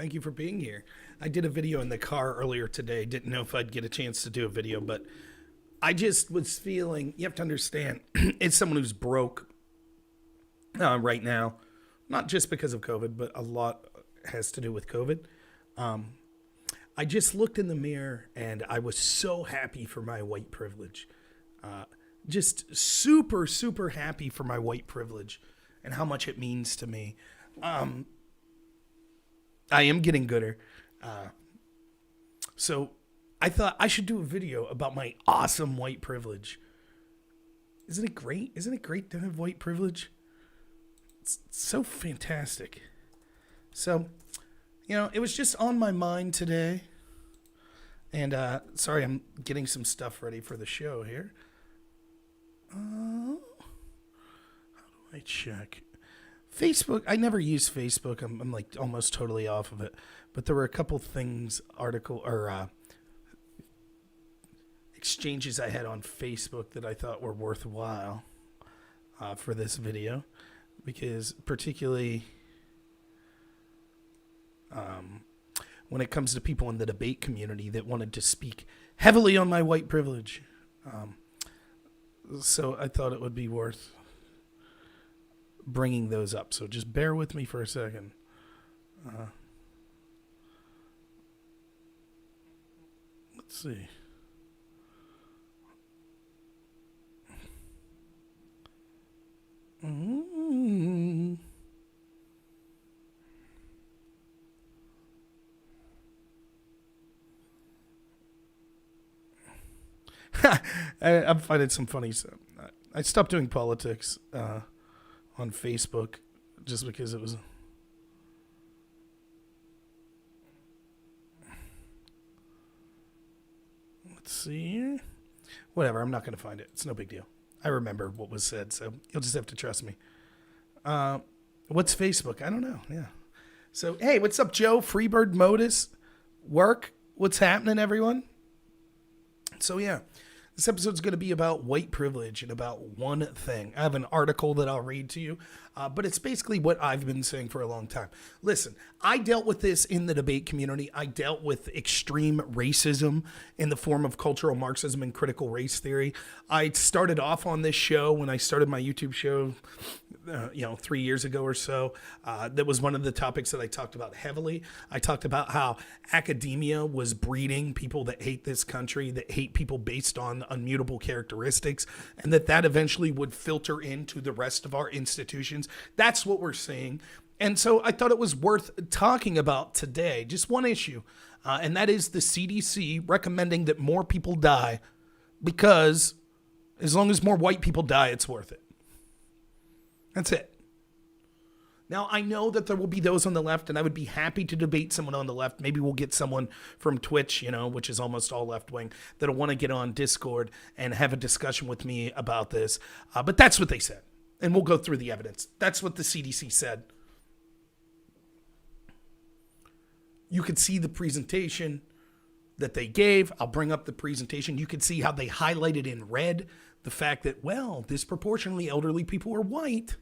Thank you for being here. I did a video in the car earlier today. Didn't know if I'd get a chance to do a video, but I just was feeling, you have to understand, it's someone who's broke right now, not just because of COVID, but a lot has to do with COVID. I just looked in the mirror and I was so happy for my white privilege. Just super, super happy for my white privilege and how much it means to me. I am getting gooder. So I thought I should do a video about my awesome white privilege. Isn't it great? Isn't it great to have white privilege? It's so fantastic. So, it was just on my mind today. And sorry, I'm getting some stuff ready for the show here. How do I check? Facebook, I never use Facebook. I'm like almost totally off of it. But there were a couple things, exchanges I had on Facebook that I thought were worthwhile for this video. Because particularly when it comes to people in the debate community that wanted to speak heavily on my white privilege. So I thought it would be worth bringing those up. So just bear with me for a second. Let's see. I'm finding some funny stuff. I stopped doing politics on Facebook just because it was. Let's see. Whatever, I'm not going to find it. It's no big deal. I remember what was said, so you'll just have to trust me. What's Facebook? I don't know. Yeah. So, hey, what's up, Joe? Freebird Modus? Work? What's happening, everyone? So, yeah. This episode's going to be about white privilege and about one thing. I have an article that I'll read to you, but it's basically what I've been saying for a long time. Listen, I dealt with this in the debate community. I dealt with extreme racism in the form of cultural Marxism and critical race theory. I started off on this show when I started my YouTube show, 3 years ago or so. That was one of the topics that I talked about heavily. I talked about how academia was breeding people that hate this country, that hate people based on immutable characteristics, and that eventually would filter into the rest of our institutions. That's what we're seeing. And so I thought it was worth talking about today, just one issue, and that is the CDC recommending that more people die because as long as more white people die, it's worth it. That's it. Now, I know that there will be those on the left, and I would be happy to debate someone on the left. Maybe we'll get someone from Twitch, which is almost all left-wing, that'll want to get on Discord and have a discussion with me about this. But that's what they said, and we'll go through the evidence. That's what the CDC said. You could see the presentation that they gave. I'll bring up the presentation. You could see how they highlighted in red the fact that, disproportionately elderly people are white.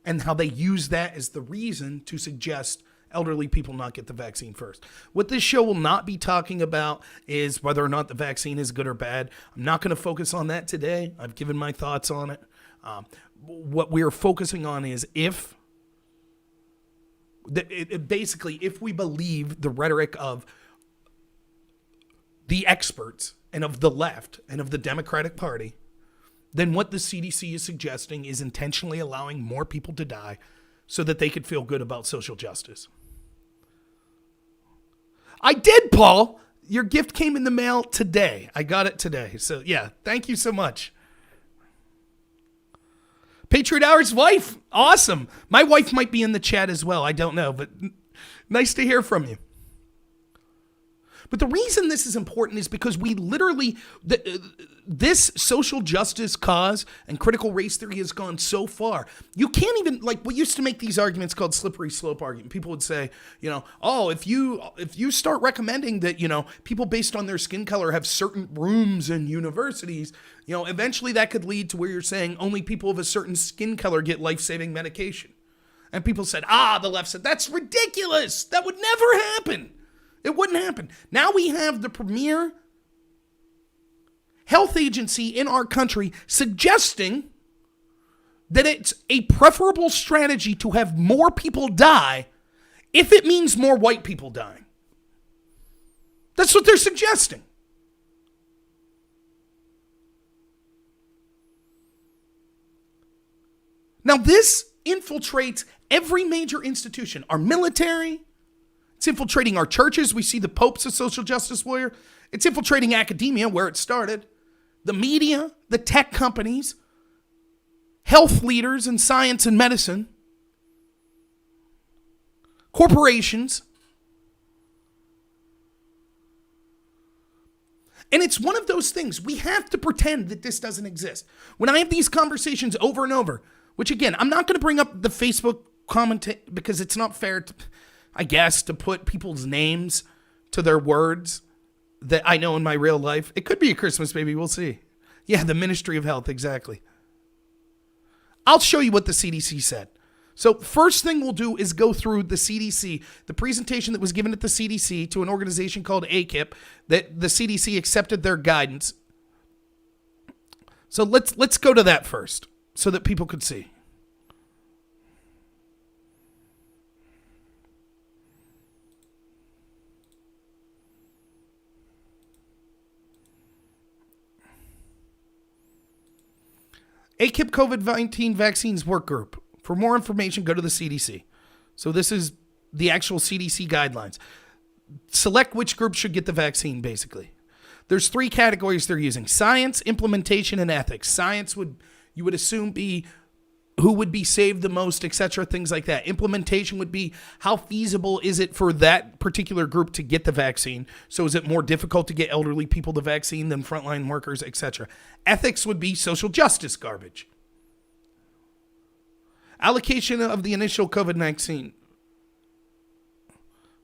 And how they use that as the reason to suggest elderly people not get the vaccine first. What this show will not be talking about is whether or not the vaccine is good or bad. I'm not going to focus on that today. I've given my thoughts on it. What we're focusing on is if we believe the rhetoric of the experts and of the left and of the Democratic Party, then what the CDC is suggesting is intentionally allowing more people to die so that they could feel good about social justice. I did, Paul. Your gift came in the mail today. I got it today. So, yeah, thank you so much. Patriot Hour's wife. Awesome. My wife might be in the chat as well. I don't know, but nice to hear from you. But the reason this is important is because we literally, this social justice cause and critical race theory has gone so far. You can't even, we used to make these arguments called slippery slope argument. People would say, if you start recommending that, people based on their skin color have certain rooms in universities, eventually that could lead to where you're saying only people of a certain skin color get life-saving medication. And people said, the left said, that's ridiculous. That would never happen. It wouldn't happen. Now we have the premier health agency in our country suggesting that it's a preferable strategy to have more people die if it means more white people dying. That's what they're suggesting. Now, this infiltrates every major institution. Our military, it's infiltrating our churches. We see the Pope's a social justice warrior. It's infiltrating academia, where it started. The media, the tech companies, health leaders in science and medicine, corporations. And it's one of those things. We have to pretend that this doesn't exist. When I have these conversations over and over, which again, I'm not going to bring up the Facebook comment because it's not fair, I guess, to put people's names to their words that I know in my real life. It could be a Christmas baby. We'll see. Yeah, the Ministry of Health. Exactly. I'll show you what the CDC said. So first thing we'll do is go through the CDC, the presentation that was given at the CDC to an organization called ACIP, that the CDC accepted their guidance. So let's go to that first so that people could see. ACIP COVID-19 Vaccines Work Group. For more information, go to the CDC. So this is the actual CDC guidelines. Select which group should get the vaccine, basically. There's 3 categories they're using: science, implementation, and ethics. Science you would assume be who would be saved the most, etc., things like that. Implementation would be how feasible is it for that particular group to get the vaccine? So is it more difficult to get elderly people the vaccine than frontline workers, etc.? Ethics would be social justice garbage. Allocation of the initial COVID-19.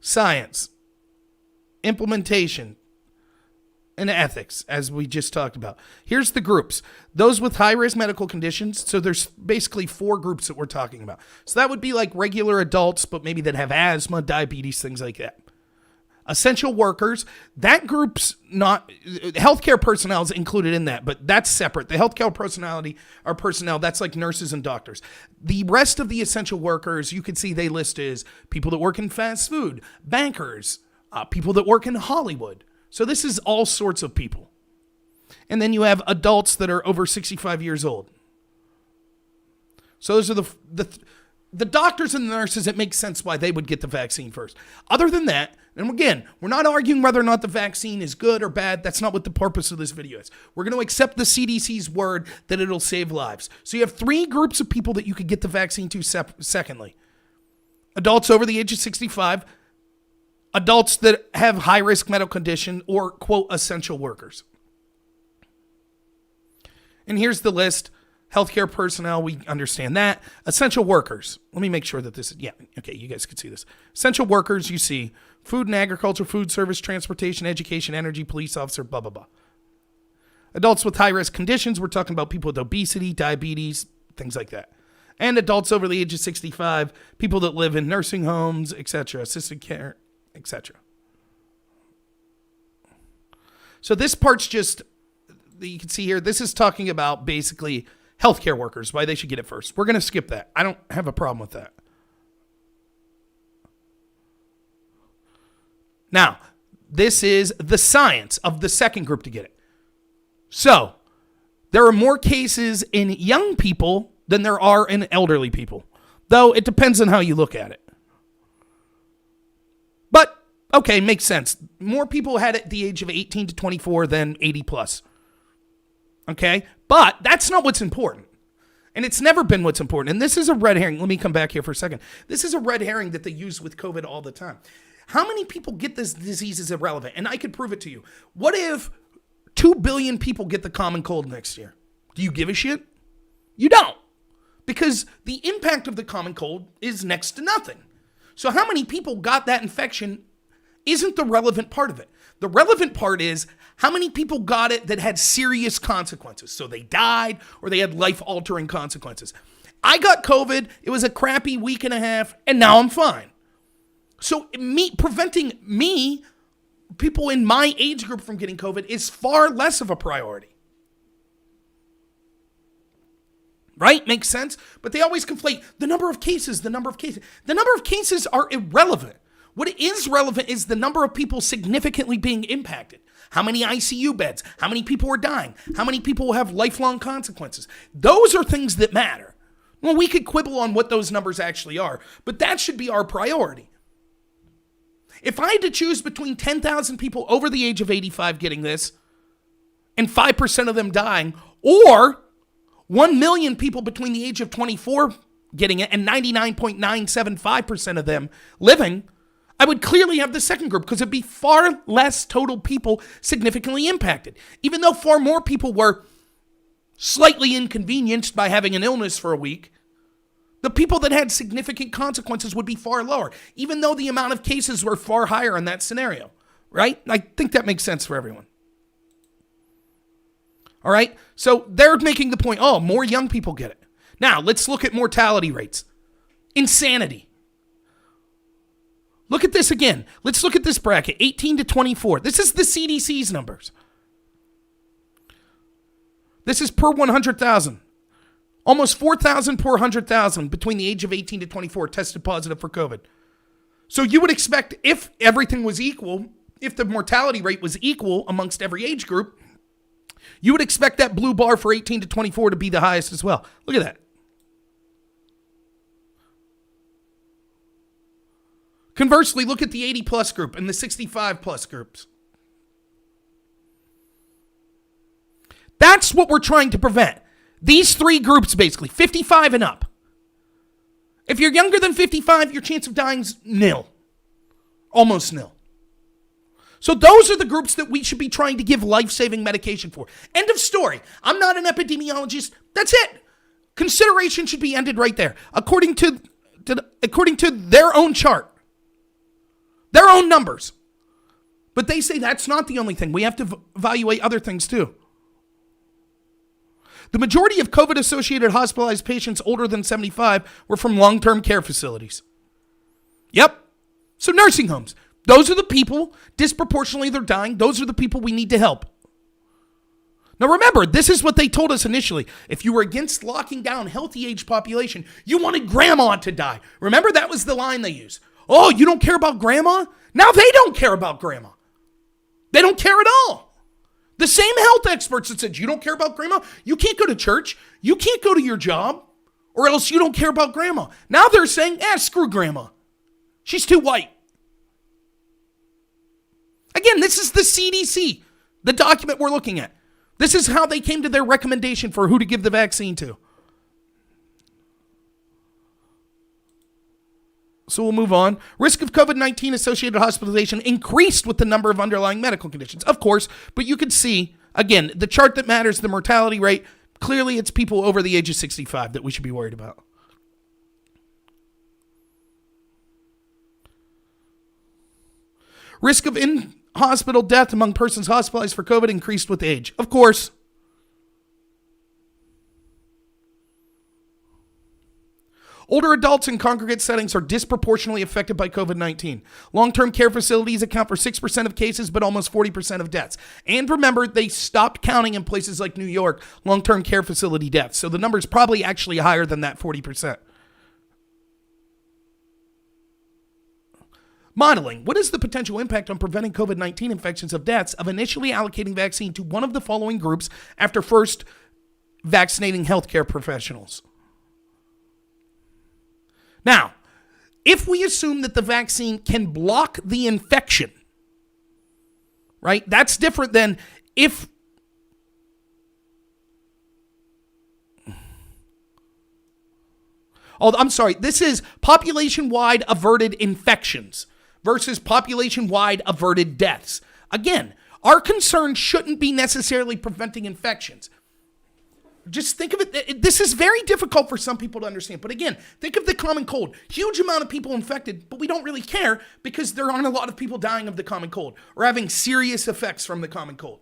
Science. Implementation. And ethics, as we just talked about. Here's the groups. Those with high-risk medical conditions. So there's basically 4 groups that we're talking about. So that would be like regular adults, but maybe that have asthma, diabetes, things like that. Essential workers, that group's not, healthcare personnel is included in that, but that's separate. The healthcare personnel, that's like nurses and doctors. The rest of the essential workers, you can see they list as people that work in fast food, bankers, people that work in Hollywood. So this is all sorts of people. And then you have adults that are over 65 years old. So those are the doctors and the nurses. It makes sense why they would get the vaccine first. Other than that, and again, we're not arguing whether or not the vaccine is good or bad. That's not what the purpose of this video is. We're going to accept the CDC's word that it'll save lives. So you have 3 groups of people that you could get the vaccine to secondly. Adults over the age of 65, adults that have high-risk medical condition, or, quote, essential workers. And here's the list. Healthcare personnel, we understand that. Essential workers. Let me make sure that this is, yeah, okay, you guys can see this. Essential workers, you see food and agriculture, food service, transportation, education, energy, police officer, blah, blah, blah. Adults with high-risk conditions, we're talking about people with obesity, diabetes, things like that. And adults over the age of 65, people that live in nursing homes, etc., assisted care, etc. So this part's just, you can see here, this is talking about basically healthcare workers, why they should get it first. We're going to skip that. I don't have a problem with that. Now, this is the science of the second group to get it. So, there are more cases in young people than there are in elderly people, though it depends on how you look at it. But, okay, makes sense. More people had it at the age of 18 to 24 than 80 plus. Okay? But that's not what's important. And it's never been what's important. And this is a red herring. Let me come back here for a second. This is a red herring that they use with COVID all the time. How many people get this disease is irrelevant. And I could prove it to you. What if 2 billion people get the common cold next year? Do you give a shit? You don't. Because the impact of the common cold is next to nothing. So how many people got that infection isn't the relevant part of it. The relevant part is how many people got it that had serious consequences. So they died or they had life-altering consequences. I got COVID. It was a crappy week and a half, and now I'm fine. So preventing people in my age group from getting COVID is far less of a priority. Right? Makes sense? But they always conflate the number of cases. The number of cases are irrelevant. What is relevant is the number of people significantly being impacted. How many ICU beds? How many people are dying? How many people will have lifelong consequences? Those are things that matter. Well, we could quibble on what those numbers actually are, but that should be our priority. If I had to choose between 10,000 people over the age of 85 getting this and 5% of them dying, or 1 million people between the age of 24 getting it and 99.975% of them living, I would clearly have the second group because it'd be far less total people significantly impacted. Even though far more people were slightly inconvenienced by having an illness for a week, the people that had significant consequences would be far lower, even though the amount of cases were far higher in that scenario, right? I think that makes sense for everyone. All right? So they're making the point, oh, more young people get it. Now, let's look at mortality rates. Insanity. Look at this again. Let's look at this bracket, 18 to 24. This is the CDC's numbers. This is per 100,000. Almost 4,000 per 100,000 between the age of 18 to 24 tested positive for COVID. So you would expect if everything was equal, if the mortality rate was equal amongst every age group, you would expect that blue bar for 18 to 24 to be the highest as well. Look at that. Conversely, look at the 80 plus group and the 65 plus groups. That's what we're trying to prevent. These three groups, basically, 55 and up. If you're younger than 55, your chance of dying is nil. Almost nil. So those are the groups that we should be trying to give life-saving medication for. End of story. I'm not an epidemiologist. That's it. Consideration should be ended right there. According to their own chart. Their own numbers. But they say that's not the only thing. We have to evaluate other things too. The majority of COVID-associated hospitalized patients older than 75 were from long-term care facilities. Yep. So nursing homes. Those are the people, disproportionately they're dying. Those are the people we need to help. Now remember, this is what they told us initially. If you were against locking down healthy age population, you wanted grandma to die. Remember, that was the line they used. Oh, you don't care about grandma? Now they don't care about grandma. They don't care at all. The same health experts that said, you don't care about grandma? You can't go to church. You can't go to your job. Or else you don't care about grandma. Now they're saying, screw grandma. She's too white. Again, this is the CDC, the document we're looking at. This is how they came to their recommendation for who to give the vaccine to. So we'll move on. Risk of COVID-19 associated hospitalization increased with the number of underlying medical conditions. Of course, but you can see, again, the chart that matters, the mortality rate, clearly it's people over the age of 65 that we should be worried about. Risk of in-hospital death among persons hospitalized for COVID increased with age. Of course. Older adults in congregate settings are disproportionately affected by COVID-19. Long-term care facilities account for 6% of cases, but almost 40% of deaths. And remember, they stopped counting in places like New York long-term care facility deaths. So the number is probably actually higher than that 40%. Modeling. What is the potential impact on preventing COVID-19 infections of deaths of initially allocating vaccine to one of the following groups after first vaccinating healthcare professionals? Now, if we assume that the vaccine can block the infection, right? That's different than if this is population-wide averted infections versus population-wide averted deaths. Again, our concern shouldn't be necessarily preventing infections. Just think of it. This is very difficult for some people to understand. But again, think of the common cold. Huge amount of people infected, but we don't really care because there aren't a lot of people dying of the common cold or having serious effects from the common cold.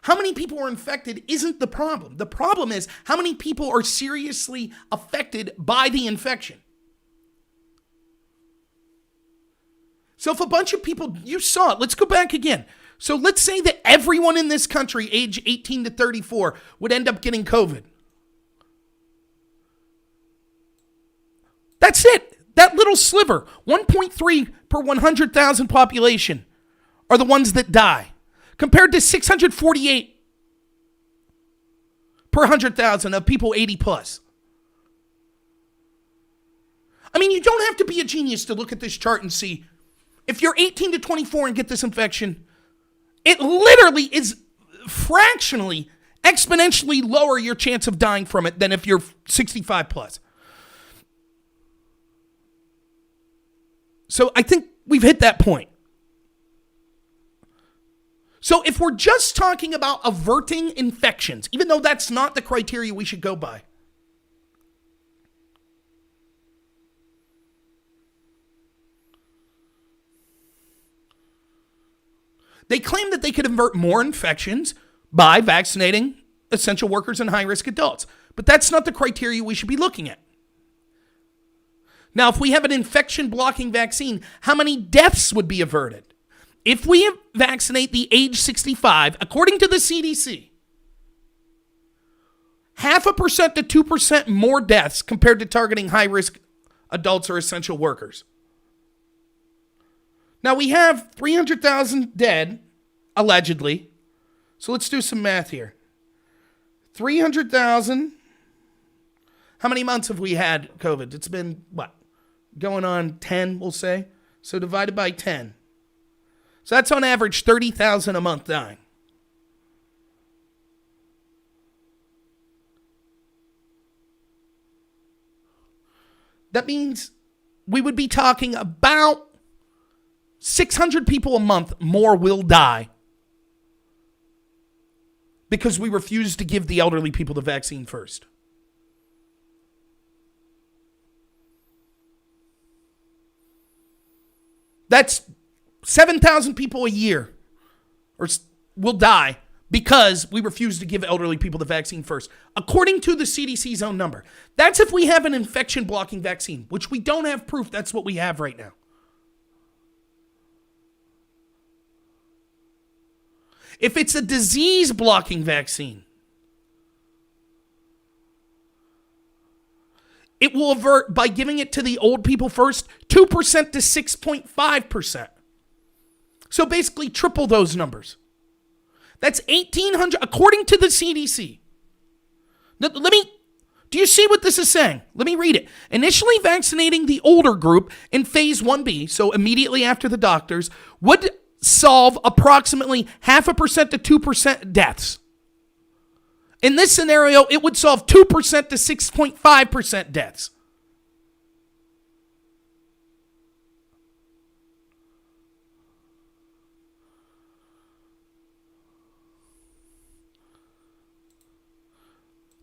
How many people are infected isn't the problem. The problem is how many people are seriously affected by the infection. So if a bunch of people, you saw it, let's go back again. So let's say that everyone in this country, age 18 to 34, would end up getting COVID. That's it. That little sliver, 1.3 per 100,000 population, are the ones that die, compared to 648 per 100,000 of people 80 plus. I mean, you don't have to be a genius to look at this chart and see, if you're 18 to 24 and get this infection, it literally is fractionally, exponentially lower your chance of dying from it than if you're 65 plus. So I think we've hit that point. So if we're just talking about averting infections, even though that's not the criteria we should go by, they claim that they could avert more infections by vaccinating essential workers and high-risk adults. But that's not the criteria we should be looking at. Now, if we have an infection-blocking vaccine, how many deaths would be averted? If we vaccinate the age 65, according to the CDC, 0.5% to 2% more deaths compared to targeting high-risk adults or essential workers. Now, we have 300,000 dead, allegedly. So let's do some math here. 300,000. How many months have we had COVID? It's been, what? Going on 10, we'll say. So divided by 10. So that's on average 30,000 a month dying. That means we would be talking about 600 people a month more will die because we refuse to give the elderly people the vaccine first. That's 7,000 people a year will die because we refuse to give elderly people the vaccine first, according to the CDC's own number. That's if we have an infection-blocking vaccine, which we don't have proof that's what we have right now. If it's a disease-blocking vaccine, it will avert, by giving it to the old people first, 2% to 6.5%. So basically triple those numbers. That's 1,800, according to the CDC. Now, do you see what this is saying? Let me read it. Initially vaccinating the older group in phase 1B, so immediately after the doctors, would solve approximately 0.5% to 2% deaths. In this scenario, it would solve 2% to 6.5% deaths.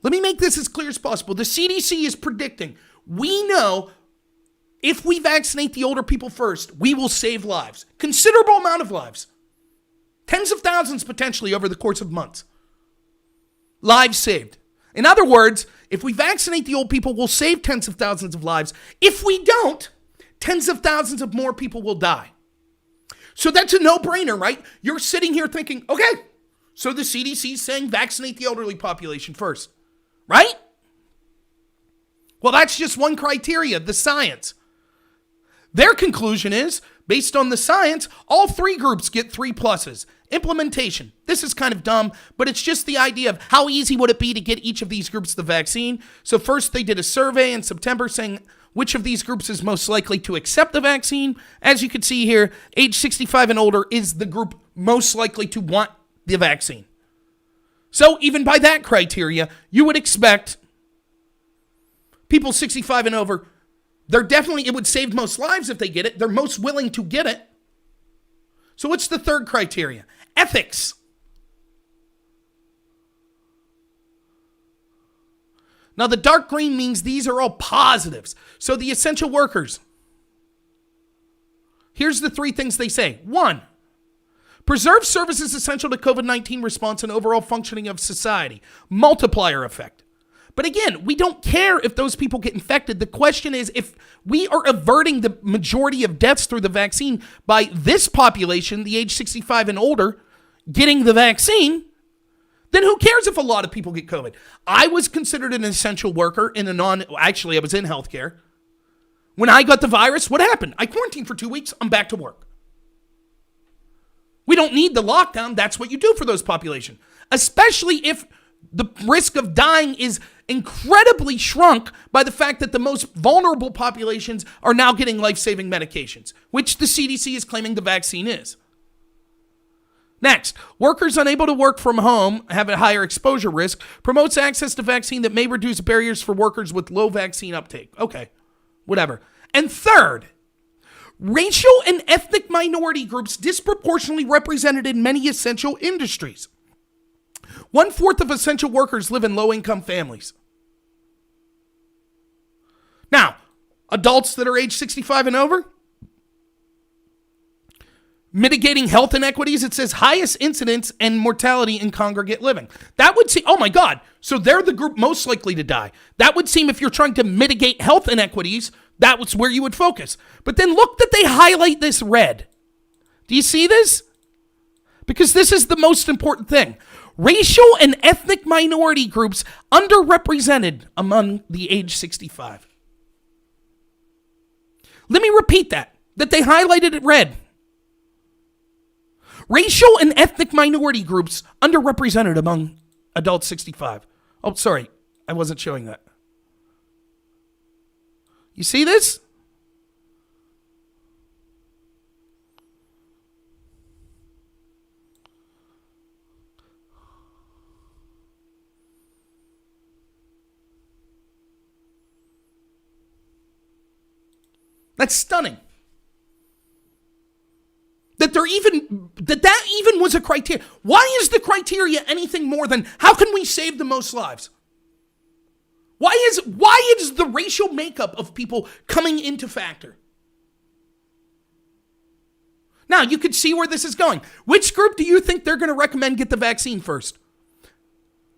Let me make this as clear as possible. The CDC is predicting, we know if we vaccinate the older people first, we will save lives. Considerable amount of lives. Tens of thousands potentially over the course of months. Lives saved. In other words, if we vaccinate the old people, we'll save tens of thousands of lives. If we don't, tens of thousands of more people will die. So that's a no-brainer, right? You're sitting here thinking, okay, so the CDC is saying vaccinate the elderly population first, right? Well, that's just one criteria, the science. Their conclusion is, based on the science, all three groups get 3 pluses. Implementation. This is kind of dumb, but it's just the idea of how easy would it be to get each of these groups the vaccine. So first they did a survey in September saying which of these groups is most likely to accept the vaccine. As you can see here, age 65 and older is the group most likely to want the vaccine. So even by that criteria, you would expect people 65 and over, it would save most lives if they get it. They're most willing to get it. So what's the third criteria? Ethics. Now the dark green means these are all positives. So the essential workers. Here's the 3 things they say. 1, Preserve services essential to COVID-19 response and overall functioning of society. Multiplier effect. But again, we don't care if those people get infected. The question is, if we are averting the majority of deaths through the vaccine by this population, the age 65 and older, getting the vaccine, then who cares if a lot of people get COVID? I was considered an essential worker actually I was in healthcare. When I got the virus, what happened? I quarantined for 2 weeks. I'm back to work. We don't need the lockdown. That's what you do for those population, especially if the risk of dying is incredibly shrunk by the fact that the most vulnerable populations are now getting life-saving medications, which the CDC is claiming the vaccine is. Next, workers unable to work from home have a higher exposure risk, promotes access to vaccine that may reduce barriers for workers with low vaccine uptake. Okay, whatever. And third, racial and ethnic minority groups disproportionately represented in many essential industries. 1/4 of essential workers live in low-income families. Now, adults that are age 65 and over, mitigating health inequities, it says highest incidence and mortality in congregate living. That would seem, oh my God, so they're the group most likely to die. That would seem, if you're trying to mitigate health inequities, that was where you would focus. But then look that they highlight this red. Do you see this? Because this is the most important thing. Racial and ethnic minority groups underrepresented among the age 65. Let me repeat that they highlighted it red. Racial and ethnic minority groups underrepresented among adults 65. Oh, sorry, I wasn't showing that. You see this? That's stunning. That even was a criteria. Why is the criteria anything more than how can we save the most lives? Why is the racial makeup of people coming into factor? Now, you could see where this is going. Which group do you think they're going to recommend get the vaccine first?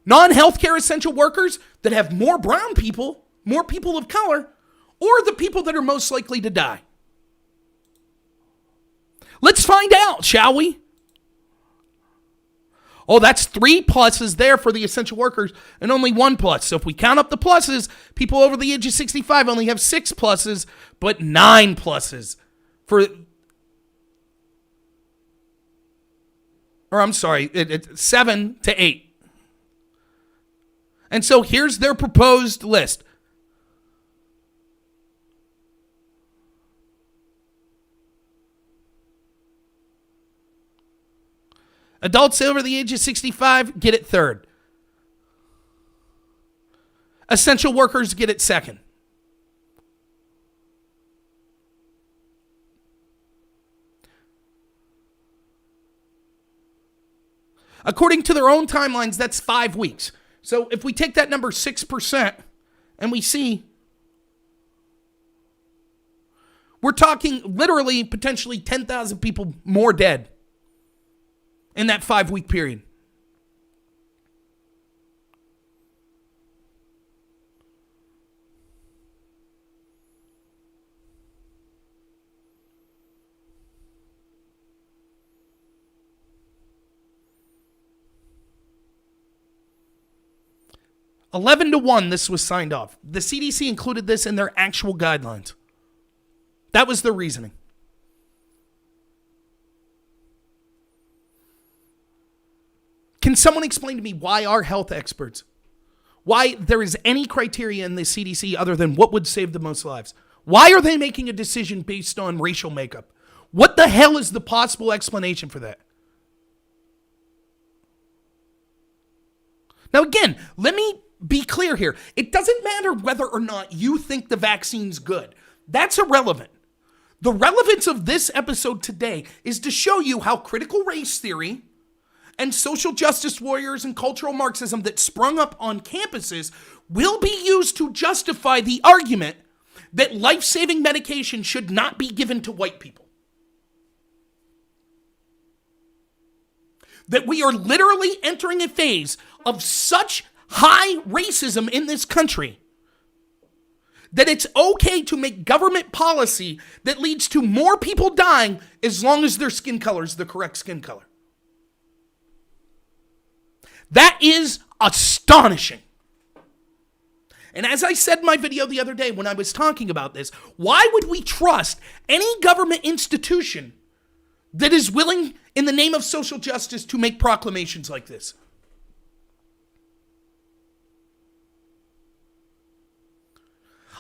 Non-healthcare essential workers that have more brown people, more people of color, or the people that are most likely to die? Let's find out, shall we? Oh, that's 3 pluses there for the essential workers and only 1 plus. So if we count up the pluses, people over the age of 65 only have 6 pluses, but 9 pluses for, or I'm sorry, it's 7 to 8. And so here's their proposed list. Adults over the age of 65 get it third. Essential workers get it second. According to their own timelines, that's 5 weeks. So if we take that number 6% and we see, we're talking literally potentially 10,000 people more dead in that 5-week period. $11 to 1, this was signed off. The CDC included this in their actual guidelines. That was their reasoning. Can someone explain to me why our health experts, why there is any criteria in the CDC other than what would save the most lives? Why are they making a decision based on racial makeup? What the hell is the possible explanation for that? Now again, let me be clear here. It doesn't matter whether or not you think the vaccine's good. That's irrelevant. The relevance of this episode today is to show you how critical race theory and social justice warriors and cultural Marxism that sprung up on campuses will be used to justify the argument that life-saving medication should not be given to white people. that we are literally entering a phase of such high racism in this country that it's okay to make government policy that leads to more people dying as long as their skin color is the correct skin color. That is astonishing. And as I said in my video the other day when I was talking about this, why would we trust any government institution that is willing, in the name of social justice, to make proclamations like this?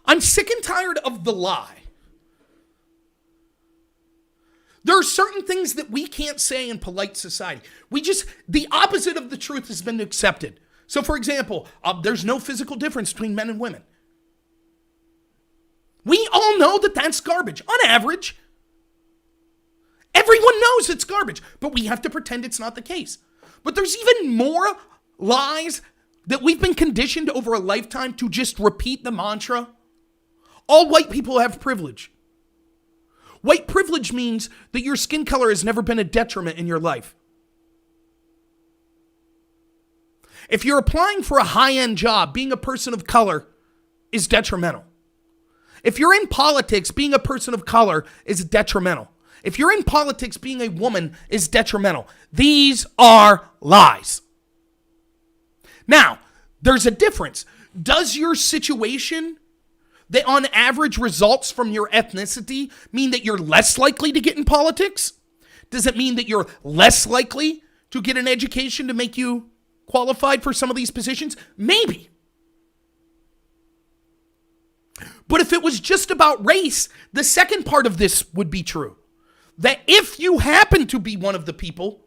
I'm sick and tired of the lie. There are certain things that we can't say in polite society. The opposite of the truth has been accepted. So, for example, there's no physical difference between men and women. We all know that that's garbage, on average. Everyone knows it's garbage, but we have to pretend it's not the case. But there's even more lies that we've been conditioned over a lifetime to just repeat the mantra. All white people have privilege. White privilege means that your skin color has never been a detriment in your life. If you're applying for a high-end job, being a person of color is detrimental. If you're in politics, being a person of color is detrimental. If you're in politics, being a woman is detrimental. These are lies. Now, there's a difference. Does your situation that on average results from your ethnicity mean that you're less likely to get in politics? Does it mean that you're less likely to get an education to make you qualified for some of these positions? Maybe. But if it was just about race, the second part of this would be true. That if you happen to be one of the people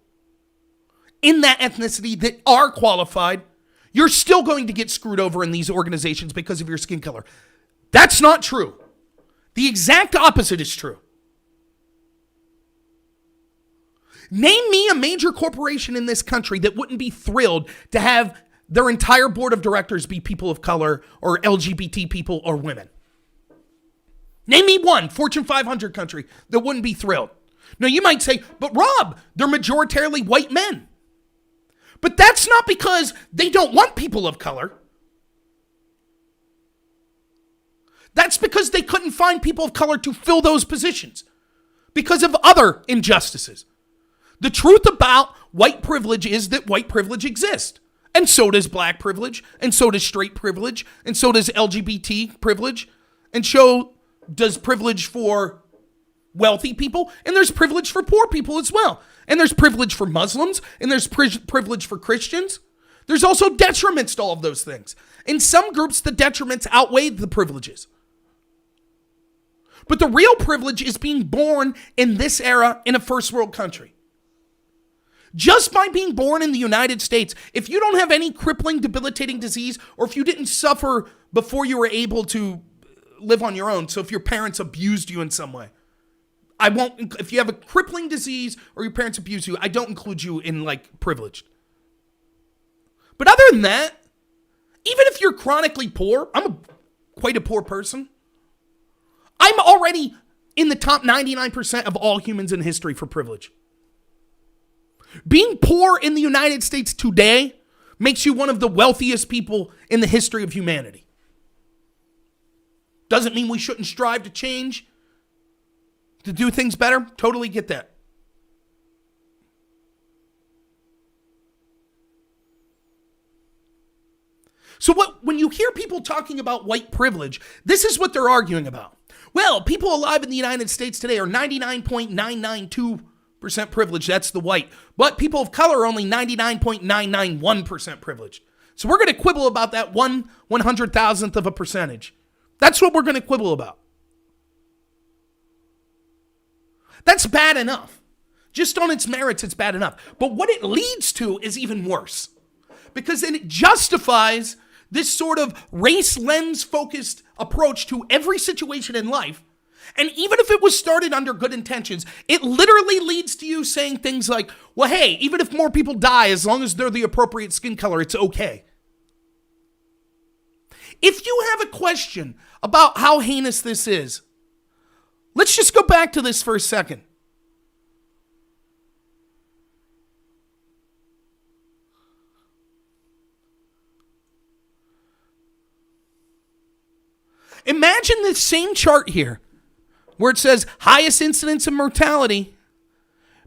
in that ethnicity that are qualified, you're still going to get screwed over in these organizations because of your skin color. That's not true. The exact opposite is true. Name me a major corporation in this country that wouldn't be thrilled to have their entire board of directors be people of color or LGBT people or women. Name me one Fortune 500 country that wouldn't be thrilled. Now you might say, but Rob, they're majoritarily white men. But that's not because they don't want people of color. That's because they couldn't find people of color to fill those positions because of other injustices. The truth about white privilege is that white privilege exists. And so does black privilege, and so does straight privilege, and so does LGBT privilege, and so does privilege for wealthy people, and there's privilege for poor people as well. And there's privilege for Muslims, and there's privilege for Christians. There's also detriments to all of those things. In some groups, the detriments outweigh the privileges. But the real privilege is being born in this era in a first world country. Just by being born in the United States, if you don't have any crippling, debilitating disease, or if you didn't suffer before you were able to live on your own, so if your parents abused you in some way, if you have a crippling disease or your parents abuse you, I don't include you in like privileged. But other than that, even if you're chronically poor, quite a poor person. I'm already in the top 99% of all humans in history for privilege. Being poor in the United States today makes you one of the wealthiest people in the history of humanity. Doesn't mean we shouldn't strive to change, to do things better. Totally get that. So when you hear people talking about white privilege, this is what they're arguing about. Well, people alive in the United States today are 99.992% privileged. That's the white. But people of color are only 99.991% privileged. So we're going to quibble about that 1/100,000th of a percentage. That's what we're going to quibble about. That's bad enough. Just on its merits, it's bad enough. But what it leads to is even worse. Because then it justifies this sort of race lens focused approach to every situation in life. And even if it was started under good intentions, it literally leads to you saying things like, well, hey, even if more people die, as long as they're the appropriate skin color, it's okay. If you have a question about how heinous this is, let's just go back to this for a second. Imagine this same chart here where it says highest incidence of mortality,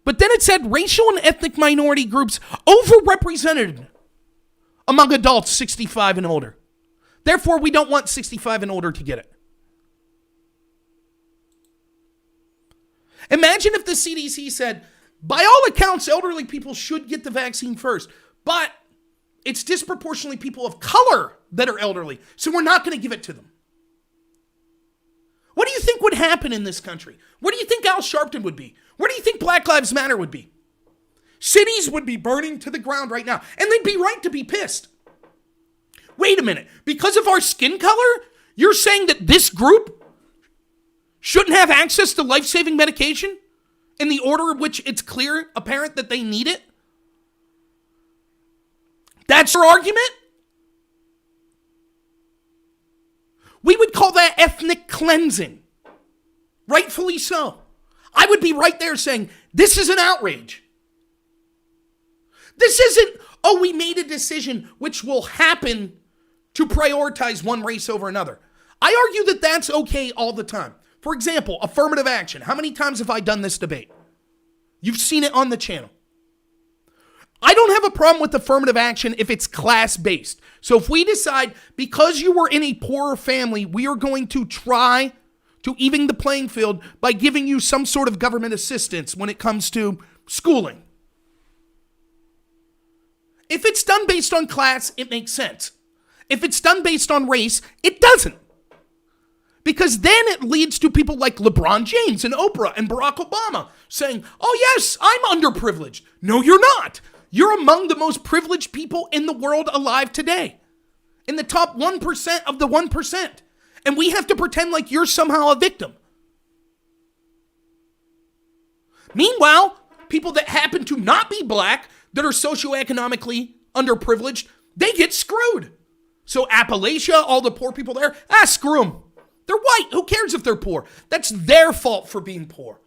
but then it said racial and ethnic minority groups overrepresented among adults 65 and older. Therefore, we don't want 65 and older to get it. Imagine if the CDC said, by all accounts, elderly people should get the vaccine first, but it's disproportionately people of color that are elderly, so we're not going to give it to them. What do you think would happen in this country? Where do you think Al Sharpton would be? Where do you think Black Lives Matter would be? Cities would be burning to the ground right now, and they'd be right to be pissed. Wait a minute, because of our skin color, you're saying that this group shouldn't have access to life-saving medication in the order of which it's clear, apparent that they need it? That's your argument? We would call that ethnic cleansing. Rightfully so. I would be right there saying, this is an outrage. This isn't, oh, we made a decision which will happen to prioritize one race over another. I argue that that's okay all the time. For example, affirmative action. How many times have I done this debate? You've seen it on the channel. I don't have a problem with affirmative action if it's class-based. So if we decide, because you were in a poorer family, we are going to try to even the playing field by giving you some sort of government assistance when it comes to schooling. If it's done based on class, it makes sense. If it's done based on race, it doesn't. Because then it leads to people like LeBron James and Oprah and Barack Obama saying, oh yes, I'm underprivileged. No, you're not. You're among the most privileged people in the world alive today. In the top 1% of the 1%. And we have to pretend like you're somehow a victim. Meanwhile, people that happen to not be black, that are socioeconomically underprivileged, they get screwed. So Appalachia, all the poor people there, screw them. They're white. Who cares if they're poor? That's their fault for being poor.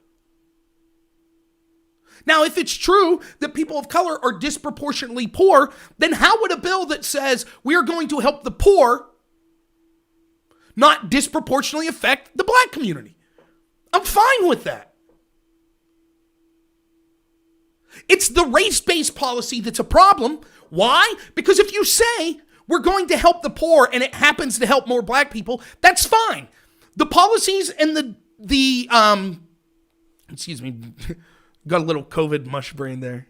Now, if it's true that people of color are disproportionately poor, then how would a bill that says we are going to help the poor not disproportionately affect the black community? I'm fine with that. It's the race-based policy that's a problem. Why? Because if you say we're going to help the poor and it happens to help more black people, that's fine. The policies and excuse me, got a little COVID mush brain there.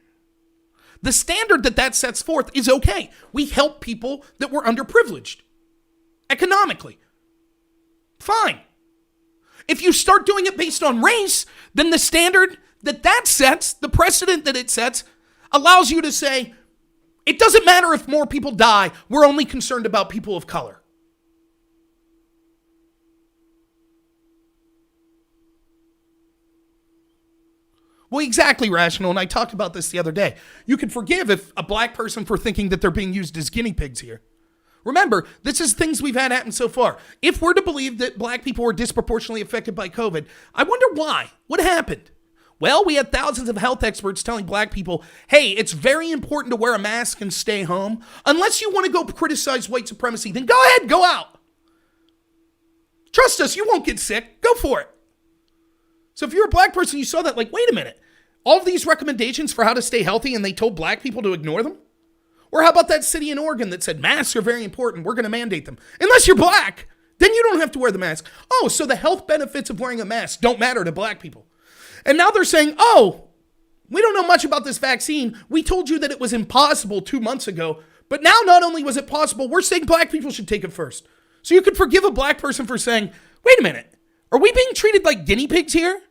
The standard that sets forth is okay. We help people that were underprivileged economically. Fine. If you start doing it based on race, then the standard that sets, the precedent that it sets, allows you to say, it doesn't matter if more people die, we're only concerned about people of color. Well, exactly, Rational, and I talked about this the other day. You can forgive if a black person for thinking that they're being used as guinea pigs here. Remember, this is things we've had happen so far. If we're to believe that black people were disproportionately affected by COVID, I wonder why. What happened? Well, we had thousands of health experts telling black people, hey, it's very important to wear a mask and stay home. Unless you want to go criticize white supremacy, then go ahead, go out. Trust us, you won't get sick. Go for it. So if you're a black person, you saw that, like, wait a minute. All of these recommendations for how to stay healthy and they told black people to ignore them? Or how about that city in Oregon that said masks are very important, we're going to mandate them. Unless you're black, then you don't have to wear the mask. Oh, so the health benefits of wearing a mask don't matter to black people. And now they're saying, oh, we don't know much about this vaccine. We told you that it was impossible 2 months ago, but now not only was it possible, we're saying black people should take it first. So you could forgive a black person for saying, wait a minute, are we being treated like guinea pigs here?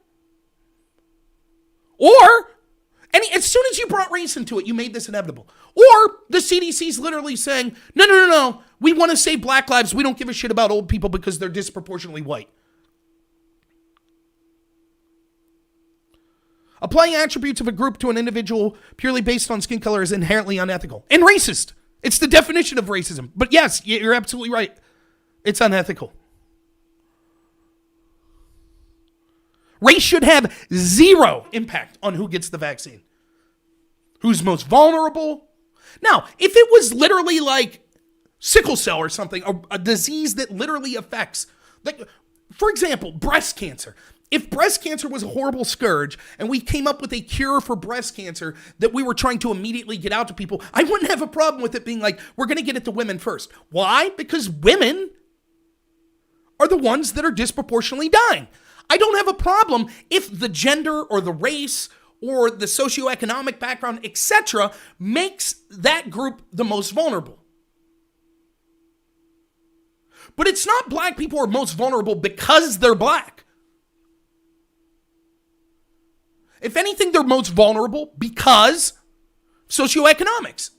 Or, and as soon as you brought race into it, you made this inevitable. Or the CDC's literally saying, no, we want to save black lives. We don't give a shit about old people because they're disproportionately white. Applying attributes of a group to an individual purely based on skin color is inherently unethical and racist. It's the definition of racism. But yes, you're absolutely right. It's unethical. Race should have zero impact on who gets the vaccine. Who's most vulnerable? Now, if it was literally like sickle cell or something, a disease that literally affects Like, for example, breast cancer. If breast cancer was a horrible scourge and we came up with a cure for breast cancer that we were trying to immediately get out to people, I wouldn't have a problem with it being like, we're going to get it to women first. Why? Because women are the ones that are disproportionately dying. I don't have a problem if the gender or the race or the socioeconomic background, etc., makes that group the most vulnerable. But it's not black people are most vulnerable because they're black. If anything, they're most vulnerable because socioeconomics.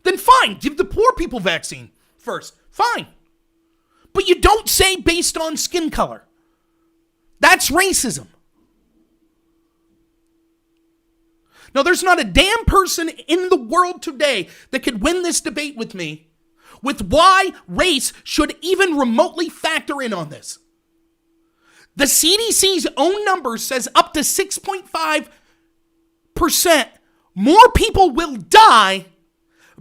Then fine, give the poor people vaccine first. Fine. But you don't say based on skin color. That's racism. Now, there's not a damn person in the world today that could win this debate with me with why race should even remotely factor in on this. The CDC's own number says up to 6.5% more people will die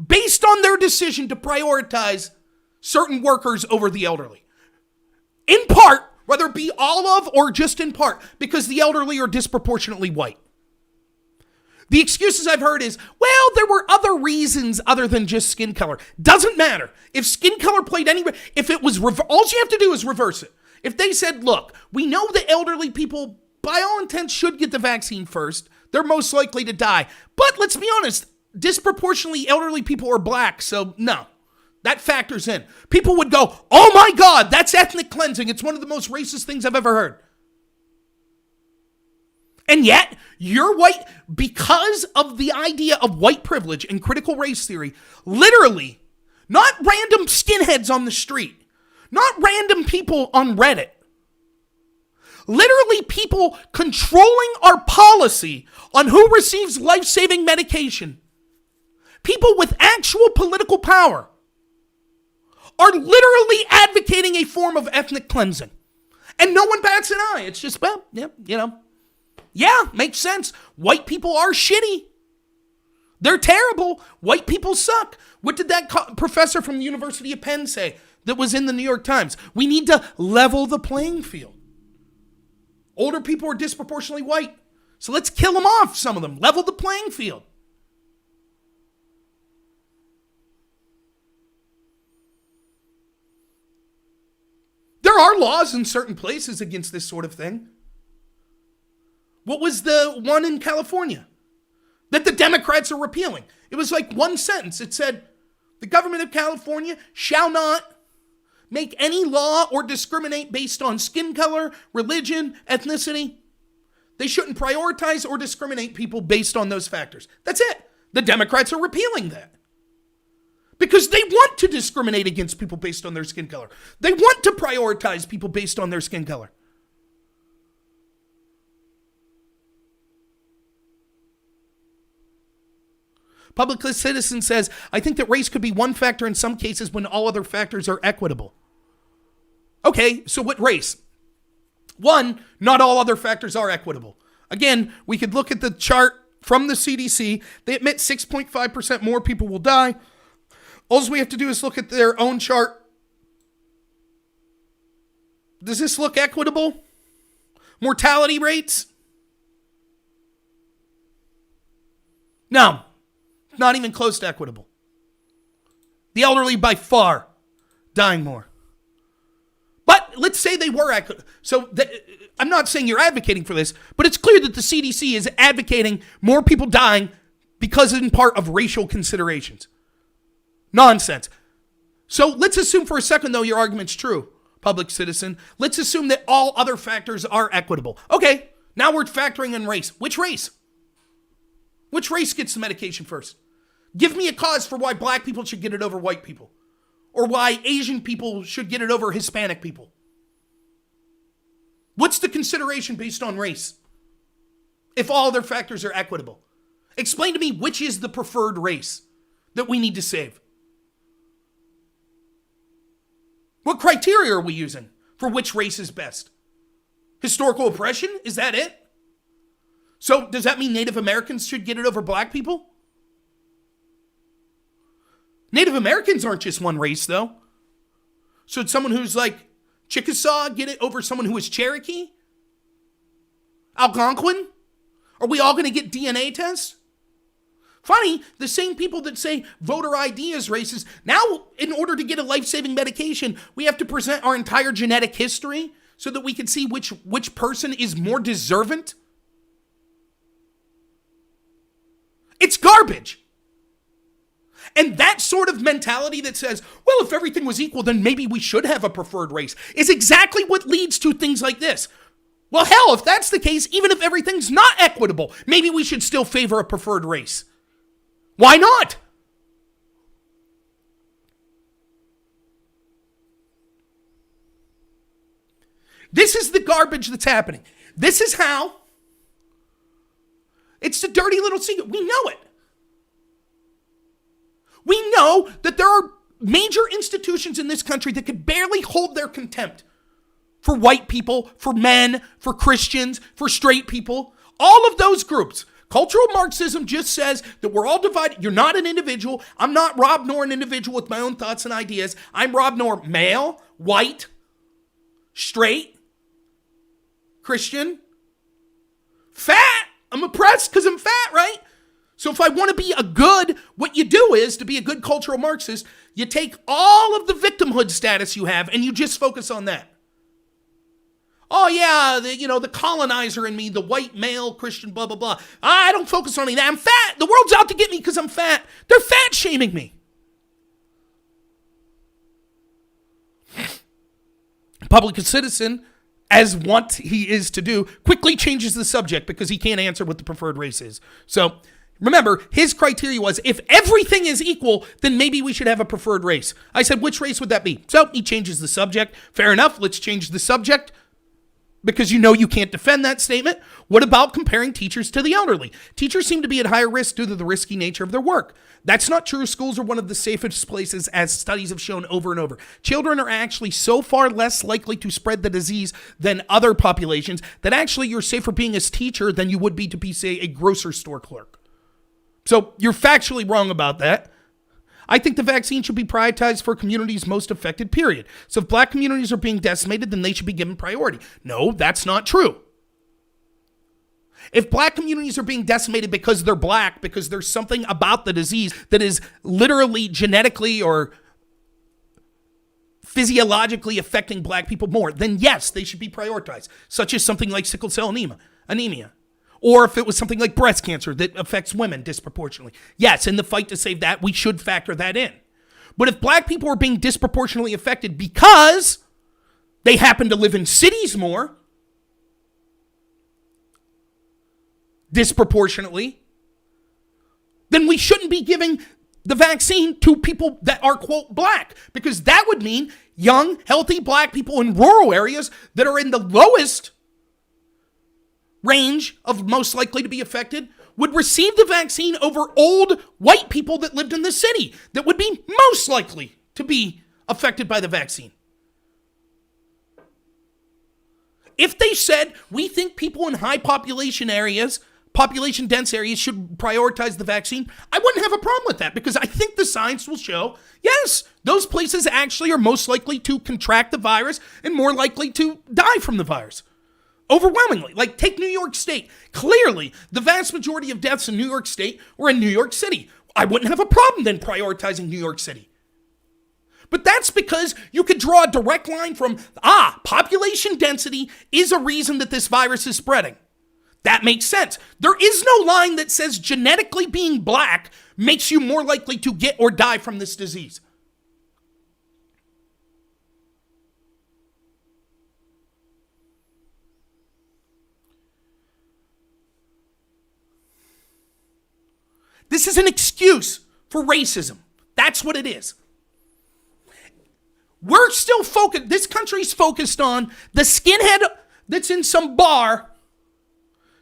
based on their decision to prioritize certain workers over the elderly. In part, whether it be all of or just in part, because the elderly are disproportionately white. The excuses I've heard is, well, there were other reasons other than just skin color. Doesn't matter. If skin color played any, if it was, all you have to do is reverse it. If they said, look, we know the elderly people, by all intents, should get the vaccine first. They're most likely to die. But let's be honest, disproportionately elderly people are black, so no. That factors in. People would go, oh my God, that's ethnic cleansing. It's one of the most racist things I've ever heard. And yet, you're white, because of the idea of white privilege and critical race theory, literally, not random skinheads on the street, not random people on Reddit, literally people controlling our policy on who receives life-saving medication, people with actual political power, are literally advocating a form of ethnic cleansing. And no one bats an eye. It's just, well, yeah, yeah, makes sense. White people are shitty. They're terrible. White people suck. What did that professor from the University of Penn say that was in the New York Times? We need to level the playing field. Older people are disproportionately white. So let's kill them off, some of them. Level the playing field. There are laws in certain places against this sort of thing. What was the one in California that the Democrats are repealing? It was like one sentence. It said, the government of California shall not make any law or discriminate based on skin color, religion, ethnicity. They shouldn't prioritize or discriminate people based on those factors. That's it. The Democrats are repealing that. Because they want to discriminate against people based on their skin color. They want to prioritize people based on their skin color. Public Citizen says, I think that race could be one factor in some cases when all other factors are equitable. Okay, so what race? One, not all other factors are equitable. Again, we could look at the chart from the CDC. They admit 6.5% more people will die. All we have to do is look at their own chart. Does this look equitable? Mortality rates? No. Not even close to equitable. The elderly by far dying more. But let's say they were equitable. So I'm not saying you're advocating for this, but it's clear that the CDC is advocating more people dying because in part of racial considerations. Nonsense. So let's assume for a second, though, your argument's true, Public Citizen. Let's assume that all other factors are equitable. Okay, now we're factoring in race. Which race? Which race gets the medication first? Give me a cause for why black people should get it over white people. Or why Asian people should get it over Hispanic people. What's the consideration based on race? If all other factors are equitable. Explain to me which is the preferred race that we need to save. What criteria are we using for which race is best? Historical oppression? Is that it? So does that mean Native Americans should get it over black people? Native Americans aren't just one race, though. So it's someone who's like Chickasaw get it over someone who is Cherokee? Algonquin? Are we all going to get DNA tests? Funny, the same people that say voter ID is racist, now in order to get a life-saving medication, we have to present our entire genetic history so that we can see which person is more deserving. It's garbage. And that sort of mentality that says, well, if everything was equal, then maybe we should have a preferred race, is exactly what leads to things like this. Well, hell, if that's the case, even if everything's not equitable, maybe we should still favor a preferred race. Why not? This is the garbage that's happening. This is how. It's the dirty little secret. We know it. We know that there are major institutions in this country that could barely hold their contempt for white people, for men, for Christians, for straight people. All of those groups. Cultural Marxism just says that we're all divided. You're not an individual. I'm not Rob Noor, an individual with my own thoughts and ideas. I'm Rob Noor, male, white, straight, Christian, fat. I'm oppressed because I'm fat, right? So if I want to be a good, what you do is, to be a good cultural Marxist, you take all of the victimhood status you have and you just focus on that. Oh yeah, the colonizer in me, the white male Christian, blah, blah, blah. I don't focus on any of that. I'm fat. The world's out to get me because I'm fat. They're fat shaming me. Public citizen, as what he is to do, quickly changes the subject because he can't answer what the preferred race is. So remember, his criteria was, if everything is equal, then maybe we should have a preferred race. I said, which race would that be? So he changes the subject. Fair enough, let's change the subject. Because you know you can't defend that statement. What about comparing teachers to the elderly? Teachers seem to be at higher risk due to the risky nature of their work. That's not true. Schools are one of the safest places, as studies have shown over and over. Children are actually so far less likely to spread the disease than other populations that actually you're safer being a teacher than you would be to be, say, a grocery store clerk. So you're factually wrong about that. I think the vaccine should be prioritized for communities most affected, period. So if black communities are being decimated, then they should be given priority. No, that's not true. If black communities are being decimated because they're black, because there's something about the disease that is literally genetically or physiologically affecting black people more, then yes, they should be prioritized, such as something like sickle cell anemia. Or if it was something like breast cancer that affects women disproportionately. Yes, in the fight to save that, we should factor that in. But if black people are being disproportionately affected because they happen to live in cities more, disproportionately, then we shouldn't be giving the vaccine to people that are, quote, black. Because that would mean young, healthy black people in rural areas that are in the lowest range of most likely to be affected would receive the vaccine over old white people that lived in the city that would be most likely to be affected by the vaccine. If they said, we think people in high population areas, population dense areas should prioritize the vaccine, I wouldn't have a problem with that because I think the science will show, yes, those places actually are most likely to contract the virus and more likely to die from the virus. Overwhelmingly. Like, take New York State. Clearly, the vast majority of deaths in New York State were in New York City. I wouldn't have a problem then prioritizing New York City. But that's because you could draw a direct line from, population density is a reason that this virus is spreading. That makes sense. There is no line that says genetically being black makes you more likely to get or die from this disease. This is an excuse for racism. That's what it is. We're still focused, this country's focused on the skinhead that's in some bar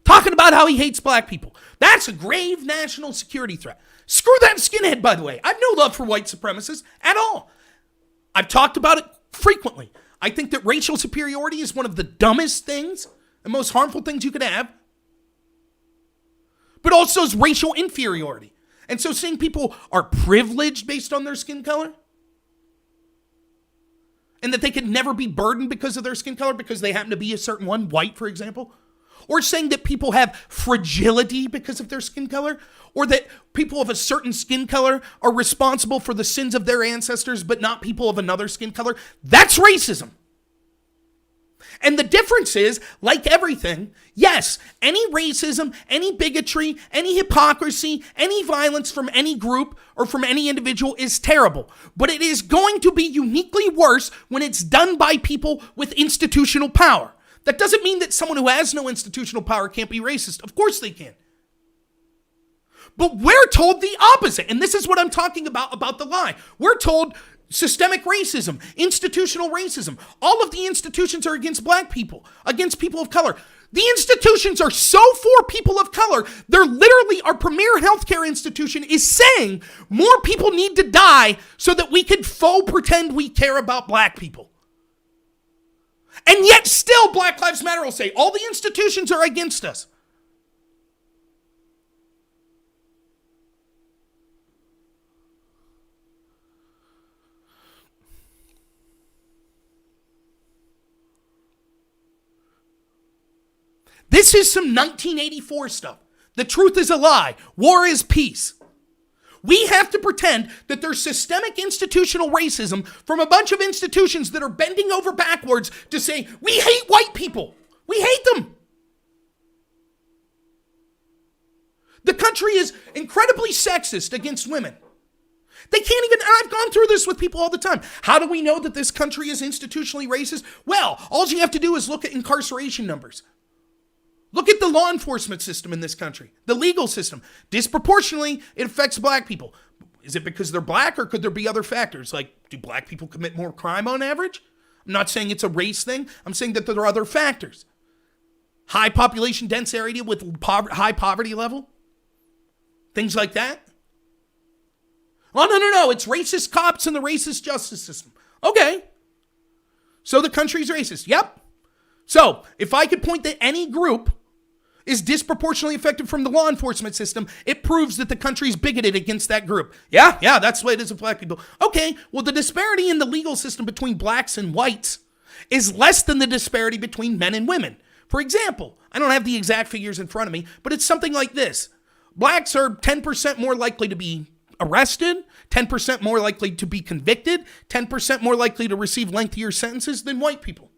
talking about how he hates black people. That's a grave national security threat. Screw that skinhead, by the way. I have no love for white supremacists at all. I've talked about it frequently. I think that racial superiority is one of the dumbest things and most harmful things you could have. But also is racial inferiority. And so saying people are privileged based on their skin color and that they could never be burdened because of their skin color because they happen to be a certain one, white, for example. Or saying that people have fragility because of their skin color, or that people of a certain skin color are responsible for the sins of their ancestors, but not people of another skin color. That's racism. And the difference is, like everything, yes, any racism, any bigotry, any hypocrisy, any violence from any group or from any individual is terrible. But it is going to be uniquely worse when it's done by people with institutional power. That doesn't mean that someone who has no institutional power can't be racist. Of course they can. But we're told the opposite. And this is what I'm talking about the lie. We're told systemic racism, institutional racism. All of the institutions are against black people, against people of color. The institutions are so for people of color. They're literally, our premier healthcare institution is saying more people need to die so that we can faux pretend we care about black people. And yet still Black Lives Matter will say all the institutions are against us. This is some 1984 stuff. The truth is a lie. War is peace. We have to pretend that there's systemic institutional racism from a bunch of institutions that are bending over backwards to say, we hate white people. We hate them. The country is incredibly sexist against women. They can't even, and I've gone through this with people all the time. How do we know that this country is institutionally racist? Well, all you have to do is look at incarceration numbers. Look at the law enforcement system in this country, the legal system. Disproportionately, it affects black people. Is it because they're black, or could there be other factors? Like, do black people commit more crime on average? I'm not saying it's a race thing. I'm saying that there are other factors. High population dense area with high poverty level. Things like that. Oh, no. It's racist cops and the racist justice system. Okay. So the country's racist. Yep. So if I could point that any group is disproportionately affected from the law enforcement system, it proves that the country's bigoted against that group. Yeah, that's the way it is with black people. Okay, well, the disparity in the legal system between blacks and whites is less than the disparity between men and women. For example, I don't have the exact figures in front of me, but it's something like this. Blacks are 10% more likely to be arrested, 10% more likely to be convicted, 10% more likely to receive lengthier sentences than white people.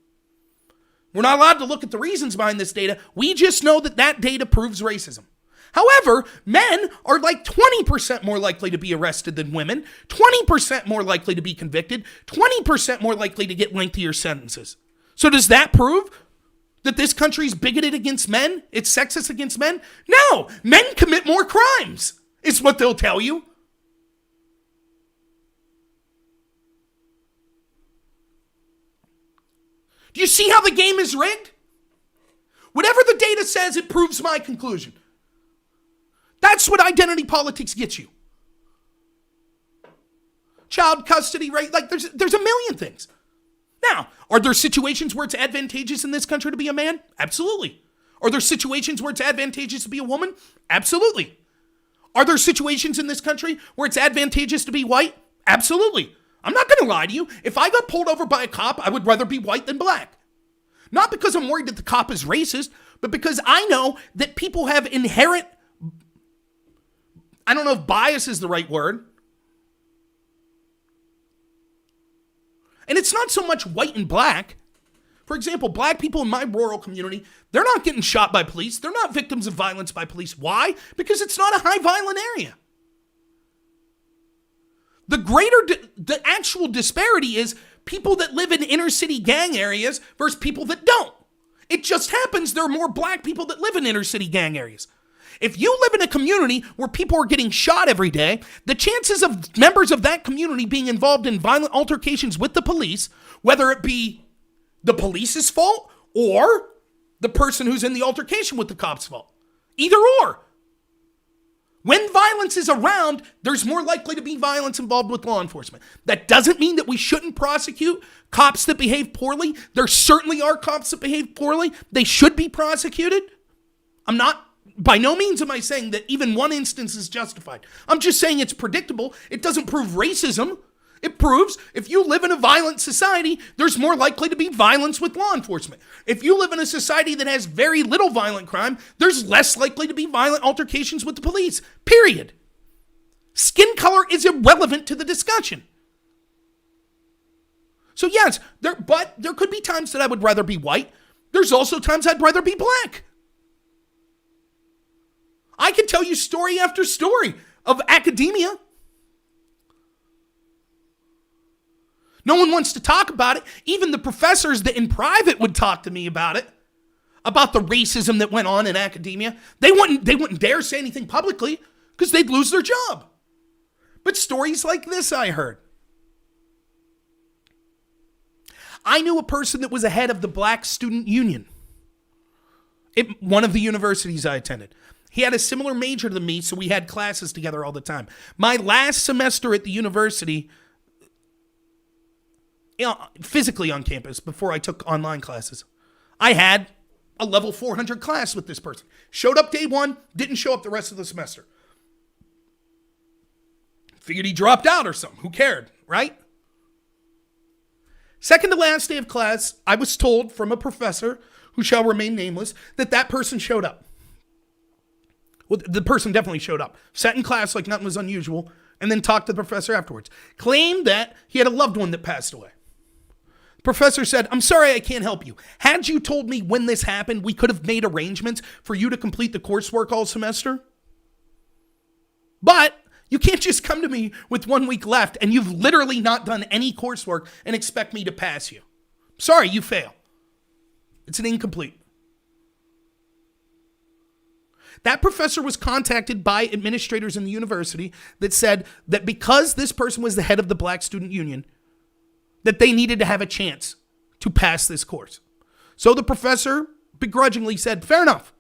We're not allowed to look at the reasons behind this data. We just know that that data proves racism. However, men are like 20% more likely to be arrested than women, 20% more likely to be convicted, 20% more likely to get lengthier sentences. So does that prove that this country's bigoted against men? It's sexist against men? No, men commit more crimes, is what they'll tell you. Do you see how the game is rigged? Whatever the data says, it proves my conclusion. That's what identity politics gets you. Child custody, right? Like there's a million things. Now, are there situations where it's advantageous in this country to be a man? Absolutely. Are there situations where it's advantageous to be a woman? Absolutely. Are there situations in this country where it's advantageous to be white? Absolutely. I'm not going to lie to you. If I got pulled over by a cop, I would rather be white than black. Not because I'm worried that the cop is racist, but because I know that people have inherent, I don't know if bias is the right word. And it's not so much white and black. For example, black people in my rural community, they're not getting shot by police. They're not victims of violence by police. Why? Because it's not a high violent area. The actual disparity is people that live in inner city gang areas versus people that don't. It just happens there are more black people that live in inner city gang areas. If you live in a community where people are getting shot every day, the chances of members of that community being involved in violent altercations with the police, whether it be the police's fault or the person who's in the altercation with the cop's fault, either or. When violence is around, there's more likely to be violence involved with law enforcement. That doesn't mean that we shouldn't prosecute cops that behave poorly. There certainly are cops that behave poorly. They should be prosecuted. By no means am I saying that even one instance is justified. I'm just saying it's predictable. It doesn't prove racism. It proves if you live in a violent society, there's more likely to be violence with law enforcement. If you live in a society that has very little violent crime, there's less likely to be violent altercations with the police. Period. Skin color is irrelevant to the discussion. So yes, there could be times that I would rather be white. There's also times I'd rather be black. I can tell you story after story of academia. No one wants to talk about it. Even the professors that in private would talk to me about it, about the racism that went on in academia. They wouldn't dare say anything publicly because they'd lose their job. But stories like this I heard. I knew a person that was a head of the Black Student Union at one of the universities I attended. He had a similar major to me, so we had classes together all the time. My last semester at the university, physically on campus, before I took online classes, I had a level 400 class with this person. Showed up day one, didn't show up the rest of the semester. Figured he dropped out or something. Who cared, right? Second to last day of class, I was told from a professor, who shall remain nameless, that person showed up. Well, the person definitely showed up. Sat in class like nothing was unusual, and then talked to the professor afterwards. Claimed that he had a loved one that passed away. The professor said, "I'm sorry I can't help you. Had you told me when this happened, we could have made arrangements for you to complete the coursework all semester. But you can't just come to me with 1 week left and you've literally not done any coursework and expect me to pass you. Sorry, you fail. It's an incomplete." That professor was contacted by administrators in the university that said that because this person was the head of the Black Student Union, that they needed to have a chance to pass this course. So the professor begrudgingly said, "Fair enough.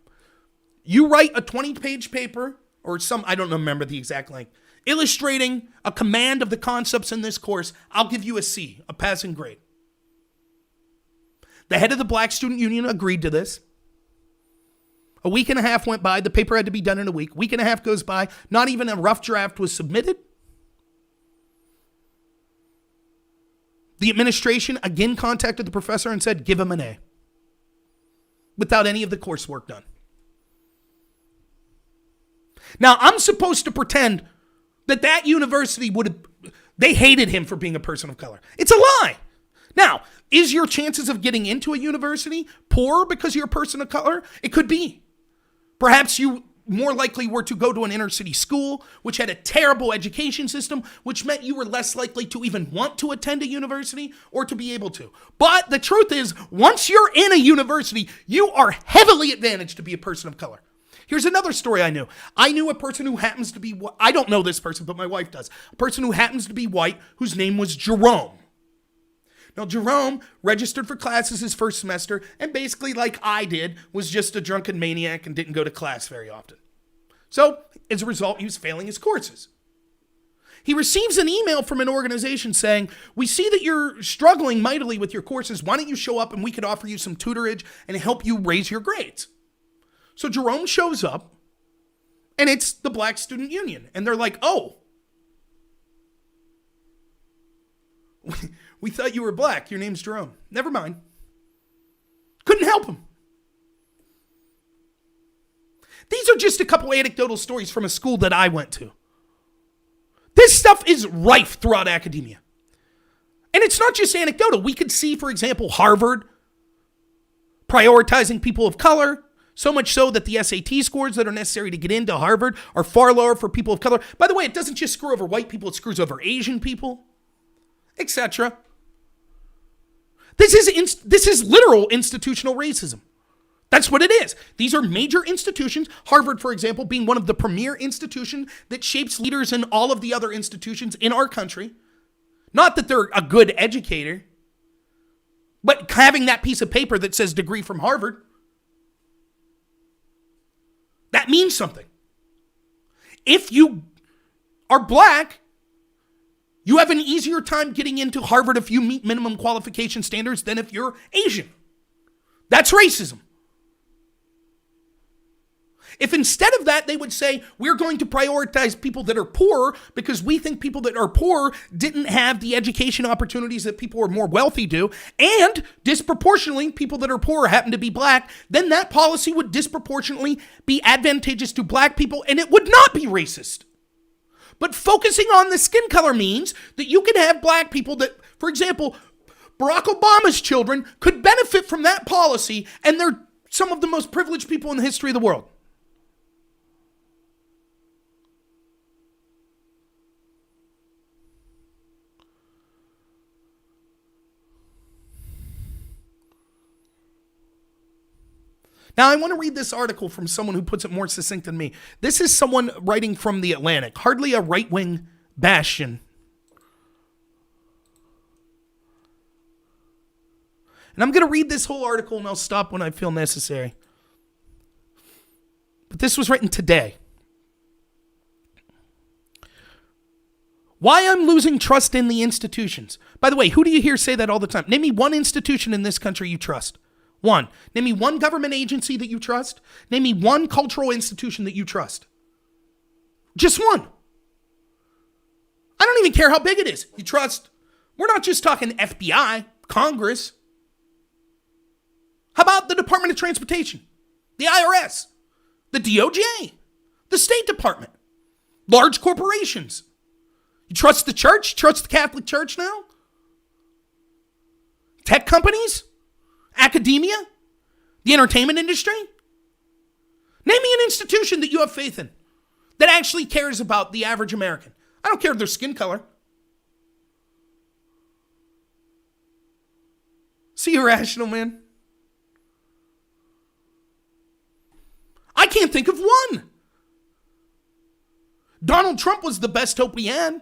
You write a 20-page paper," or I don't remember the exact length, "illustrating a command of the concepts in this course. I'll give you a C, a passing grade." The head of the Black Student Union agreed to this. A week and a half went by. The paper had to be done in a week. Week and a half goes by. Not even a rough draft was submitted. The administration again contacted the professor and said, "Give him an A," without any of the coursework done. Now, I'm supposed to pretend that university they hated him for being a person of color. It's a lie. Now, is your chances of getting into a university poor because you're a person of color? It could be. Perhaps you more likely were to go to an inner city school, which had a terrible education system, which meant you were less likely to even want to attend a university or to be able to. But the truth is, once you're in a university, you are heavily advantaged to be a person of color. Here's another story I knew. I knew a person who happens to be, I don't know this person, but my wife does. A person who happens to be white, whose name was Jerome. Now, Jerome registered for classes his first semester, and basically, like I did, was just a drunken maniac and didn't go to class very often. So, as a result, he was failing his courses. He receives an email from an organization saying, "We see that you're struggling mightily with your courses. Why don't you show up and we could offer you some tutorage and help you raise your grades?" So Jerome shows up, and it's the Black Student Union. And they're like, "Oh, we thought you were black. Your name's Jerome. Never mind." Couldn't help him. These are just a couple anecdotal stories from a school that I went to. This stuff is rife throughout academia. And it's not just anecdotal. We could see, for example, Harvard prioritizing people of color, so much so that the SAT scores that are necessary to get into Harvard are far lower for people of color. By the way, it doesn't just screw over white people, it screws over Asian people, etc. This is literal institutional racism. That's what it is. These are major institutions, Harvard, for example, being one of the premier institutions that shapes leaders in all of the other institutions in our country. Not that they're a good educator, but having that piece of paper that says degree from Harvard, that means something. If you are black, you have an easier time getting into Harvard if you meet minimum qualification standards than if you're Asian. That's racism. If instead of that, they would say, we're going to prioritize people that are poor because we think people that are poor didn't have the education opportunities that people who are more wealthy do, and disproportionately, people that are poor happen to be black, then that policy would disproportionately be advantageous to black people, and it would not be racist. But focusing on the skin color means that you can have black people that, for example, Barack Obama's children could benefit from that policy, and they're some of the most privileged people in the history of the world. Now, I want to read this article from someone who puts it more succinct than me. This is someone writing from The Atlantic, hardly a right-wing bastion. And I'm going to read this whole article, and I'll stop when I feel necessary. But this was written today. Why I'm losing trust in the institutions. By the way, who do you hear say that all the time? Name me one institution in this country you trust. One. Name me one government agency that you trust. Name me one cultural institution that you trust. Just one. I don't even care how big it is. You trust. We're not just talking FBI, Congress. How about the Department of Transportation, the IRS, the DOJ, the State Department, large corporations? You trust the church? Trust the Catholic Church now? Tech companies? Academia? The entertainment industry? Name me an institution that you have faith in that actually cares about the average American. I don't care if their skin color. See, irrational, man. I can't think of one. Donald Trump was the best hope we had,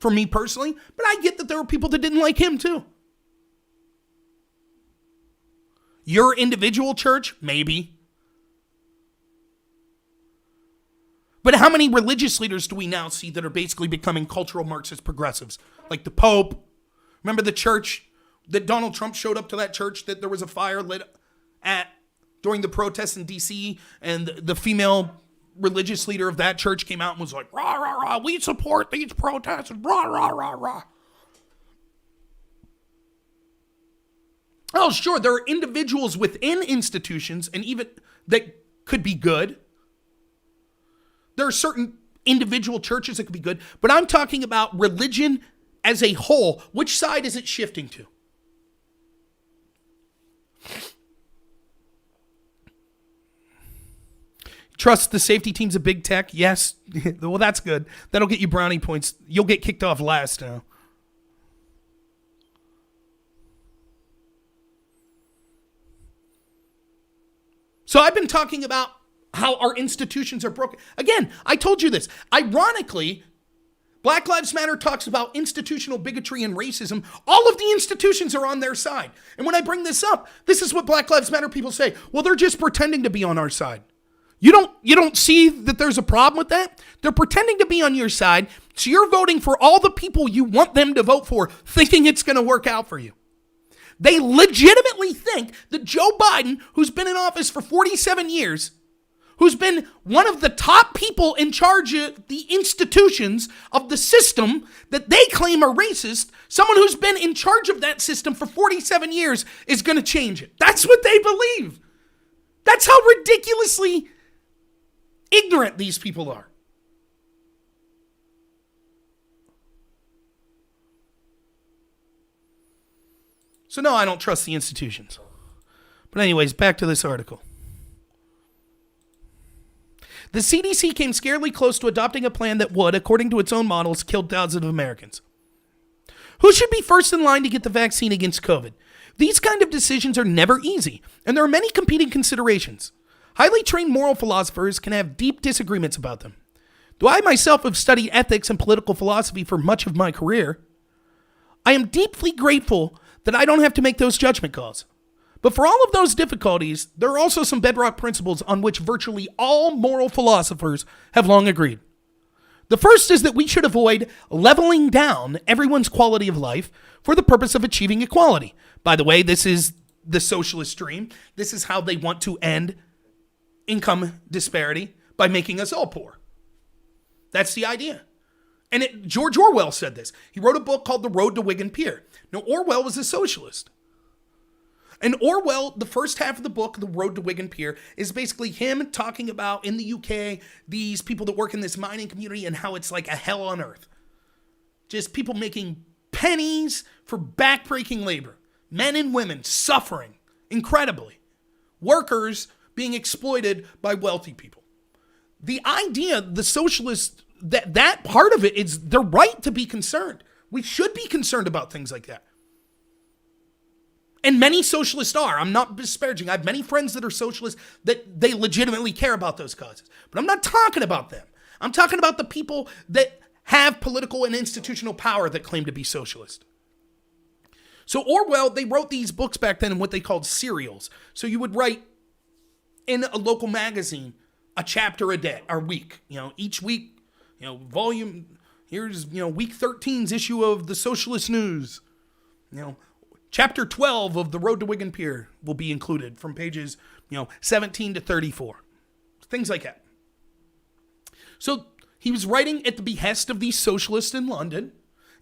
for me personally, but I get that there were people that didn't like him too. Your individual church? Maybe. But how many religious leaders do we now see that are basically becoming cultural Marxist progressives? Like the Pope. Remember the church that Donald Trump showed up to, that church that there was a fire lit at during the protests in D.C., and the female religious leader of that church came out and was like, rah, rah, rah, we support these protests, rah, rah, rah, rah. Oh, sure, there are individuals within institutions and even that could be good. There are certain individual churches that could be good, but I'm talking about religion as a whole. Which side is it shifting to? Trust the safety teams of big tech? Yes. Well, that's good. That'll get you brownie points. You'll get kicked off last now. So I've been talking about how our institutions are broken. Again, I told you this. Ironically, Black Lives Matter talks about institutional bigotry and racism. All of the institutions are on their side. And when I bring this up, this is what Black Lives Matter people say. Well, they're just pretending to be on our side. You don't see that there's a problem with that? They're pretending to be on your side, so you're voting for all the people you want them to vote for, thinking it's going to work out for you. They legitimately think that Joe Biden, who's been in office for 47 years, who's been one of the top people in charge of the institutions of the system that they claim are racist, someone who's been in charge of that system for 47 years is going to change it. That's what they believe. That's how ridiculously ignorant these people are. So no, I don't trust the institutions. But anyways, back to this article. The CDC came scarily close to adopting a plan that would, according to its own models, kill thousands of Americans. Who should be first in line to get the vaccine against COVID? These kind of decisions are never easy, and there are many competing considerations. Highly trained moral philosophers can have deep disagreements about them. Though I myself have studied ethics and political philosophy for much of my career, I am deeply grateful that I don't have to make those judgment calls. But for all of those difficulties, there are also some bedrock principles on which virtually all moral philosophers have long agreed. The first is that we should avoid leveling down everyone's quality of life for the purpose of achieving equality. By the way, this is the socialist dream. This is how they want to end income disparity by making us all poor. That's the idea. And George Orwell said this. He wrote a book called The Road to Wigan Pier. Now, Orwell was a socialist. And Orwell, the first half of the book, The Road to Wigan Pier, is basically him talking about, in the UK, these people that work in this mining community and how it's like a hell on earth. Just people making pennies for backbreaking labor. Men and women suffering incredibly. Workers being exploited by wealthy people. The idea, the socialists, that part of it is their right to be concerned. We should be concerned about things like that. And many socialists are. I'm not disparaging. I have many friends that are socialists that they legitimately care about those causes. But I'm not talking about them. I'm talking about the people that have political and institutional power that claim to be socialist. So Orwell, they wrote these books back then in what they called serials. So you would write in a local magazine a chapter a day or week. Each week, volume, here's, week 13's issue of the Socialist News. Chapter 12 of The Road to Wigan Pier will be included from pages, 17 to 34. Things like that. So he was writing at the behest of these socialists in London.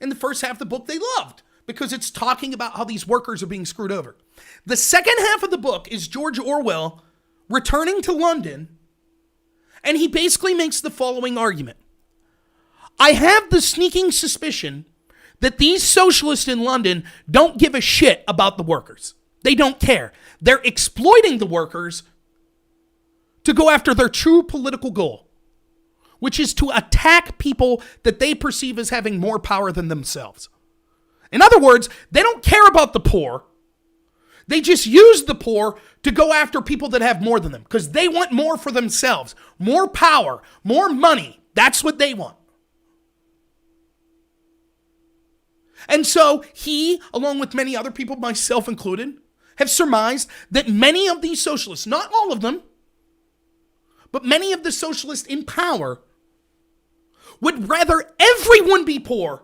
And the first half of the book they loved because it's talking about how these workers are being screwed over. The second half of the book is George Orwell returning to London. And he basically makes the following argument. I have the sneaking suspicion that these socialists in London don't give a shit about the workers. They don't care. They're exploiting the workers to go after their true political goal, which is to attack people that they perceive as having more power than themselves. In other words, they don't care about the poor. They just use the poor to go after people that have more than them because they want more for themselves, more power, more money. That's what they want. And so he, along with many other people, myself included, have surmised that many of these socialists, not all of them, but many of the socialists in power would rather everyone be poor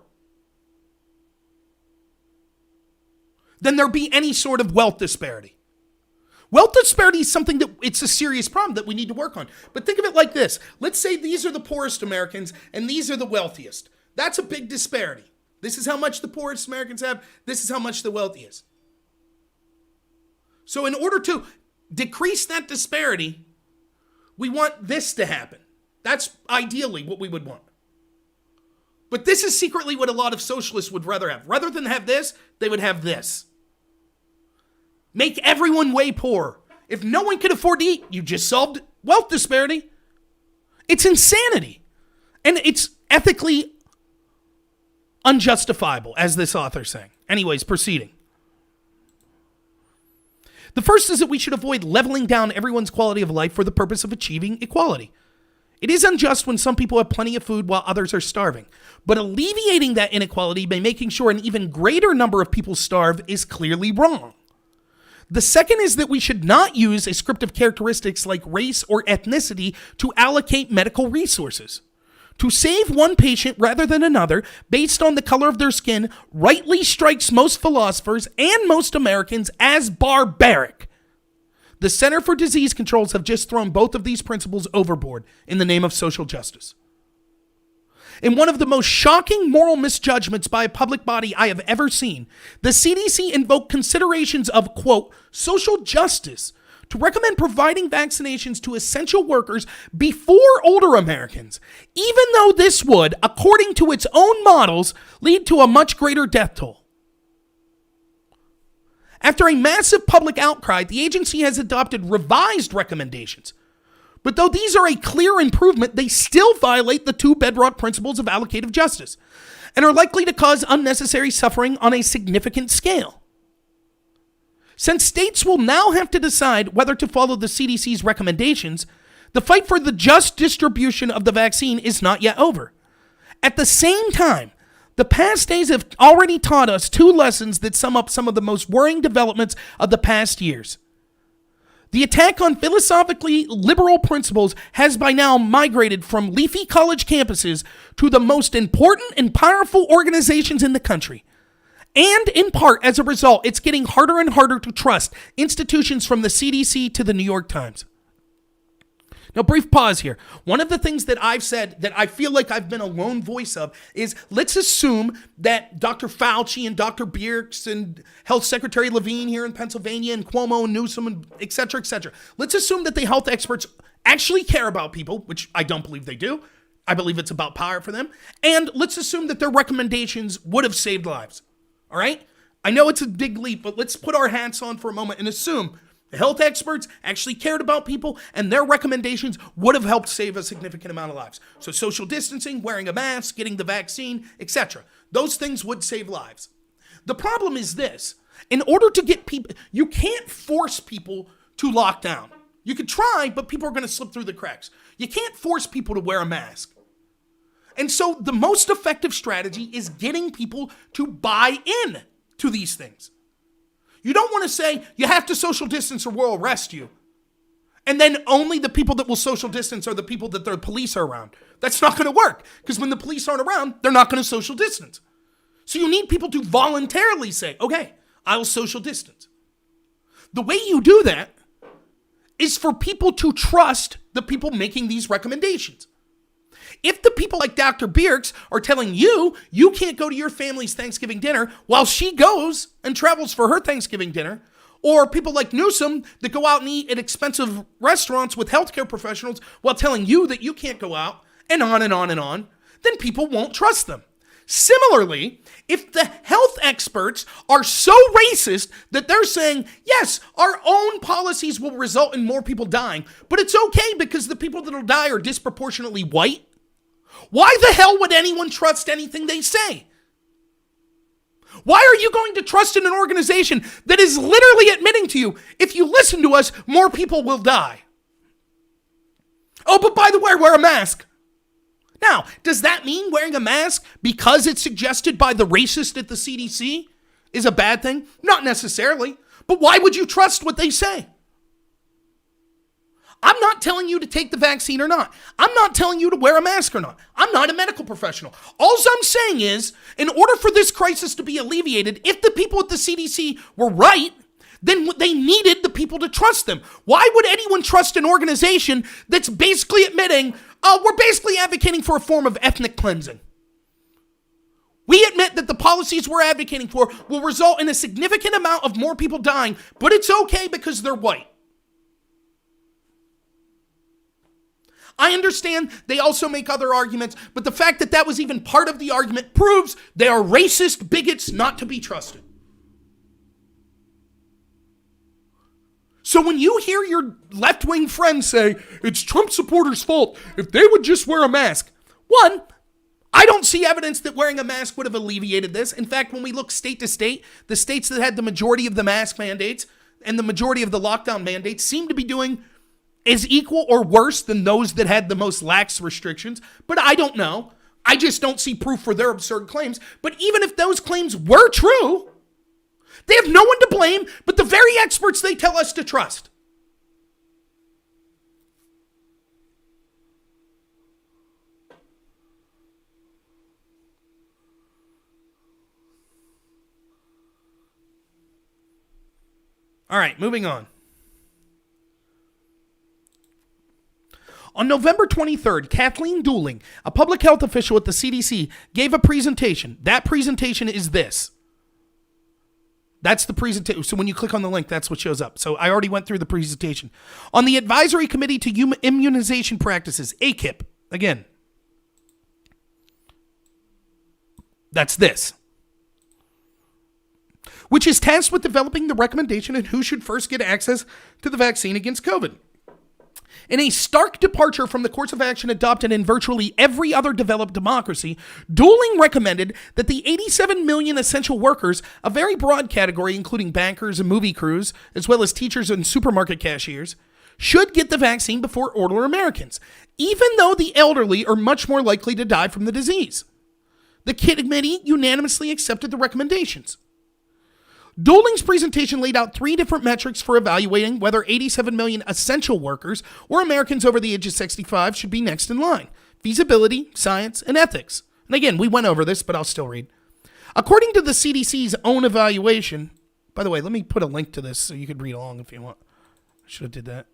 than there be any sort of wealth disparity. Wealth disparity is something that it's a serious problem that we need to work on. But think of it like this. Let's say these are the poorest Americans and these are the wealthiest. That's a big disparity. This is how much the poorest Americans have. This is how much the wealthiest. So in order to decrease that disparity, we want this to happen. That's ideally what we would want. But this is secretly what a lot of socialists would rather have. Rather than have this, they would have this. Make everyone way poorer. If no one can afford to eat, you just solved wealth disparity. It's insanity. And it's ethically unjustifiable, as this author's saying. Anyways, proceeding. The first is that we should avoid leveling down everyone's quality of life for the purpose of achieving equality. It is unjust when some people have plenty of food while others are starving. But alleviating that inequality by making sure an even greater number of people starve is clearly wrong. The second is that we should not use ascriptive characteristics like race or ethnicity to allocate medical resources. To save one patient rather than another based on the color of their skin rightly strikes most philosophers and most Americans as barbaric. The Center for Disease Controls have just thrown both of these principles overboard in the name of social justice. In one of the most shocking moral misjudgments by a public body I have ever seen, the CDC invoked considerations of, quote, social justice to recommend providing vaccinations to essential workers before older Americans, even though this would, according to its own models, lead to a much greater death toll. After a massive public outcry, the agency has adopted revised recommendations. But though these are a clear improvement, they still violate the two bedrock principles of allocative justice and are likely to cause unnecessary suffering on a significant scale. Since states will now have to decide whether to follow the CDC's recommendations, the fight for the just distribution of the vaccine is not yet over. At the same time, the past days have already taught us two lessons that sum up some of the most worrying developments of the past years. The attack on philosophically liberal principles has by now migrated from leafy college campuses to the most important and powerful organizations in the country. And in part, as a result, it's getting harder and harder to trust institutions from the CDC to the New York Times. Now, brief pause here. One of the things that I've said that I feel like I've been a lone voice of is let's assume that Dr. Fauci and Dr. Birx and Health Secretary Levine here in Pennsylvania and Cuomo and Newsom and et cetera, let's assume that the health experts actually care about people, which I don't believe they do. I believe it's about power for them. And let's assume that their recommendations would have saved lives. All right? I know it's a big leap, but let's put our hats on for a moment and assume the health experts actually cared about people and their recommendations would have helped save a significant amount of lives. So social distancing, wearing a mask, getting the vaccine, etc. Those things would save lives. The problem is this. In order to get people, you can't force people to lock down. You could try, but people are going to slip through the cracks. You can't force people to wear a mask. And so the most effective strategy is getting people to buy in to these things. You don't want to say, you have to social distance or we'll arrest you. And then only the people that will social distance are the people that the police are around. That's not going to work, because when the police aren't around, they're not going to social distance. So you need people to voluntarily say, okay, I'll social distance. The way you do that is for people to trust the people making these recommendations. If the people like Dr. Birx are telling you, you can't go to your family's Thanksgiving dinner while she goes and travels for her Thanksgiving dinner, or people like Newsom that go out and eat at expensive restaurants with healthcare professionals while telling you that you can't go out, and on and on and on, then people won't trust them. Similarly, if the health experts are so racist that they're saying, yes, our own policies will result in more people dying, but it's okay because the people that'll die are disproportionately white, why the hell would anyone trust anything they say? Why are you going to trust in an organization that is literally admitting to you, if you listen to us, more people will die? Oh, but by the way, wear a mask. Now, does that mean wearing a mask because it's suggested by the racist at the CDC is a bad thing? Not necessarily. But why would you trust what they say? I'm not telling you to take the vaccine or not. I'm not telling you to wear a mask or not. I'm not a medical professional. All I'm saying is, in order for this crisis to be alleviated, if the people at the CDC were right, then they needed the people to trust them. Why would anyone trust an organization that's basically admitting, oh, we're basically advocating for a form of ethnic cleansing? We admit that the policies we're advocating for will result in a significant amount of more people dying, but it's okay because they're white. I understand they also make other arguments, but the fact that that was even part of the argument proves they are racist bigots not to be trusted. So when you hear your left-wing friends say, it's Trump supporters' fault if they would just wear a mask, one, I don't see evidence that wearing a mask would have alleviated this. In fact, when we look state to state, the states that had the majority of the mask mandates and the majority of the lockdown mandates seem to be doing is equal or worse than those that had the most lax restrictions. But I don't know. I just don't see proof for their absurd claims. But even if those claims were true, they have no one to blame but the very experts they tell us to trust. All right, moving on. On November 23rd, Kathleen Dooling, a public health official at the CDC, gave a presentation. That presentation is this. That's the presentation. So when you click on the link, that's what shows up. So I already went through the presentation. On the Advisory Committee to Immunization Practices, ACIP, again, that's this, which is tasked with developing the recommendation on who should first get access to the vaccine against COVID. In a stark departure from the course of action adopted in virtually every other developed democracy, Dooling recommended that the 87 million essential workers, a very broad category including bankers and movie crews, as well as teachers and supermarket cashiers, should get the vaccine before ordinary Americans, even though the elderly are much more likely to die from the disease. The committee unanimously accepted the recommendations. Dooling's presentation laid out 3 different metrics for evaluating whether 87 million essential workers or Americans over the age of 65 should be next in line: feasibility, science, and ethics. And again, we went over this, but I'll still read. According to the CDC's own evaluation, by the way, let me put a link to this so you could read along if you want. I should have did that.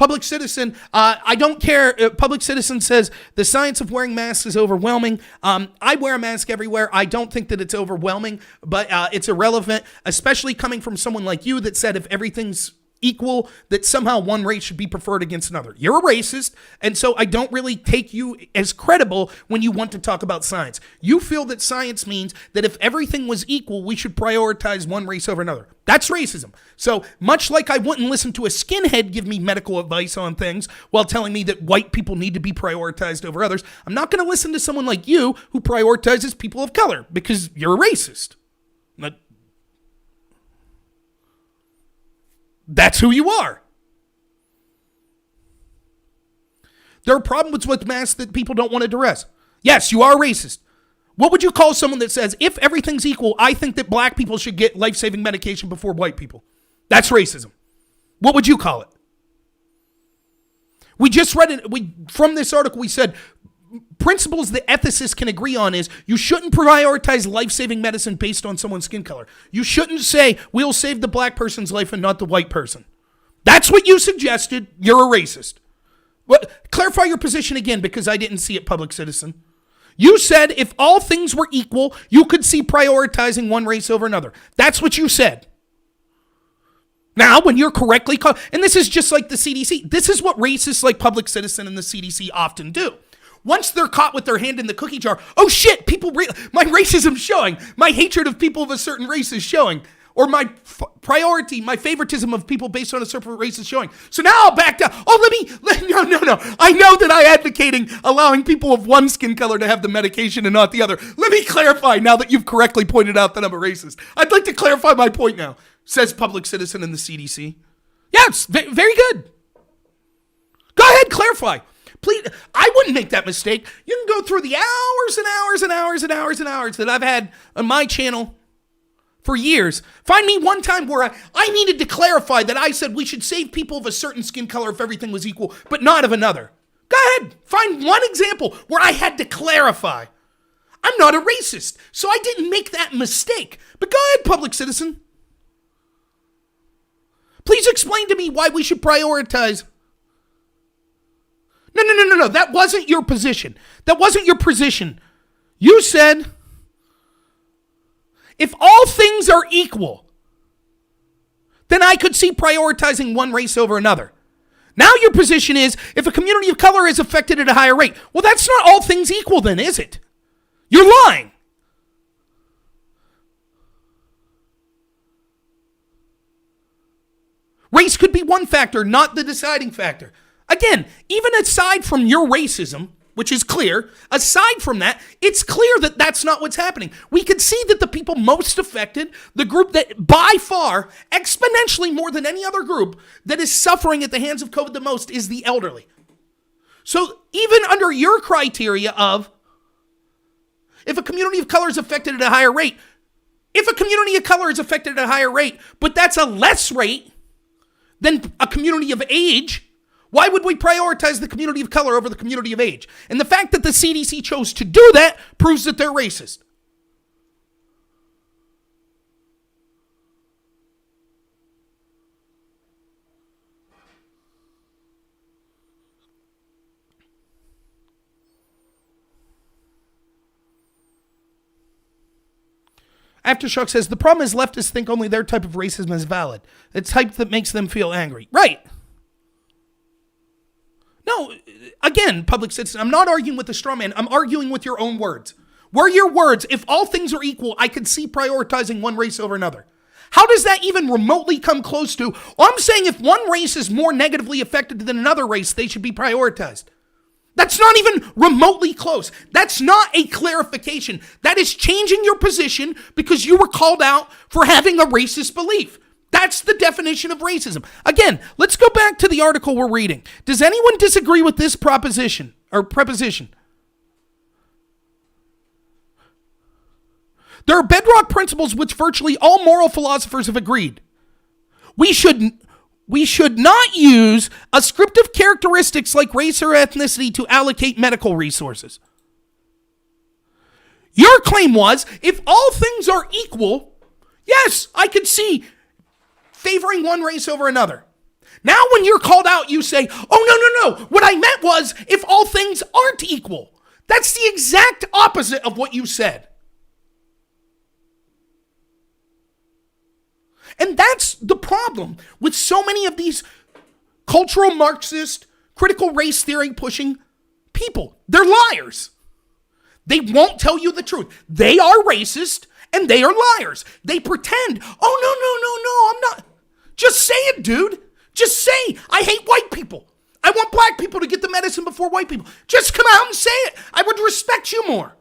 Public Citizen, I don't care. Public Citizen says the science of wearing masks is overwhelming. I wear a mask everywhere. I don't think that it's overwhelming, but it's irrelevant, especially coming from someone like you that said if everything's equal, that somehow one race should be preferred against another. You're a racist, and so I don't really take you as credible when you want to talk about science. You feel that science means that if everything was equal, we should prioritize one race over another. That's racism. So much like I wouldn't listen to a skinhead give me medical advice on things while telling me that white people need to be prioritized over others, I'm not going to listen to someone like you who prioritizes people of color because you're a racist. That's who you are. There are problems with masks that people don't want to address. Yes, you are racist. What would you call someone that says, if everything's equal, I think that black people should get life-saving medication before white people? That's racism. What would you call it? We just read it. From this article, we said principles that ethicists can agree on is you shouldn't prioritize life-saving medicine based on someone's skin color. You shouldn't say, we'll save the black person's life and not the white person. That's what you suggested. You're a racist. Clarify your position again, because I didn't see it, Public Citizen. You said if all things were equal, you could see prioritizing one race over another. That's what you said. Now, when you're correctly called, and this is just like the CDC, this is what racists like Public Citizen and the CDC often do. Once they're caught with their hand in the cookie jar, oh shit, my racism's showing. My hatred of people of a certain race is showing. Or my priority, my favoritism of people based on a certain race is showing. So now I'll back down. No. I know that I'm advocating allowing people of one skin color to have the medication and not the other. Let me clarify now that you've correctly pointed out that I'm a racist. I'd like to clarify my point now, says Public Citizen and the CDC. Yes, very good. Go ahead, clarify. Please, I wouldn't make that mistake. You can go through the hours and hours and hours and hours and hours that I've had on my channel for years. Find me one time where I needed to clarify that I said we should save people of a certain skin color if everything was equal, but not of another. Go ahead. Find one example where I had to clarify. I'm not a racist, so I didn't make that mistake. But go ahead, Public Citizen. Please explain to me why we should prioritize. No. That wasn't your position. That wasn't your position. You said, if all things are equal, then I could see prioritizing one race over another. Now your position is, if a community of color is affected at a higher rate, well, that's not all things equal then, is it? You're lying. Race could be one factor, not the deciding factor. Again, even aside from your racism, which is clear, aside from that, it's clear that that's not what's happening. We can see that the people most affected, the group that by far, exponentially more than any other group, that is suffering at the hands of COVID the most is the elderly. So even under your criteria of, if a community of color is affected at a higher rate, but that's a less rate than a community of age, why would we prioritize the community of color over the community of age? And the fact that the CDC chose to do that proves that they're racist. Aftershock says, the problem is leftists think only their type of racism is valid. The type that makes them feel angry. Right. No, again, Public Citizen, I'm not arguing with the straw man. I'm arguing with your own words. Were your words, if all things are equal, I could see prioritizing one race over another. How does that even remotely come close to, I'm saying if one race is more negatively affected than another race, they should be prioritized. That's not even remotely close. That's not a clarification. That is changing your position because you were called out for having a racist belief. That's the definition of racism. Again, let's go back to the article we're reading. Does anyone disagree with this proposition or preposition? There are bedrock principles which virtually all moral philosophers have agreed. We should not use ascriptive characteristics like race or ethnicity to allocate medical resources. Your claim was, if all things are equal, yes, I could see favoring one race over another. Now when you're called out, you say, oh, no. What I meant was if all things aren't equal. That's the exact opposite of what you said. And that's the problem with so many of these cultural Marxist, critical race theory pushing people. They're liars. They won't tell you the truth. They are racist and they are liars. They pretend, oh, no, I'm not. Just say it, dude. Just say, I hate white people. I want black people to get the medicine before white people. Just come out and say it. I would respect you more.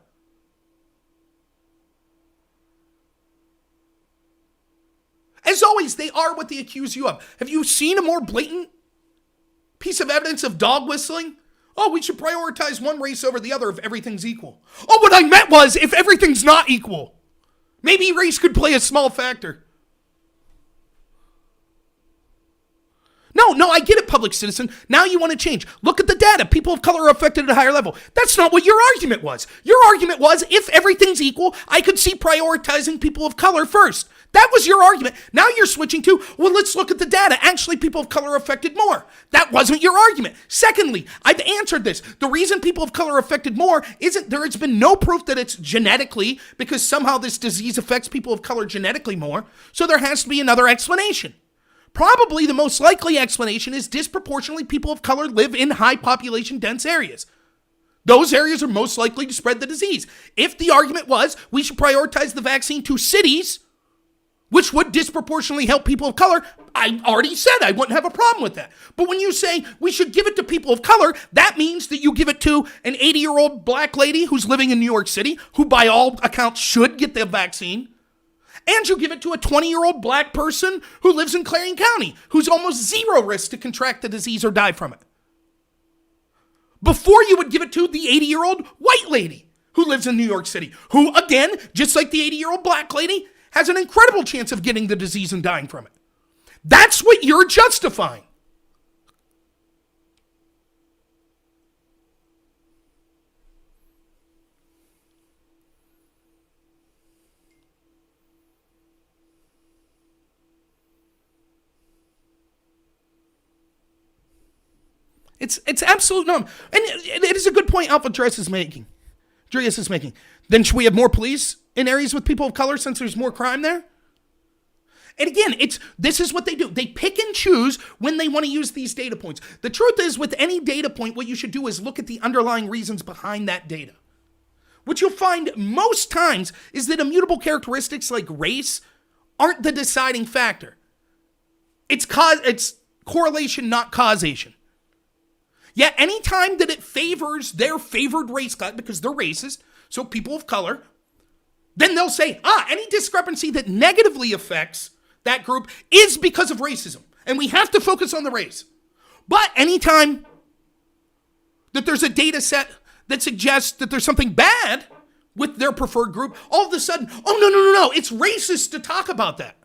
As always, they are what they accuse you of. Have you seen a more blatant piece of evidence of dog whistling? Oh, we should prioritize one race over the other if everything's equal. Oh, what I meant was if everything's not equal. Maybe race could play a small factor. No, I get it, public citizen. Now you want to change. Look at the data. People of color are affected at a higher level. That's not what your argument was. Your argument was if everything's equal, I could see prioritizing people of color first. That was your argument. Now you're switching to, well, let's look at the data. Actually, people of color are affected more. That wasn't your argument. Secondly, I've answered this. The reason people of color are affected more isn't there. It's been no proof that it's genetically because somehow this disease affects people of color genetically more. So there has to be another explanation. Probably the most likely explanation is disproportionately people of color live in high population dense areas. Those areas are most likely to spread the disease. If the argument was we should prioritize the vaccine to cities, which would disproportionately help people of color, I already said I wouldn't have a problem with that. But when you say we should give it to people of color, that means that you give it to an 80-year-old black lady who's living in New York City, who by all accounts should get the vaccine. And you give it to a 20-year-old black person who lives in Clarion County, who's almost zero risk to contract the disease or die from it. Before you would give it to the 80-year-old white lady who lives in New York City, who, again, just like the 80-year-old black lady, has an incredible chance of getting the disease and dying from it. That's what you're justifying. It's absolute norm. And it is a good point Alpha Dress is making. Dreas is making. Then should we have more police in areas with people of color since there's more crime there? And again, this is what they do. They pick and choose when they want to use these data points. The truth is, with any data point, what you should do is look at the underlying reasons behind that data. What you'll find most times is that immutable characteristics like race aren't the deciding factor. It's correlation, not causation. Yet any time that it favors their favored race class, because they're racist, so people of color, then they'll say, any discrepancy that negatively affects that group is because of racism. And we have to focus on the race. But anytime that there's a data set that suggests that there's something bad with their preferred group, all of a sudden, no, it's racist to talk about that.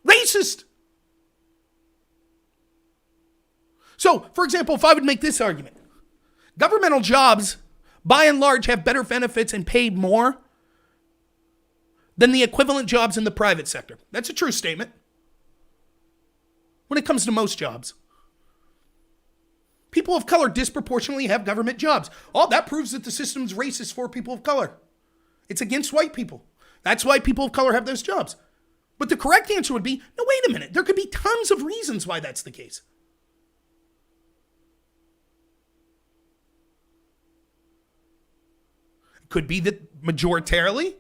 Racist. So, for example, if I would make this argument, governmental jobs, by and large, have better benefits and pay more than the equivalent jobs in the private sector. That's a true statement. When it comes to most jobs. People of color disproportionately have government jobs. All that proves that the system's racist for people of color. It's against white people. That's why people of color have those jobs. But the correct answer would be, no, wait a minute. There could be tons of reasons why that's the case. Could be that majoritarily,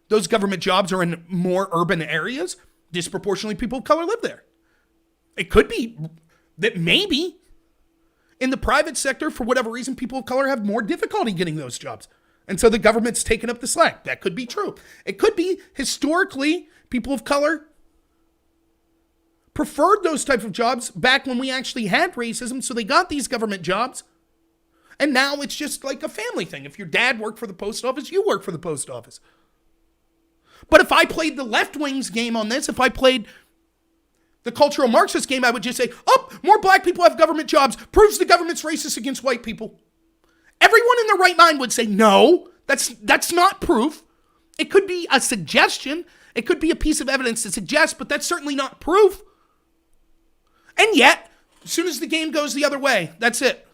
those government jobs are in more urban areas. Disproportionately, people of color live there. It could be that maybe in the private sector, for whatever reason, people of color have more difficulty getting those jobs. And so the government's taken up the slack. That could be true. It could be historically, people of color preferred those type of jobs back when we actually had racism. So they got these government jobs. And now it's just like a family thing. If your dad worked for the post office, you work for the post office. But if I played the left wing's game on this, if I played the cultural Marxist game, I would just say, more black people have government jobs, proves the government's racist against white people. Everyone in their right mind would say, no, that's not proof. It could be a suggestion. It could be a piece of evidence to suggest, but that's certainly not proof. And yet, as soon as the game goes the other way, that's it.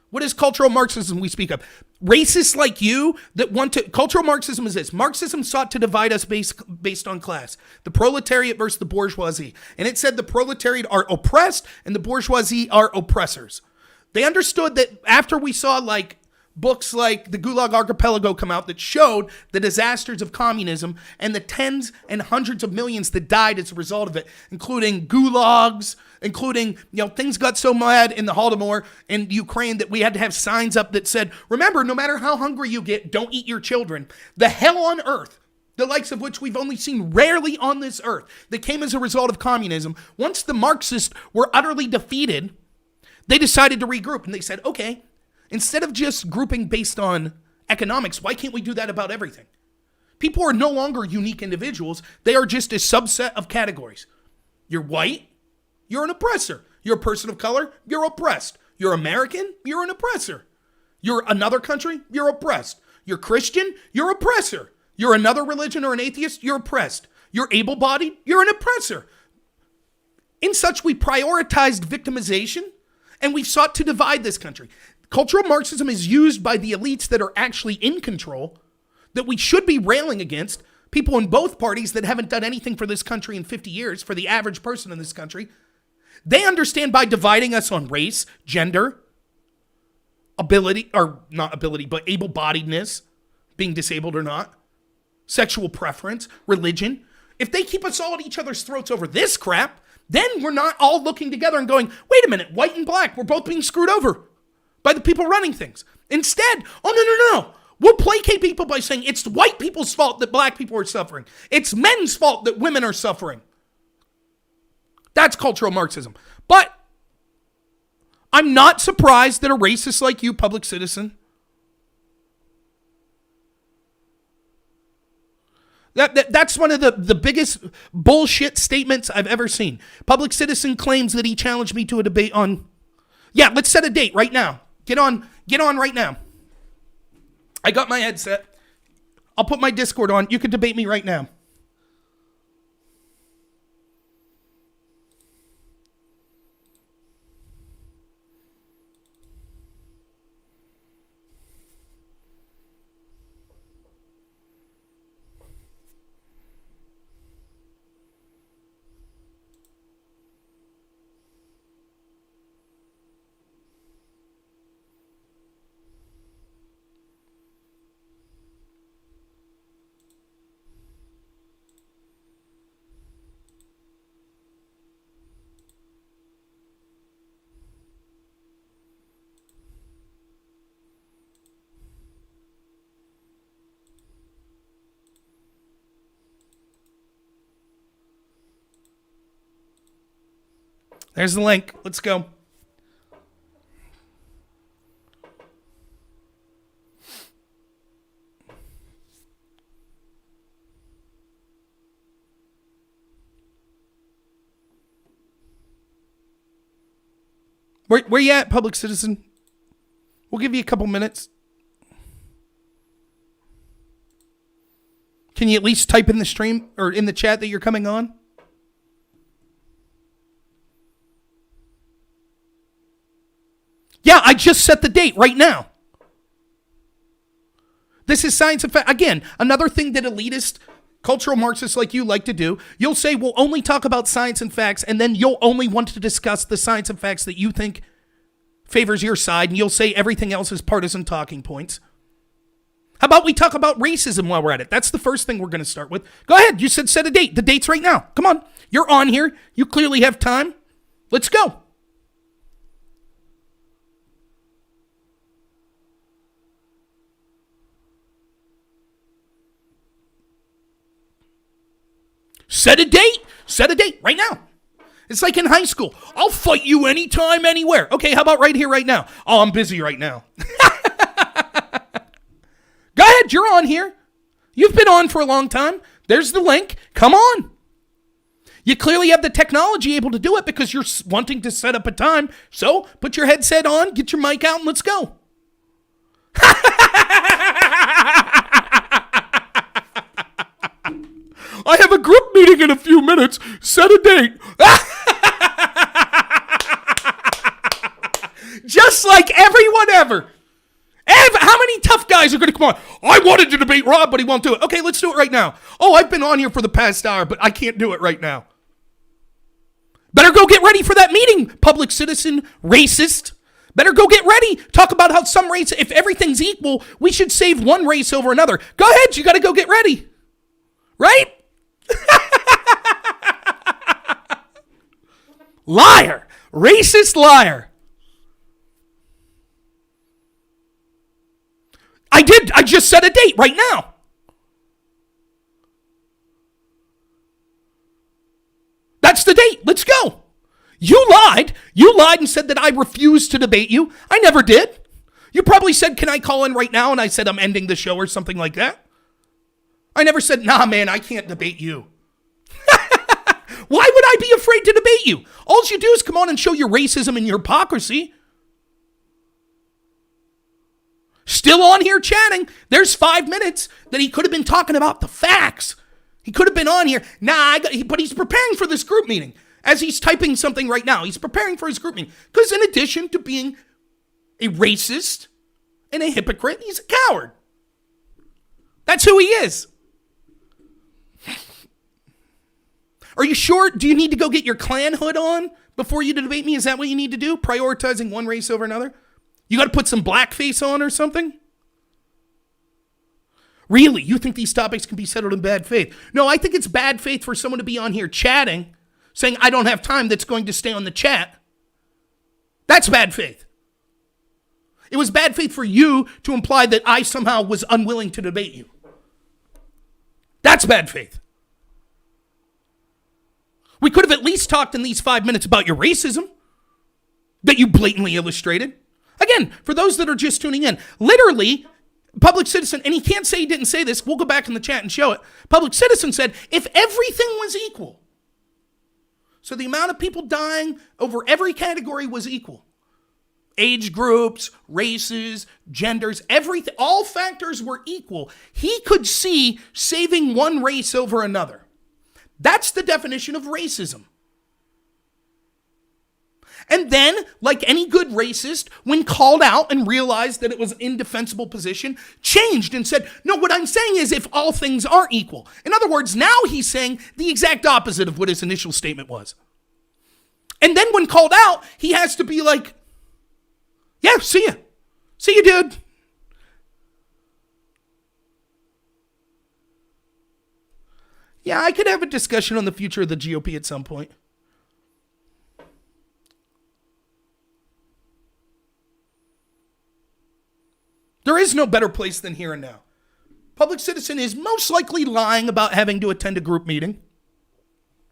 What is cultural Marxism we speak of? Racists like you that want to... Cultural Marxism is this. Marxism sought to divide us based on class. The proletariat versus the bourgeoisie. And it said the proletariat are oppressed and the bourgeoisie are oppressors. They understood that after we saw books like the Gulag Archipelago come out that showed the disasters of communism and the tens and hundreds of millions that died as a result of it, including gulags, including, things got so mad in the Holodomor in Ukraine that we had to have signs up that said, remember, no matter how hungry you get, don't eat your children. The hell on earth, the likes of which we've only seen rarely on this earth, that came as a result of communism. Once the Marxists were utterly defeated, they decided to regroup and they said, okay, instead of just grouping based on economics, why can't we do that about everything? People are no longer unique individuals. They are just a subset of categories. You're white, you're an oppressor. You're a person of color, you're oppressed. You're American, you're an oppressor. You're another country, you're oppressed. You're Christian, you're oppressor. You're another religion or an atheist, you're oppressed. You're able-bodied, you're an oppressor. In such, we prioritized victimization and we've sought to divide this country. Cultural Marxism is used by the elites that are actually in control, that we should be railing against, people in both parties that haven't done anything for this country in 50 years, for the average person in this country. They understand by dividing us on race, gender, ability, or not ability, but able-bodiedness, being disabled or not, sexual preference, religion. If they keep us all at each other's throats over this crap, then we're not all looking together and going, wait a minute, white and black, we're both being screwed over by the people running things. Instead, no. We'll placate people by saying it's white people's fault that black people are suffering. It's men's fault that women are suffering. That's cultural Marxism. But I'm not surprised that a racist like you, public citizen, that's one of the biggest bullshit statements I've ever seen. Public citizen claims that he challenged me to a debate on... Yeah, let's set a date right now. Get on right now. I got my headset. I'll put my Discord on. You can debate me right now. There's the link. Let's go. Where you at, public citizen? We'll give you a couple minutes. Can you at least type in the stream or in the chat that you're coming on? Yeah, I just set the date right now. This is science and fact. Again, another thing that elitist cultural Marxists like you like to do. You'll say, we'll only talk about science and facts, and then you'll only want to discuss the science and facts that you think favors your side, and you'll say everything else is partisan talking points. How about we talk about racism while we're at it? That's the first thing we're going to start with. Go ahead. You said set a date. The date's right now. Come on. You're on here. You clearly have time. Let's go. Set a date. Set a date right now. It's like in high school. I'll fight you anytime, anywhere. Okay, how about right here, right now? Oh, I'm busy right now. Go ahead, you're on here. You've been on for a long time. There's the link. Come on. You clearly have the technology able to do it because you're wanting to set up a time. So put your headset on, get your mic out, and let's go. I have a group meeting in a few minutes. Set a date. guys are going to come on. I wanted to debate Rob, but he won't do it. Okay, let's do it right now. Oh, I've been on here for the past hour, but I can't do it right now. Better go get ready for that meeting, public citizen, racist. Better go get ready. Talk about how some race, if everything's equal, we should save one race over another. Go ahead, you got to go get ready. Right? Liar. Racist liar. I just set a date right now. That's the date. Let's go. You lied. You lied and said that I refused to debate you. I never did. You probably said, can I call in right now? And I said, I'm ending the show or something like that. I never said, nah, man, I can't debate you. Why would I be afraid to debate you? All you do is come on and show your racism and your hypocrisy. Still on here chatting. There's 5 minutes that he could have been talking about the facts. He could have been on here. But he's preparing for this group meeting. As he's typing something right now, he's preparing for his group meeting. Because in addition to being a racist and a hypocrite, he's a coward. That's who he is. Are you sure? Do you need to go get your Klan hood on before you debate me? Is that what you need to do? Prioritizing one race over another? You got to put some blackface on or something? Really? You think these topics can be settled in bad faith? No, I think it's bad faith for someone to be on here chatting, saying, I don't have time, that's going to stay on the chat. That's bad faith. It was bad faith for you to imply that I somehow was unwilling to debate you. That's bad faith. We could have at least talked in these 5 minutes about your racism that you blatantly illustrated. Again, for those that are just tuning in, literally, Public Citizen, and he can't say he didn't say this, we'll go back in the chat and show it. Public Citizen said, if everything was equal, so the amount of people dying over every category was equal, age groups, races, genders, everything, all factors were equal, he could see saving one race over another. That's the definition of racism. And then, like any good racist, when called out and realized that it was an indefensible position, changed and said, no, what I'm saying is if all things are equal. In other words, now he's saying the exact opposite of what his initial statement was. And then when called out, he has to be like, yeah, see ya. See you, dude. Yeah, I could have a discussion on the future of the GOP at some point. There is no better place than here and now. Public Citizen is most likely lying about having to attend a group meeting.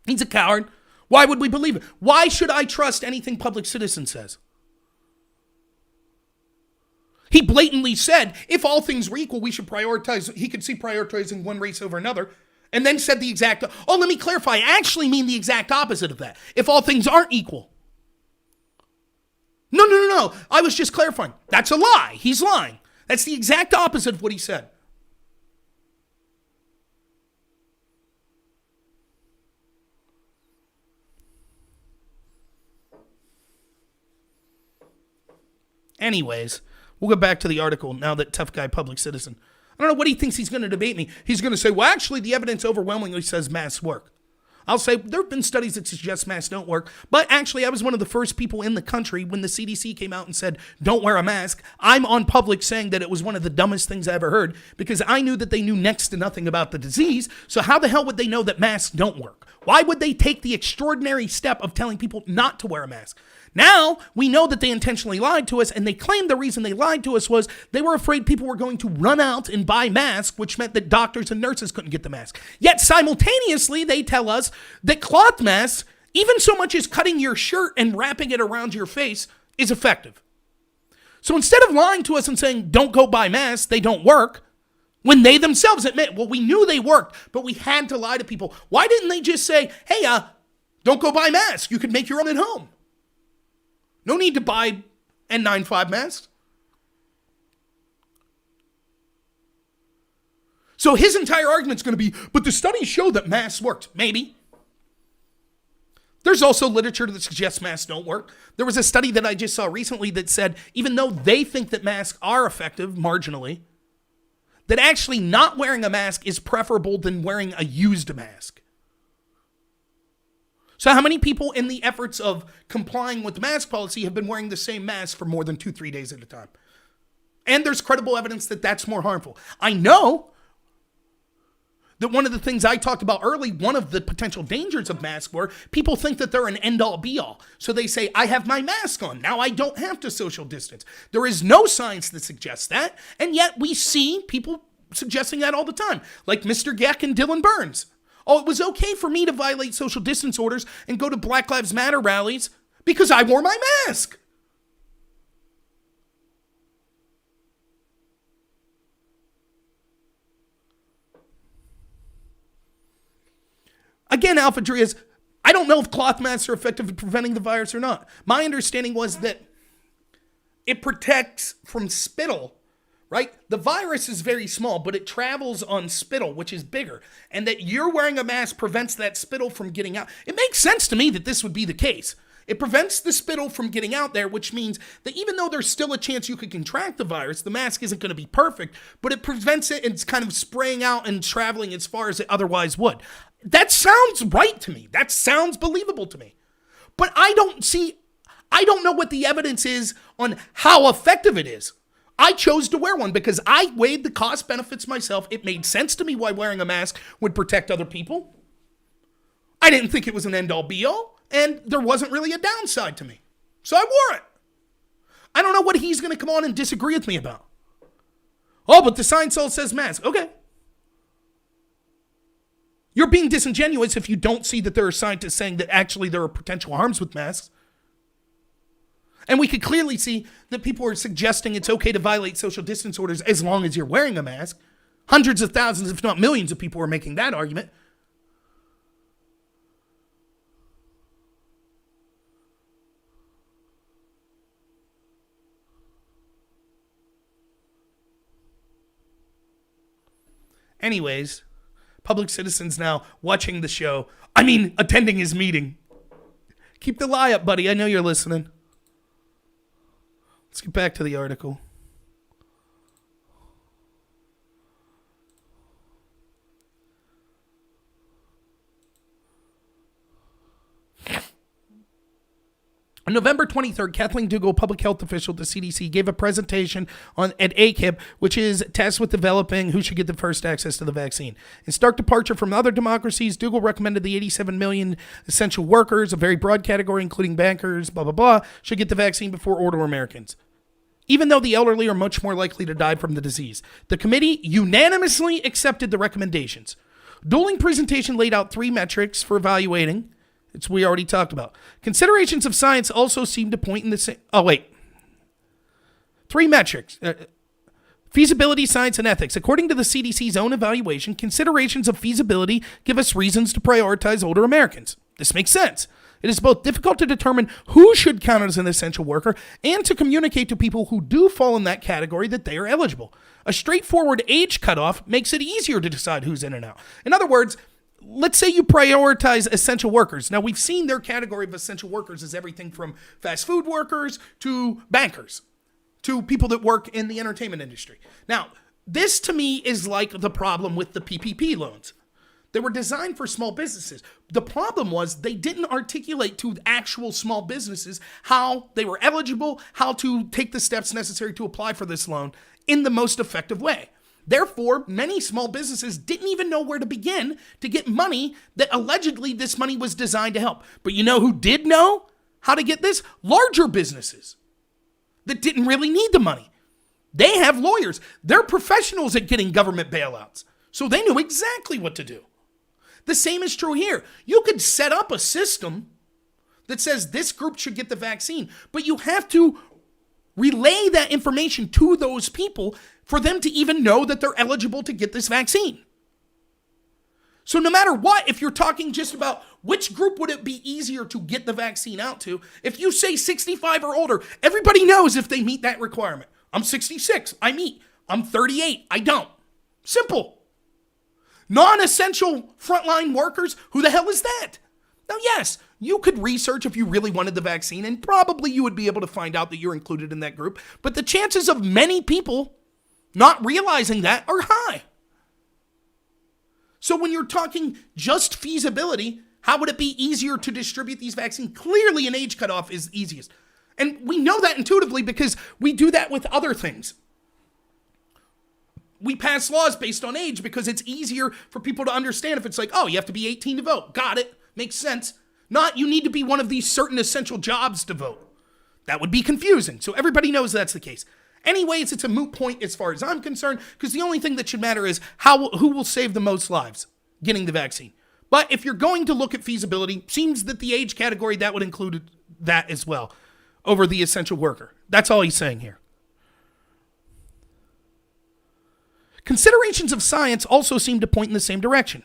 He's a coward. Why would we believe it? Why should I trust anything Public Citizen says? He blatantly said, if all things were equal, we should prioritize. He could see prioritizing one race over another. And then said the exact, oh, let me clarify. I actually mean the exact opposite of that. If all things aren't equal. No. I was just clarifying. That's a lie. He's lying. That's the exact opposite of what he said. Anyways, we'll go back to the article now that tough guy Public Citizen. I don't know what he thinks he's going to debate me. He's going to say, well, actually, the evidence overwhelmingly says masks work. I'll say there have been studies that suggest masks don't work, but actually I was one of the first people in the country when the CDC came out and said, don't wear a mask. I'm on public saying that it was one of the dumbest things I ever heard because I knew that they knew next to nothing about the disease. So how the hell would they know that masks don't work? Why would they take the extraordinary step of telling people not to wear a mask? Now we know that they intentionally lied to us, and they claimed the reason they lied to us was they were afraid people were going to run out and buy masks, which meant that doctors and nurses couldn't get the mask. Yet simultaneously, they tell us that cloth masks, even so much as cutting your shirt and wrapping it around your face, is effective. So instead of lying to us and saying, don't go buy masks, they don't work, when they themselves admit, well, we knew they worked, but we had to lie to people. Why didn't they just say, hey, don't go buy masks. You can make your own at home. No need to buy N95 masks. So his entire argument's going to be, but the studies show that masks worked. Maybe. There's also literature that suggests masks don't work. There was a study that I just saw recently that said, even though they think that masks are effective marginally, that actually not wearing a mask is preferable than wearing a used mask. So how many people in the efforts of complying with the mask policy have been wearing the same mask for more than 2-3 days at a time? And there's credible evidence that that's more harmful. I know that one of the things I talked about early, one of the potential dangers of masks were people think that they're an end-all be-all. So they say, I have my mask on. Now I don't have to social distance. There is no science that suggests that. And yet we see people suggesting that all the time, like Mr. Geck and Dylan Burns. Oh, it was okay for me to violate social distance orders and go to Black Lives Matter rallies because I wore my mask. Again, Alpha Drias, I don't know if cloth masks are effective at preventing the virus or not. My understanding was that it protects from spittle, right? The virus is very small, but it travels on spittle, which is bigger. And that you're wearing a mask prevents that spittle from getting out. It makes sense to me that this would be the case. It prevents the spittle from getting out there, which means that even though there's still a chance you could contract the virus, the mask isn't going to be perfect, but it prevents it and it's kind of spraying out and traveling as far as it otherwise would. That sounds right to me. That sounds believable to me. But I don't know what the evidence is on how effective it is. I chose to wear one because I weighed the cost benefits myself. It made sense to me why wearing a mask would protect other people. I didn't think it was an end-all be-all, and there wasn't really a downside to me. So I wore it. I don't know what he's going to come on and disagree with me about. Oh, but the science all says mask. Okay. You're being disingenuous if you don't see that there are scientists saying that actually there are potential harms with masks. And we could clearly see that people are suggesting it's okay to violate social distance orders as long as you're wearing a mask. Hundreds of thousands, if not millions of people are making that argument. Anyways, public citizens now watching the show. Attending his meeting. Keep the lie up, buddy. I know you're listening. Let's get back to the article. On November 23rd, Kathleen Dougal, public health official at the CDC, gave a presentation at ACIP, which is tasked with developing who should get the first access to the vaccine. In stark departure from other democracies, Dougal recommended the 87 million essential workers, a very broad category including bankers, blah, blah, blah, should get the vaccine before ordinary Americans, even though the elderly are much more likely to die from the disease. The committee unanimously accepted the recommendations. Dougal's presentation laid out 3 metrics for evaluating. It's we already talked about. Considerations of science also seem to point in the same... 3 metrics. Feasibility, science, and ethics. According to the CDC's own evaluation, considerations of feasibility give us reasons to prioritize older Americans. This makes sense. It is both difficult to determine who should count as an essential worker and to communicate to people who do fall in that category that they are eligible. A straightforward age cutoff makes it easier to decide who's in and out. In other words, let's say you prioritize essential workers. Now, we've seen their category of essential workers as everything from fast food workers to bankers to people that work in the entertainment industry. Now, this to me is like the problem with the PPP loans. They were designed for small businesses. The problem was they didn't articulate to actual small businesses how they were eligible, how to take the steps necessary to apply for this loan in the most effective way. Therefore, many small businesses didn't even know where to begin to get money that allegedly this money was designed to help. But you know who did know how to get this? Larger businesses that didn't really need the money. They have lawyers. They're professionals at getting government bailouts. So they knew exactly what to do. The same is true here. You could set up a system that says this group should get the vaccine, but you have to relay that information to those people for them to even know that they're eligible to get this vaccine. So no matter what, if you're talking just about which group would it be easier to get the vaccine out to, if you say 65 or older, everybody knows if they meet that requirement. I'm 66, I meet. I'm 38, I don't. Simple. Non-essential frontline workers, who the hell is that? Now, yes, you could research if you really wanted the vaccine, and probably you would be able to find out that you're included in that group. But the chances of many people not realizing that are high. So when you're talking just feasibility, how would it be easier to distribute these vaccines? Clearly an age cutoff is easiest. And we know that intuitively because we do that with other things. We pass laws based on age because it's easier for people to understand if it's like, oh, you have to be 18 to vote. Got it. Makes sense. Not you need to be one of these certain essential jobs to vote. That would be confusing. So everybody knows that's the case. Anyways, it's a moot point as far as I'm concerned because the only thing that should matter is who will save the most lives getting the vaccine. But if you're going to look at feasibility, seems that the age category, that would include that as well over the essential worker. That's all he's saying here. Considerations of science also seem to point in the same direction.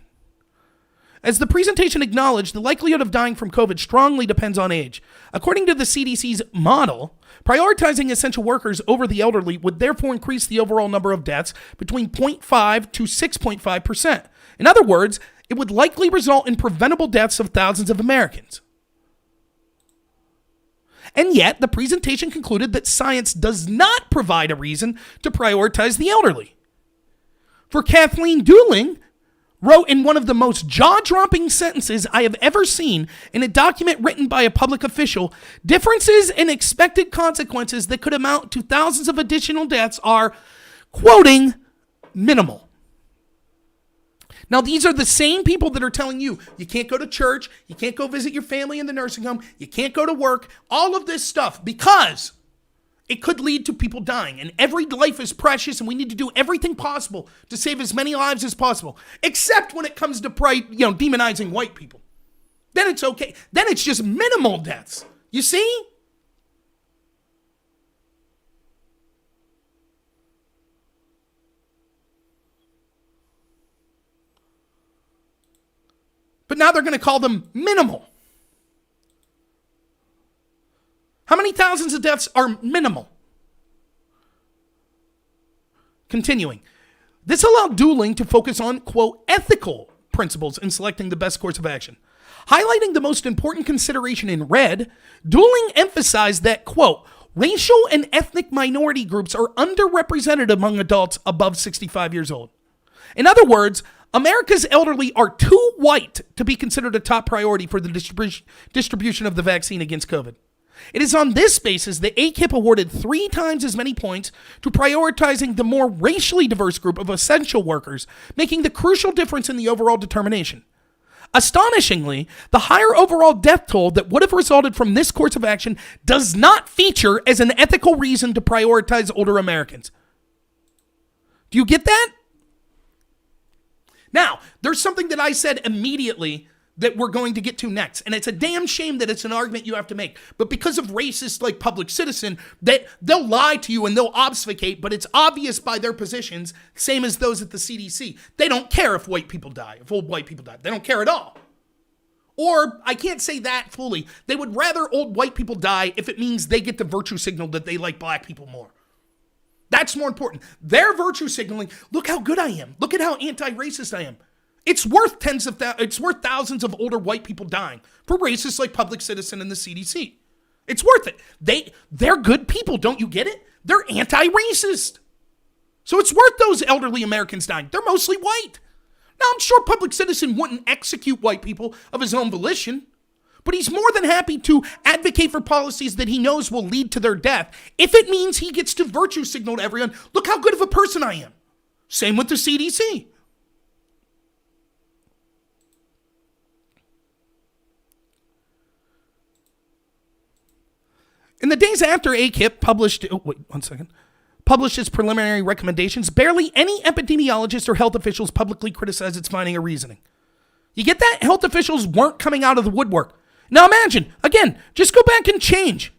As the presentation acknowledged, the likelihood of dying from COVID strongly depends on age. According to the CDC's model, prioritizing essential workers over the elderly would therefore increase the overall number of deaths between 0.5 to 6.5%. In other words, it would likely result in preventable deaths of thousands of Americans. And yet, the presentation concluded that science does not provide a reason to prioritize the elderly. For Kathleen Dooling wrote in one of the most jaw-dropping sentences I have ever seen in a document written by a public official, differences in expected consequences that could amount to thousands of additional deaths are, quoting, minimal. Now, these are the same people that are telling you, you can't go to church, you can't go visit your family in the nursing home, you can't go to work, all of this stuff, because it could lead to people dying. And every life is precious, and we need to do everything possible to save as many lives as possible, except when it comes to demonizing white people. Then it's okay. Then it's just minimal deaths. You see? But now they're going to call them minimal. How many thousands of deaths are minimal? Continuing. This allowed Dooling to focus on, quote, ethical principles in selecting the best course of action. Highlighting the most important consideration in red, Dooling emphasized that, quote, racial and ethnic minority groups are underrepresented among adults above 65 years old. In other words, America's elderly are too white to be considered a top priority for the distribution of the vaccine against COVID. It is on this basis that ACIP awarded 3 times as many points to prioritizing the more racially diverse group of essential workers, making the crucial difference in the overall determination. Astonishingly, the higher overall death toll that would have resulted from this course of action does not feature as an ethical reason to prioritize older Americans. Do you get that? Now, there's something that I said immediately that we're going to get to next. And it's a damn shame that it's an argument you have to make. But because of racists like Public Citizen, that they'll lie to you and they'll obfuscate, but it's obvious by their positions, same as those at the CDC. They don't care if white people die, if old white people die. They don't care at all. Or, I can't say that fully, they would rather old white people die if it means they get the virtue signal that they like black people more. That's more important. Their virtue signaling, look how good I am. Look at how anti-racist I am. It's worth thousands of older white people dying for racists like Public Citizen and the CDC. It's worth it. They're good people, don't you get it? They're anti-racist. So it's worth those elderly Americans dying. They're mostly white. Now, I'm sure Public Citizen wouldn't execute white people of his own volition, but he's more than happy to advocate for policies that he knows will lead to their death if it means he gets to virtue signal to everyone, look how good of a person I am. Same with the CDC. In the days after ACIP published its preliminary recommendations, barely any epidemiologist or health officials publicly criticized its finding or reasoning. You get that? Health officials weren't coming out of the woodwork. Now imagine, again, just go back and change.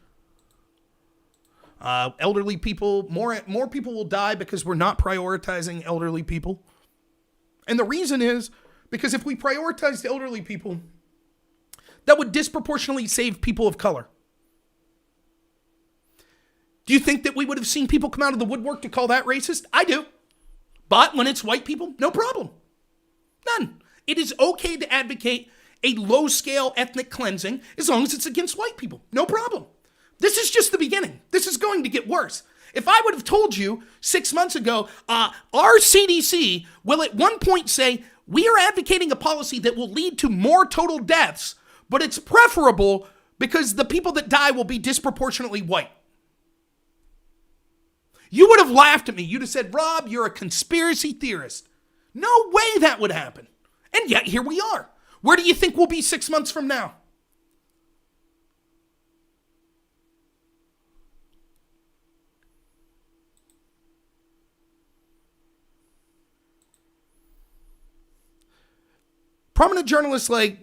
Elderly people, more people will die because we're not prioritizing elderly people. And the reason is because if we prioritized elderly people, that would disproportionately save people of color. Do you think that we would have seen people come out of the woodwork to call that racist? I do. But when it's white people, no problem. None. It is okay to advocate a low-scale ethnic cleansing as long as it's against white people. No problem. This is just the beginning. This is going to get worse. If I would have told you 6 months ago, our CDC will at one point say, we are advocating a policy that will lead to more total deaths, but it's preferable because the people that die will be disproportionately white. You would have laughed at me. You'd have said, Rob, you're a conspiracy theorist. No way that would happen. And yet here we are. Where do you think we'll be 6 months from now? Prominent journalists like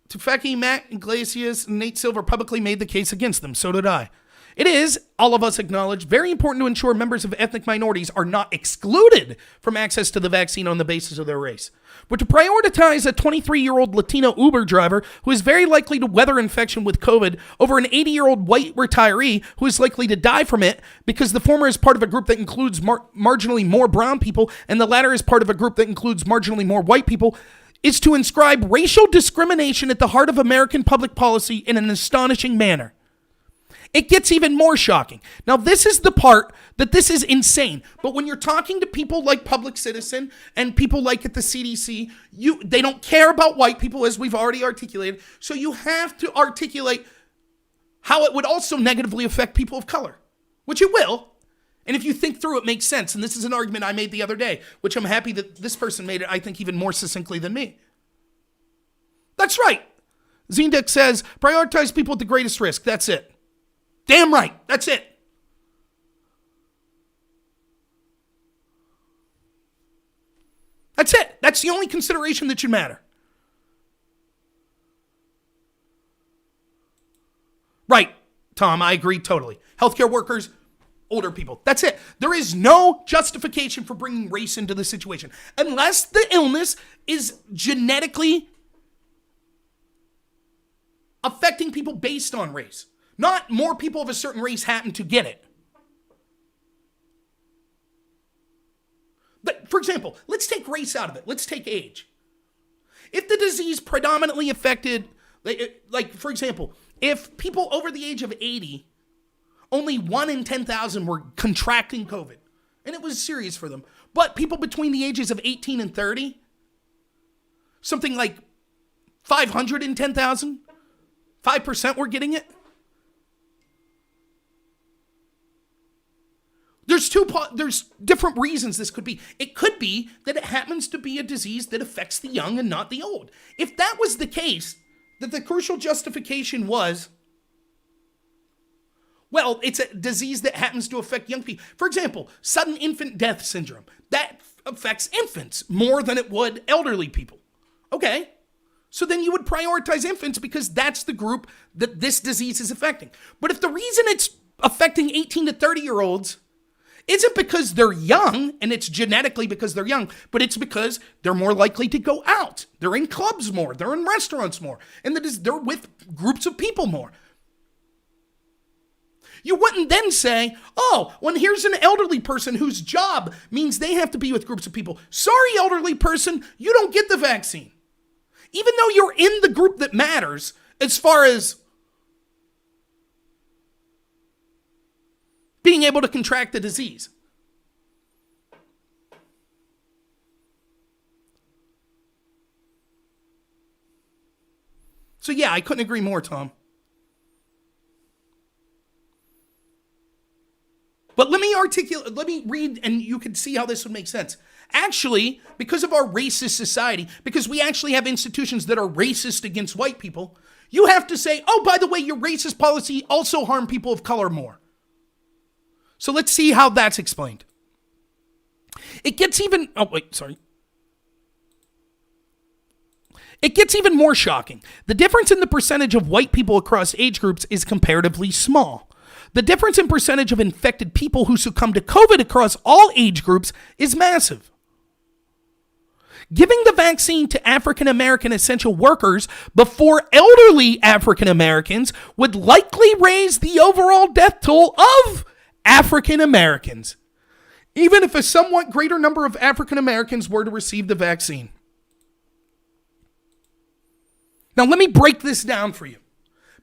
Tufekci, Matt Iglesias, and Nate Silver publicly made the case against them. So did I. It is, all of us acknowledge, very important to ensure members of ethnic minorities are not excluded from access to the vaccine on the basis of their race. But to prioritize a 23-year-old Latino Uber driver who is very likely to weather infection with COVID over an 80-year-old white retiree who is likely to die from it because the former is part of a group that includes marginally more brown people and the latter is part of a group that includes marginally more white people is to inscribe racial discrimination at the heart of American public policy in an astonishing manner. It gets even more shocking. Now, this is the part that this is insane. But when you're talking to people like Public Citizen and people like at the CDC, they don't care about white people, as we've already articulated. So you have to articulate how it would also negatively affect people of color, which it will. And if you think through it, makes sense. And this is an argument I made the other day, which I'm happy that this person made it, I think, even more succinctly than me. That's right. Zindex says, prioritize people at the greatest risk. That's it. Damn right. That's it. That's it. That's the only consideration that should matter. Right, Tom, I agree totally. Healthcare workers, older people. That's it. There is no justification for bringing race into the situation unless the illness is genetically affecting people based on race. Not more people of a certain race happen to get it. But, for example, let's take race out of it. Let's take age. If the disease predominantly affected, like for example, if people over the age of 80, only 1 in 10,000 were contracting COVID, and it was serious for them. But people between the ages of 18 and 30, something like 500 in 10,000, 5% were getting it. There's different reasons this could be. It could be that it happens to be a disease that affects the young and not the old. If that was the case, that the crucial justification was, well, it's a disease that happens to affect young people. For example, sudden infant death syndrome. That affects infants more than it would elderly people. Okay, so then you would prioritize infants because that's the group that this disease is affecting. But if the reason it's affecting 18 to 30-year-olds isn't because they're young, and it's genetically because they're young, but it's because they're more likely to go out. They're in clubs more. They're in restaurants more. And they're with groups of people more. You wouldn't then say, oh, well, here's an elderly person whose job means they have to be with groups of people. Sorry, elderly person, you don't get the vaccine. Even though you're in the group that matters as far as being able to contract the disease. So yeah, I couldn't agree more, Tom. But let me read, and you can see how this would make sense. Actually, because of our racist society, because we actually have institutions that are racist against white people, you have to say, oh, by the way, your racist policy also harm people of color more. So let's see how that's explained. It gets even more shocking. The difference in the percentage of white people across age groups is comparatively small. The difference in percentage of infected people who succumb to COVID across all age groups is massive. Giving the vaccine to African American essential workers before elderly African Americans would likely raise the overall death toll of African Americans, even if a somewhat greater number of African Americans were to receive the vaccine. Now, let me break this down for you,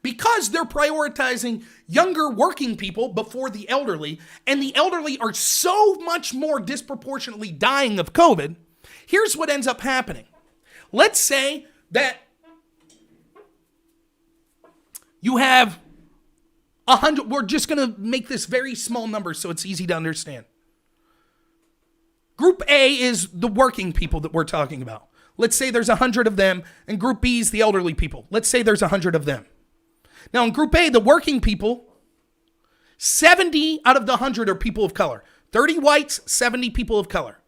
because they're prioritizing younger working people before the elderly, and the elderly are so much more disproportionately dying of COVID, here's what ends up happening. Let's say that you have 100, we're just going to make this very small number so it's easy to understand. Group A is the working people that we're talking about. Let's say there's 100 of them, and Group B is the elderly people. Let's say there's 100 of them. Now in Group A, the working people, 70 out of the 100 are people of color. 30 whites, 70 people of color.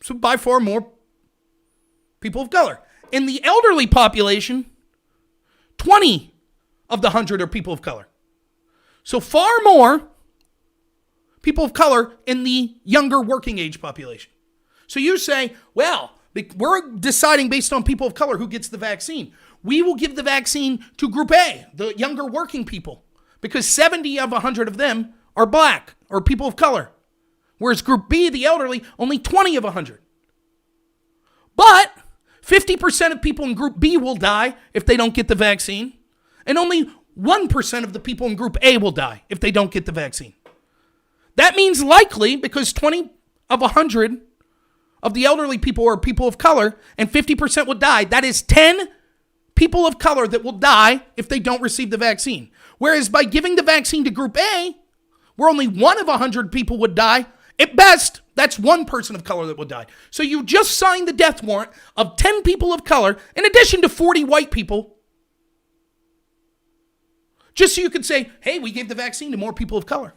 So by far more people of color. In the elderly population, 20 of the 100 are people of color. So far more people of color in the younger working age population. So you say, well, we're deciding based on people of color who gets the vaccine. We will give the vaccine to Group A, the younger working people, because 70 of 100 of them are black or people of color. Whereas Group B, the elderly, only 20 of 100. But 50% of people in Group B will die if they don't get the vaccine, and only 1% of the people in Group A will die if they don't get the vaccine. That means likely, because 20 of 100 of the elderly people are people of color, and 50% will die, that is 10 people of color that will die if they don't receive the vaccine. Whereas by giving the vaccine to Group A, where only 1 of 100 people would die, at best, that's 1 person of color that will die. So you just signed the death warrant of 10 people of color, in addition to 40 white people, just so you could say, hey, we gave the vaccine to more people of color.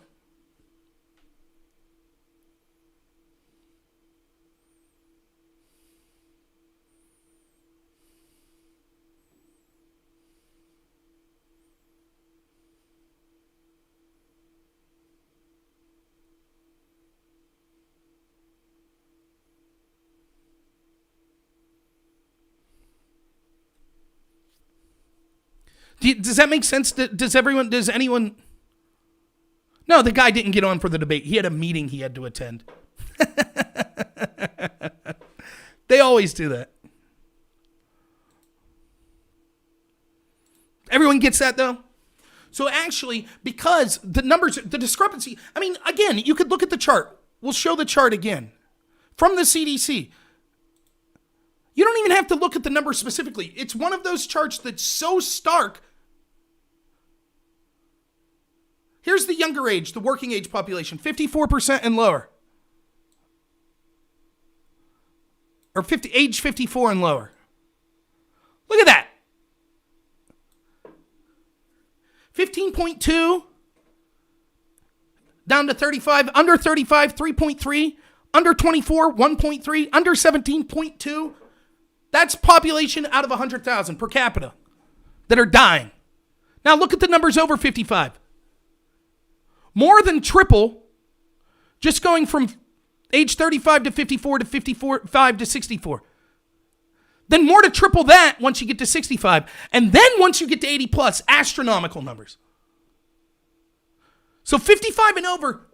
Does that make sense? Does anyone? No, the guy didn't get on for the debate. He had a meeting he had to attend. They always do that. Everyone gets that though? So actually, because the numbers, the discrepancy, I mean, again, you could look at the chart. We'll show the chart again from the CDC. You don't even have to look at the number specifically. It's one of those charts that's so stark. Here's the younger age, the working age population, 54% and lower. Or age 54 and lower. Look at that. 15.2 down to 35, under 35, 3.3, under 24, 1.3, under 17.2. That's population out of 100,000 per capita that are dying. Now look at the numbers over 55. More than triple, just going from age 35 to 54 to 55 to 64. Then more to triple that once you get to 65. And then once you get to 80 plus, astronomical numbers. So 55 and over,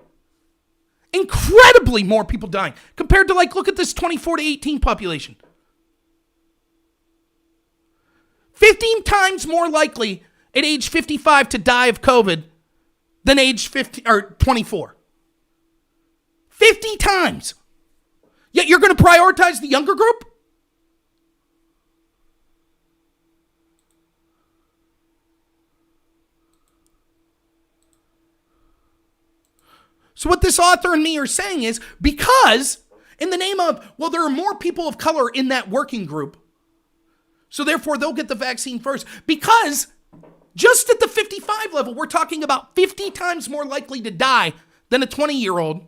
incredibly more people dying. Compared to look at this 24 to 18 population. 15 times more likely at age 55 to die of COVID than age 50 or 24. 50 times. Yet you're going to prioritize the younger group? So what this author and me are saying is, because in the name of, well, there are more people of color in that working group, so therefore they'll get the vaccine first, because just at the 55 level, we're talking about 50 times more likely to die than a 20-year-old.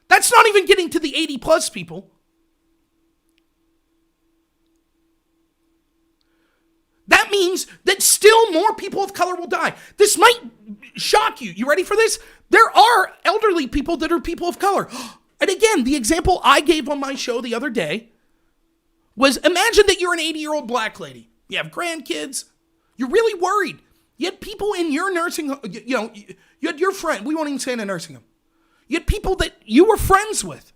That's not even getting to the 80 plus people. That means that still more people of color will die. This might shock you. You ready for this? There are elderly people that are people of color. And again, the example I gave on my show the other day was, imagine that you're an 80-year-old black lady. You have grandkids. You're really worried. You had people in your nursing home, you had your friend, we won't even say in a nursing home. You had people that you were friends with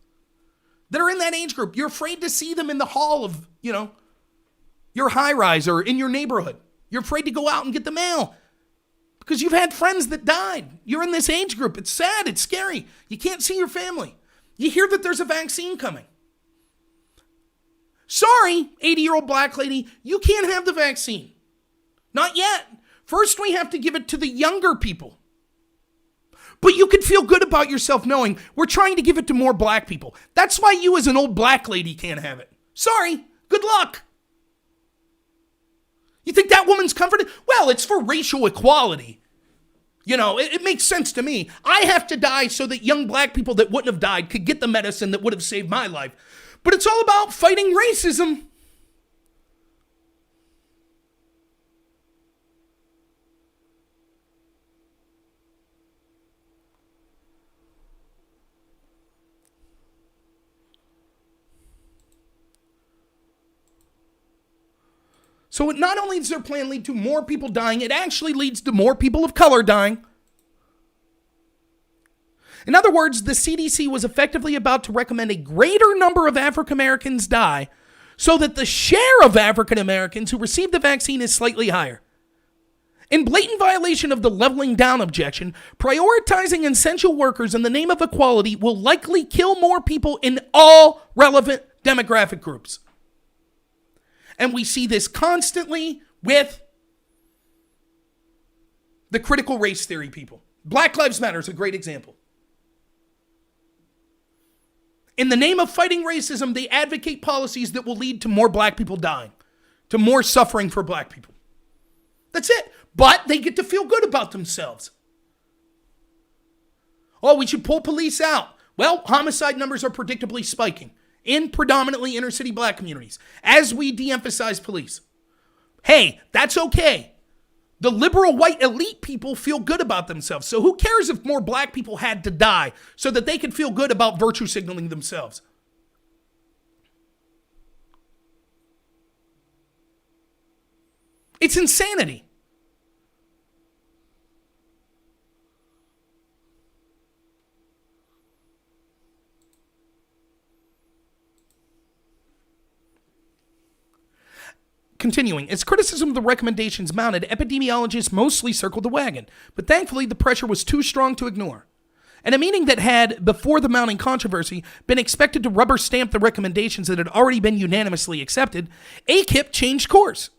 that are in that age group. You're afraid to see them in the hall of, your high rise or in your neighborhood. You're afraid to go out and get the mail because you've had friends that died. You're in this age group. It's sad. It's scary. You can't see your family. You hear that there's a vaccine coming. Sorry, 80-year-old black lady, you can't have the vaccine. Not yet. First, we have to give it to the younger people. But you can feel good about yourself knowing we're trying to give it to more black people. That's why you as an old black lady can't have it. Sorry. Good luck. You think that woman's comforted? Well, it's for racial equality. You know, it makes sense to me. I have to die so that young black people that wouldn't have died could get the medicine that would have saved my life. But it's all about fighting racism. So not only does their plan lead to more people dying, it actually leads to more people of color dying. In other words, the CDC was effectively about to recommend a greater number of African Americans die so that the share of African Americans who receive the vaccine is slightly higher. In blatant violation of the leveling down objection, prioritizing essential workers in the name of equality will likely kill more people in all relevant demographic groups. And we see this constantly with the critical race theory people. Black Lives Matter is a great example. In the name of fighting racism, they advocate policies that will lead to more black people dying, to more suffering for black people. That's it. But they get to feel good about themselves. Oh, we should pull police out. Well, homicide numbers are predictably spiking in predominantly inner city black communities as we de-emphasize police. Hey, that's okay. The liberal white elite people feel good about themselves. So who cares if more black people had to die so that they could feel good about virtue signaling themselves? It's insanity. Continuing, as criticism of the recommendations mounted, epidemiologists mostly circled the wagon, but thankfully the pressure was too strong to ignore. At a meeting that had, before the mounting controversy, been expected to rubber stamp the recommendations that had already been unanimously accepted, ACIP changed course.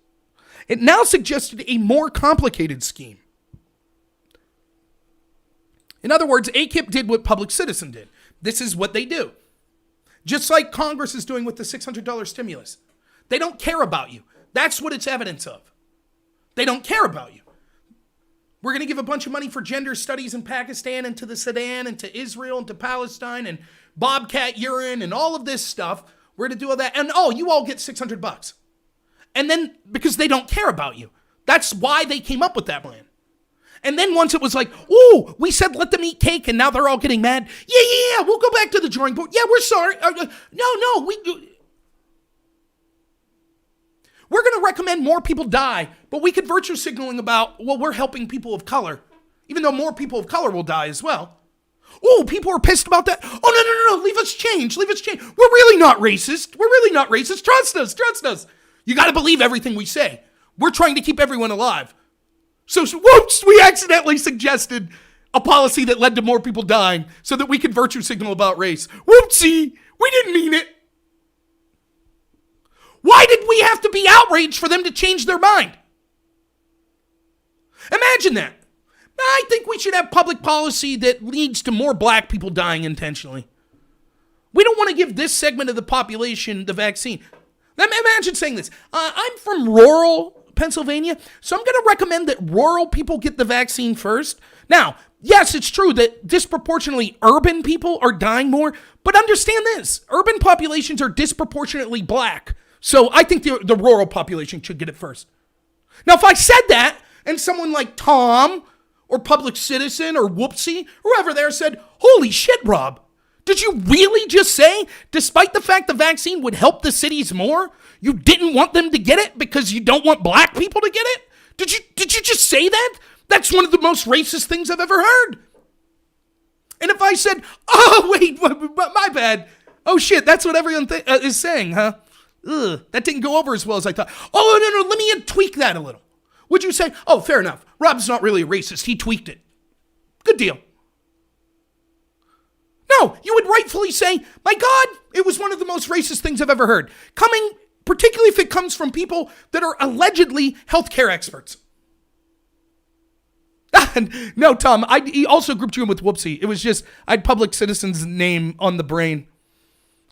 It now suggested a more complicated scheme. In other words, ACIP did what Public Citizen did. This is what they do. Just like Congress is doing with the $600 stimulus. They don't care about you. That's what it's evidence of. They don't care about you. We're going to give a bunch of money for gender studies in Pakistan and to the Sudan and to Israel and to Palestine and bobcat urine and all of this stuff. We're going to do all that. And oh, you all get $600. And then, because they don't care about you. That's why they came up with that plan. And then once it was like, ooh, we said let them eat cake and now they're all getting mad. Yeah, we'll go back to the drawing board. Yeah, we're sorry. We're going to recommend more people die, but we could virtue signaling about, well, we're helping people of color, even though more people of color will die as well. Oh, people are pissed about that. Oh, no, leave us change. We're really not racist. Trust us. You got to believe everything we say. We're trying to keep everyone alive. So whoops, we accidentally suggested a policy that led to more people dying so that we could virtue signal about race. Whoopsie, we didn't mean it. Why did we have to be outraged for them to change their mind? Imagine that. I think we should have public policy that leads to more black people dying intentionally. We don't want to give this segment of the population the vaccine. Imagine saying this. I'm from rural Pennsylvania, so I'm going to recommend that rural people get the vaccine first. Now, yes, it's true that disproportionately urban people are dying more, but understand this. Urban populations are disproportionately black. So I think the rural population should get it first. Now, if I said that, and someone like Tom, or Public Citizen, or Whoopsie, whoever there said, holy shit, Rob, did you really just say, despite the fact the vaccine would help the cities more, you didn't want them to get it because you don't want black people to get it? Did you just say that? That's one of the most racist things I've ever heard. And if I said, oh, wait, my bad. Oh, shit, that's what everyone is saying, huh? Ugh, that didn't go over as well as I thought. Oh, no, let me tweak that a little. Would you say, oh, fair enough, Rob's not really a racist, he tweaked it? Good deal. No, you would rightfully say, my God, it was one of the most racist things I've ever heard. Particularly if it comes from people that are allegedly healthcare experts. No, Tom, he also grouped you in with Whoopsie. It was just, I had Public Citizen's name on the brain.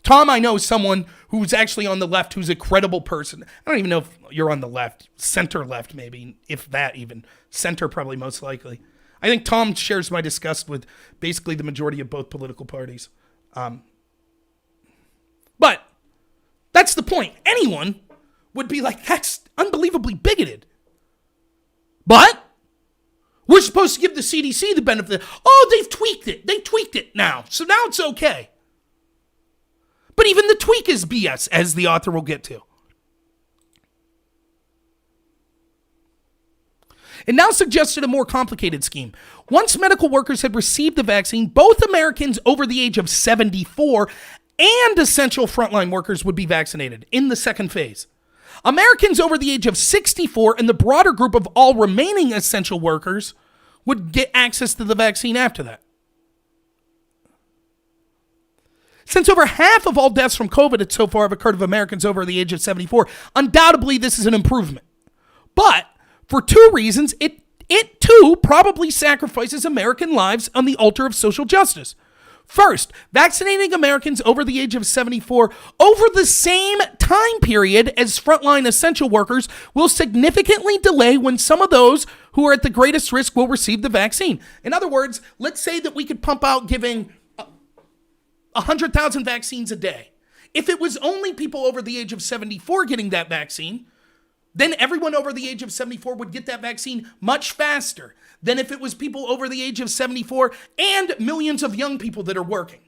Tom, I know someone who's actually on the left, who's a credible person. I don't even know if you're on the left, center left maybe, if that even. Center probably most likely. I think Tom shares my disgust with basically the majority of both political parties. But that's the point. Anyone would be like, that's unbelievably bigoted. But we're supposed to give the CDC the benefit. Oh, they've tweaked it. They tweaked it now. So now it's okay. But even the tweak is BS, as the author will get to. It now suggested a more complicated scheme. Once medical workers had received the vaccine, both Americans over the age of 74 and essential frontline workers would be vaccinated in the second phase. Americans over the age of 64 and the broader group of all remaining essential workers would get access to the vaccine after that. Since over half of all deaths from COVID so far have occurred of Americans over the age of 74, undoubtedly this is an improvement. But for two reasons, it too probably sacrifices American lives on the altar of social justice. First, vaccinating Americans over the age of 74 over the same time period as frontline essential workers will significantly delay when some of those who are at the greatest risk will receive the vaccine. In other words, let's say that we could pump out giving 100,000 vaccines a day. If it was only people over the age of 74 getting that vaccine, then everyone over the age of 74 would get that vaccine much faster than if it was people over the age of 74 and millions of young people that are working.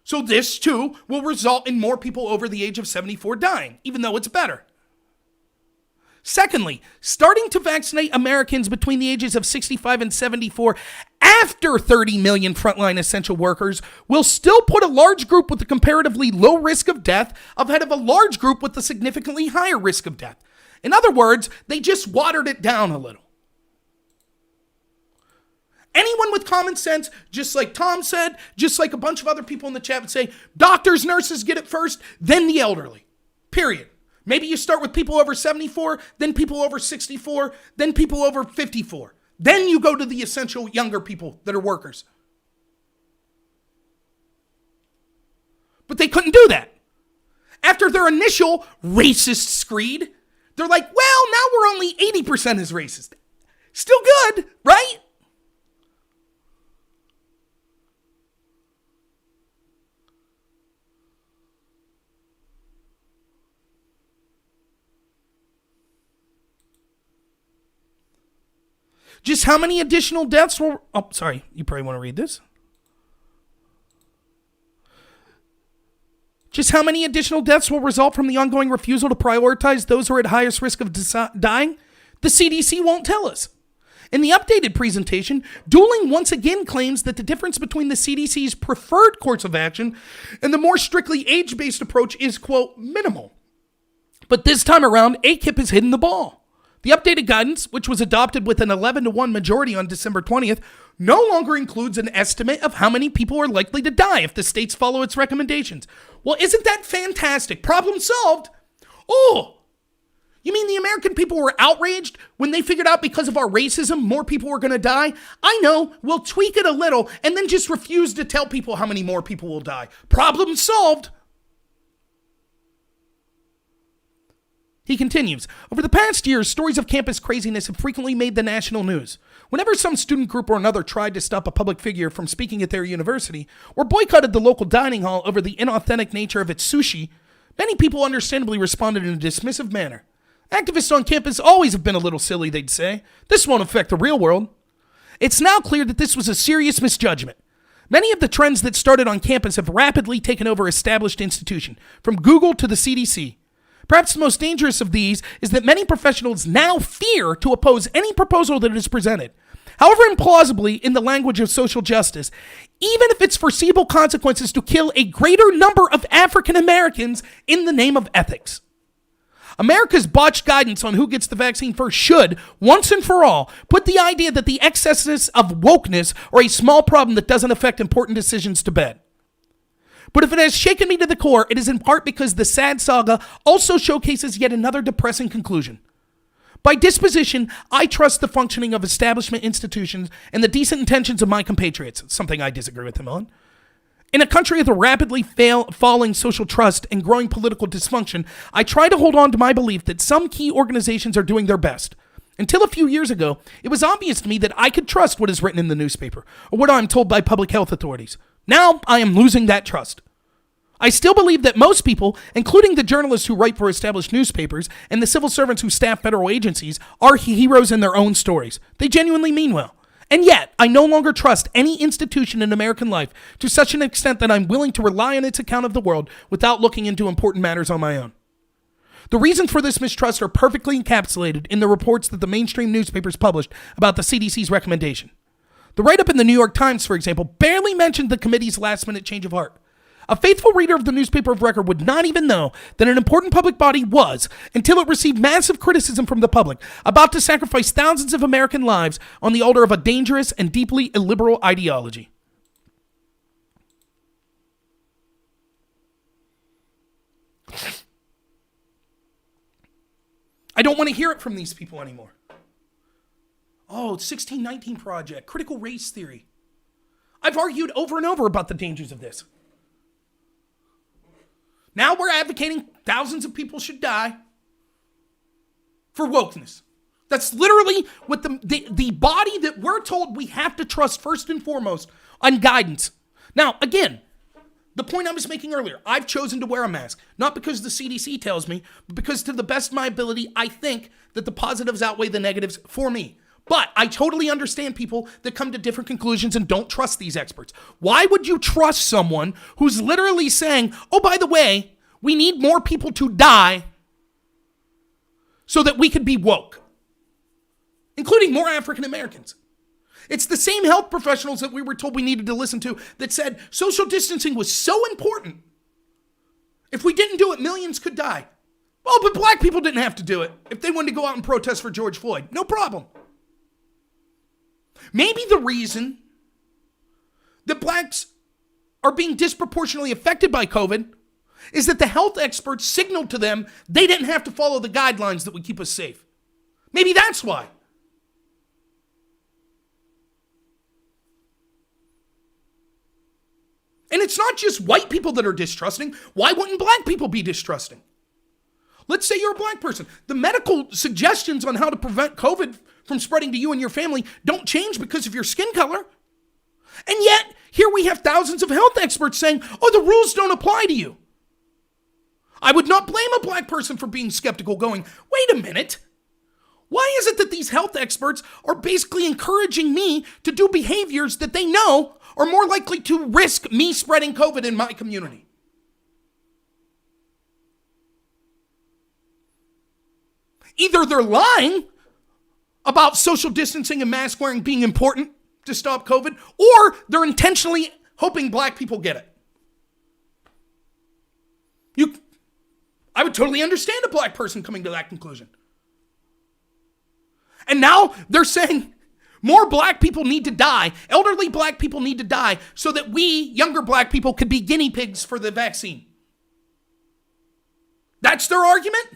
So this, too, will result in more people over the age of 74 dying, even though it's better. Secondly, starting to vaccinate Americans between the ages of 65 and 74 after 30 million frontline essential workers will still put a large group with a comparatively low risk of death ahead of a large group with a significantly higher risk of death. In other words, they just watered it down a little. Anyone with common sense, just like Tom said, just like a bunch of other people in the chat would say, doctors, nurses get it first, then the elderly. Period. Maybe you start with people over 74, then people over 64, then people over 54. Then you go to the essential younger people that are workers. But they couldn't do that. After their initial racist screed, they're like, well, now we're only 80% as racist. Still good, right? Just how many additional deaths will... Oh, sorry. You probably want to read this. Just how many additional deaths will result from the ongoing refusal to prioritize those who are at highest risk of dying? The CDC won't tell us. In the updated presentation, Dooling once again claims that the difference between the CDC's preferred course of action and the more strictly age-based approach is, quote, minimal. But this time around, ACIP has hidden the ball. The updated guidance, which was adopted with an 11-1 majority on December 20th, no longer includes an estimate of how many people are likely to die if the states follow its recommendations. Well, isn't that fantastic? Problem solved. Oh, you mean the American people were outraged when they figured out because of our racism more people were going to die? I know, we'll tweak it a little and then just refuse to tell people how many more people will die. Problem solved. He continues, over the past years, stories of campus craziness have frequently made the national news. Whenever some student group or another tried to stop a public figure from speaking at their university or boycotted the local dining hall over the inauthentic nature of its sushi, many people understandably responded in a dismissive manner. Activists on campus always have been a little silly, they'd say. This won't affect the real world. It's now clear that this was a serious misjudgment. Many of the trends that started on campus have rapidly taken over established institutions, from Google to the CDC. Perhaps the most dangerous of these is that many professionals now fear to oppose any proposal that is presented. However implausibly, in the language of social justice, even if it's foreseeable consequences to kill a greater number of African Americans in the name of ethics. America's botched guidance on who gets the vaccine first should, once and for all, put the idea that the excesses of wokeness are a small problem that doesn't affect important decisions to bed. But if it has shaken me to the core, it is in part because the sad saga also showcases yet another depressing conclusion. By disposition, I trust the functioning of establishment institutions and the decent intentions of my compatriots, something I disagree with him on. In a country with a rapidly falling social trust and growing political dysfunction, I try to hold on to my belief that some key organizations are doing their best. Until a few years ago, it was obvious to me that I could trust what is written in the newspaper or what I'm told by public health authorities. Now, I am losing that trust. I still believe that most people, including the journalists who write for established newspapers and the civil servants who staff federal agencies, are heroes in their own stories. They genuinely mean well. And yet, I no longer trust any institution in American life to such an extent that I'm willing to rely on its account of the world without looking into important matters on my own. The reasons for this mistrust are perfectly encapsulated in the reports that the mainstream newspapers published about the CDC's recommendation. The write-up in the New York Times, for example, barely mentioned the committee's last-minute change of heart. A faithful reader of the newspaper of record would not even know that an important public body was, until it received massive criticism from the public, about to sacrifice thousands of American lives on the altar of a dangerous and deeply illiberal ideology. I don't want to hear it from these people anymore. Oh, 1619 Project, critical race theory. I've argued over and over about the dangers of this. Now we're advocating thousands of people should die for wokeness. That's literally what the body that we're told we have to trust first and foremost on guidance. Now, again, the point I was making earlier, I've chosen to wear a mask, not because the CDC tells me, but because to the best of my ability, I think that the positives outweigh the negatives for me. But I totally understand people that come to different conclusions and don't trust these experts. Why would you trust someone who's literally saying, oh, by the way, we need more people to die so that we could be woke, including more African Americans? It's the same health professionals that we were told we needed to listen to that said social distancing was so important. If we didn't do it, millions could die. Well, but black people didn't have to do it. If they wanted to go out and protest for George Floyd, no problem. Maybe the reason that blacks are being disproportionately affected by COVID is that the health experts signaled to them they didn't have to follow the guidelines that would keep us safe. Maybe that's why. And it's not just white people that are distrusting. Why wouldn't black people be distrusting? Let's say you're a black person. The medical suggestions on how to prevent COVID from spreading to you and your family don't change because of your skin color. And yet, here we have thousands of health experts saying, oh, the rules don't apply to you. I would not blame a black person for being skeptical, going, wait a minute. Why is it that these health experts are basically encouraging me to do behaviors that they know are more likely to risk me spreading COVID in my community? Either they're lying about social distancing and mask wearing being important to stop COVID, or they're intentionally hoping black people get it. I would totally understand a black person coming to that conclusion. And now they're saying more black people need to die, elderly black people need to die, so that we, younger black people, could be guinea pigs for the vaccine. That's their argument?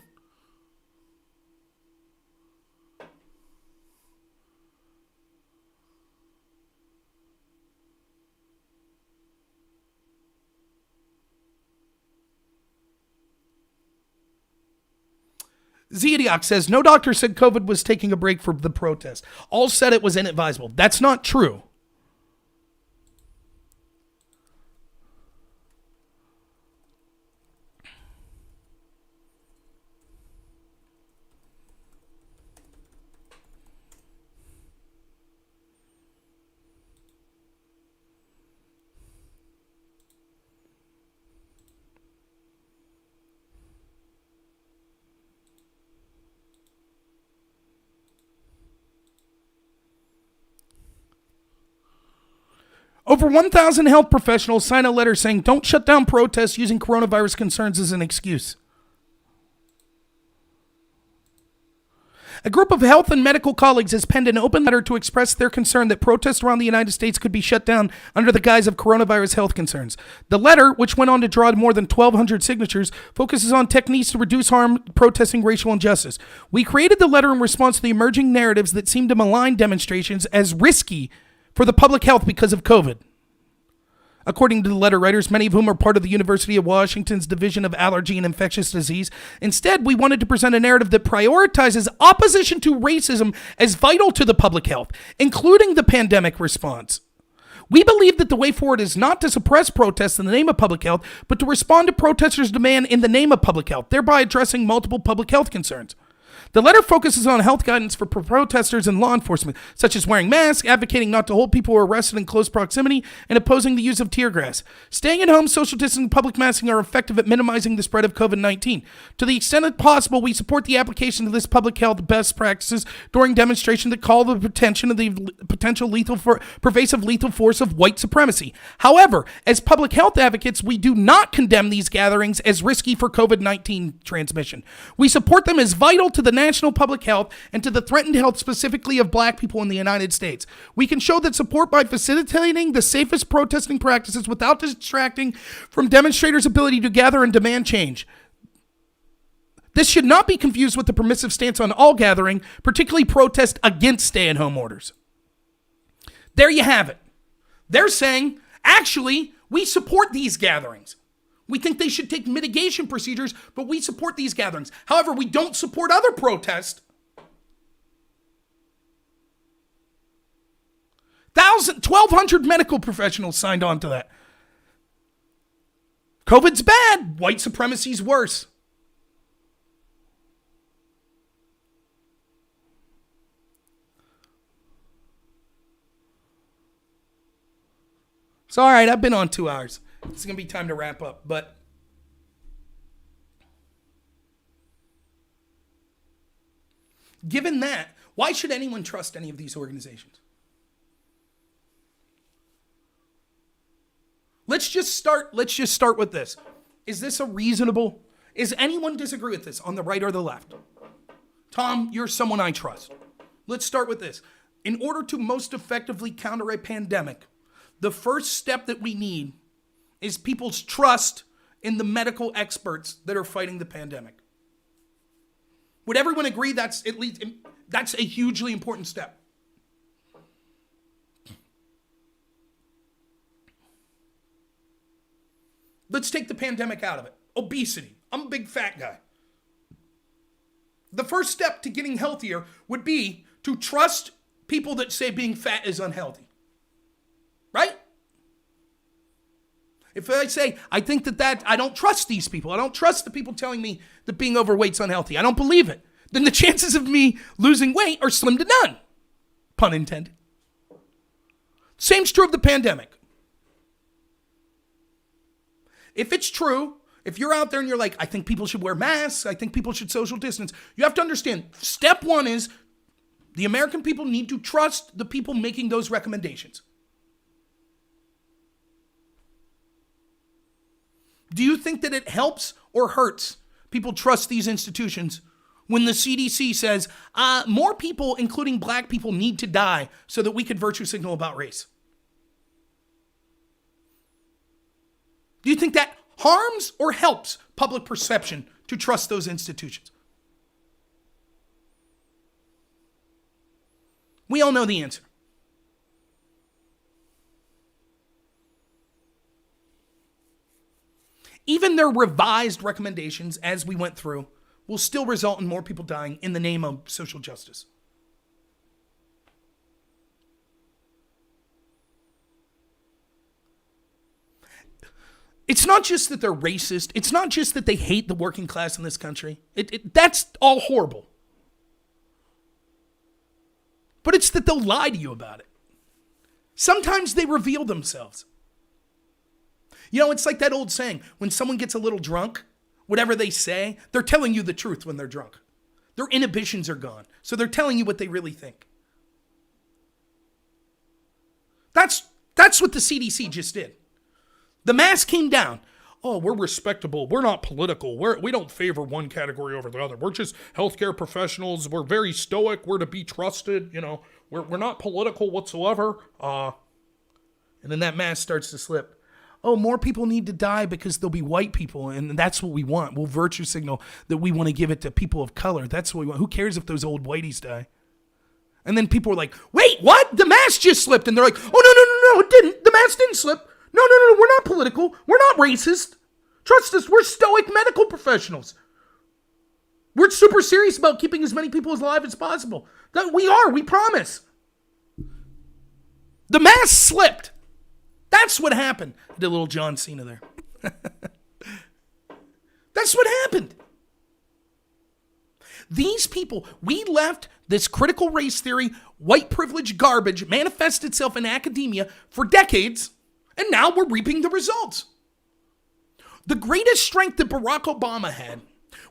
Zediac says, no doctor said COVID was taking a break for the protest. All said it was inadvisable. That's not true. Over 1,000 health professionals signed a letter saying don't shut down protests using coronavirus concerns as an excuse. A group of health and medical colleagues has penned an open letter to express their concern that protests around the United States could be shut down under the guise of coronavirus health concerns. The letter, which went on to draw more than 1,200 signatures, focuses on techniques to reduce harm protesting racial injustice. We created the letter in response to the emerging narratives that seem to malign demonstrations as risky for the public health because of COVID. According to the letter writers, many of whom are part of the University of Washington's Division of Allergy and Infectious Disease, instead, we wanted to present a narrative that prioritizes opposition to racism as vital to the public health, including the pandemic response. We believe that the way forward is not to suppress protests in the name of public health, but to respond to protesters' demand in the name of public health, thereby addressing multiple public health concerns. The letter focuses on health guidance for protesters and law enforcement, such as wearing masks, advocating not to hold people who are arrested in close proximity, and opposing the use of tear gas. Staying at home, social distancing, and public masking are effective at minimizing the spread of COVID-19. To the extent possible, we support the application of this public health best practices during demonstrations that call the attention of the potential pervasive lethal force of white supremacy. However, as public health advocates, we do not condemn these gatherings as risky for COVID-19 transmission. We support them as vital to the national public health and to the threatened health specifically of black people in the United States. We can show that support by facilitating the safest protesting practices without distracting from demonstrators' ability to gather and demand change. This should not be confused with the permissive stance on all gathering, particularly protest against stay-at-home orders. There you have it. They're saying, actually, we support these gatherings. We think they should take mitigation procedures, but we support these gatherings. However, we don't support other protests. 1,200 medical professionals signed on to that. COVID's bad. White supremacy's worse. So, all right, I've been on 2 hours. It's going to be time to wrap up, but given that, why should anyone trust any of these organizations? Let's just start with this. Is this a reasonable? Is anyone disagree with this on the right or the left? Tom, you're someone I trust. Let's start with this. In order to most effectively counter a pandemic, the first step that we need is people's trust in the medical experts that are fighting the pandemic. Would everyone agree that's a hugely important step? Let's take the pandemic out of it. Obesity. I'm a big fat guy. The first step to getting healthier would be to trust people that say being fat is unhealthy. Right? If I say, I think that I don't trust these people. I don't trust the people telling me that being overweight's unhealthy. I don't believe it. Then the chances of me losing weight are slim to none. Pun intended. Same's true of the pandemic. If it's true, if you're out there and you're like, I think people should wear masks, I think people should social distance, you have to understand, step one is the American people need to trust the people making those recommendations. Do you think that it helps or hurts people trust these institutions when the CDC says more people, including black people, need to die so that we could virtue signal about race? Do you think that harms or helps public perception to trust those institutions? We all know the answer. Even their revised recommendations, as we went through, will still result in more people dying in the name of social justice. It's not just that they're racist. It's not just that they hate the working class in this country. That's all horrible. But it's that they'll lie to you about it. Sometimes they reveal themselves. You know, it's like that old saying, when someone gets a little drunk, whatever they say, they're telling you the truth when they're drunk. Their inhibitions are gone. So they're telling you what they really think. That's what the CDC just did. The mask came down. oh, we're respectable. We're not political. We don't favor one category over the other. We're just healthcare professionals. We're very stoic. We're to be trusted. You know, we're not political whatsoever. And then that mask starts to slip. Oh, more people need to die because there'll be white people, and that's what we want. We'll virtue signal that we want to give it to people of color. That's what we want. Who cares if those old whiteys die? And then people are like, wait, what? The mask just slipped. And they're like, oh, no, it didn't. The mask didn't slip. No, we're not political. We're not racist. Trust us, we're stoic medical professionals. We're super serious about keeping as many people alive as possible. We promise. The mask slipped. That's what happened. I did a little John Cena there. That's what happened. These people, we left this critical race theory, white privilege garbage manifest itself in academia for decades, and now we're reaping the results. The greatest strength that Barack Obama had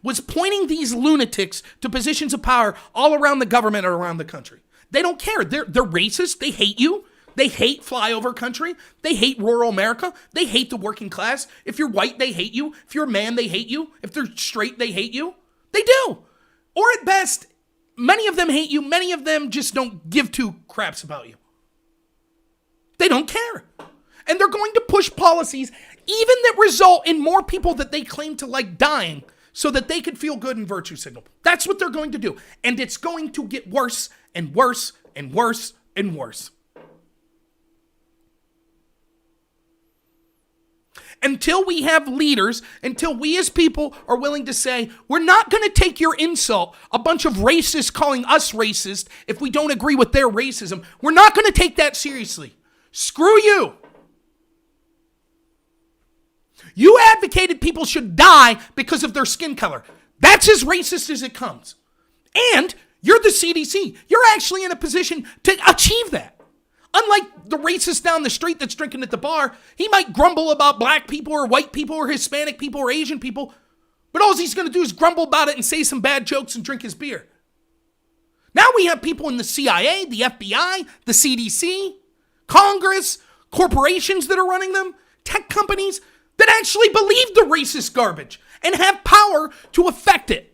was pointing these lunatics to positions of power all around the government or around the country. They don't care. They're racist. They hate you. They hate flyover country. They hate rural America. They hate the working class. If you're white, they hate you. If you're a man, they hate you. If they're straight, they hate you. They do. Or at best, many of them hate you. Many of them just don't give two craps about you. They don't care. And they're going to push policies even that result in more people that they claim to like dying so that they could feel good and virtue signal. That's what they're going to do. And it's going to get worse and worse and worse and worse. Until we have leaders, until we as people are willing to say, we're not going to take your insult, a bunch of racists calling us racist if we don't agree with their racism. We're not going to take that seriously. Screw you. You advocated people should die because of their skin color. That's as racist as it comes. And you're the CDC. You're actually in a position to achieve that. Unlike the racist down the street that's drinking at the bar, he might grumble about black people or white people or Hispanic people or Asian people, but all he's going to do is grumble about it and say some bad jokes and drink his beer. Now we have people in the CIA, the FBI, the CDC, Congress, corporations that are running them, tech companies that actually believe the racist garbage and have power to affect it.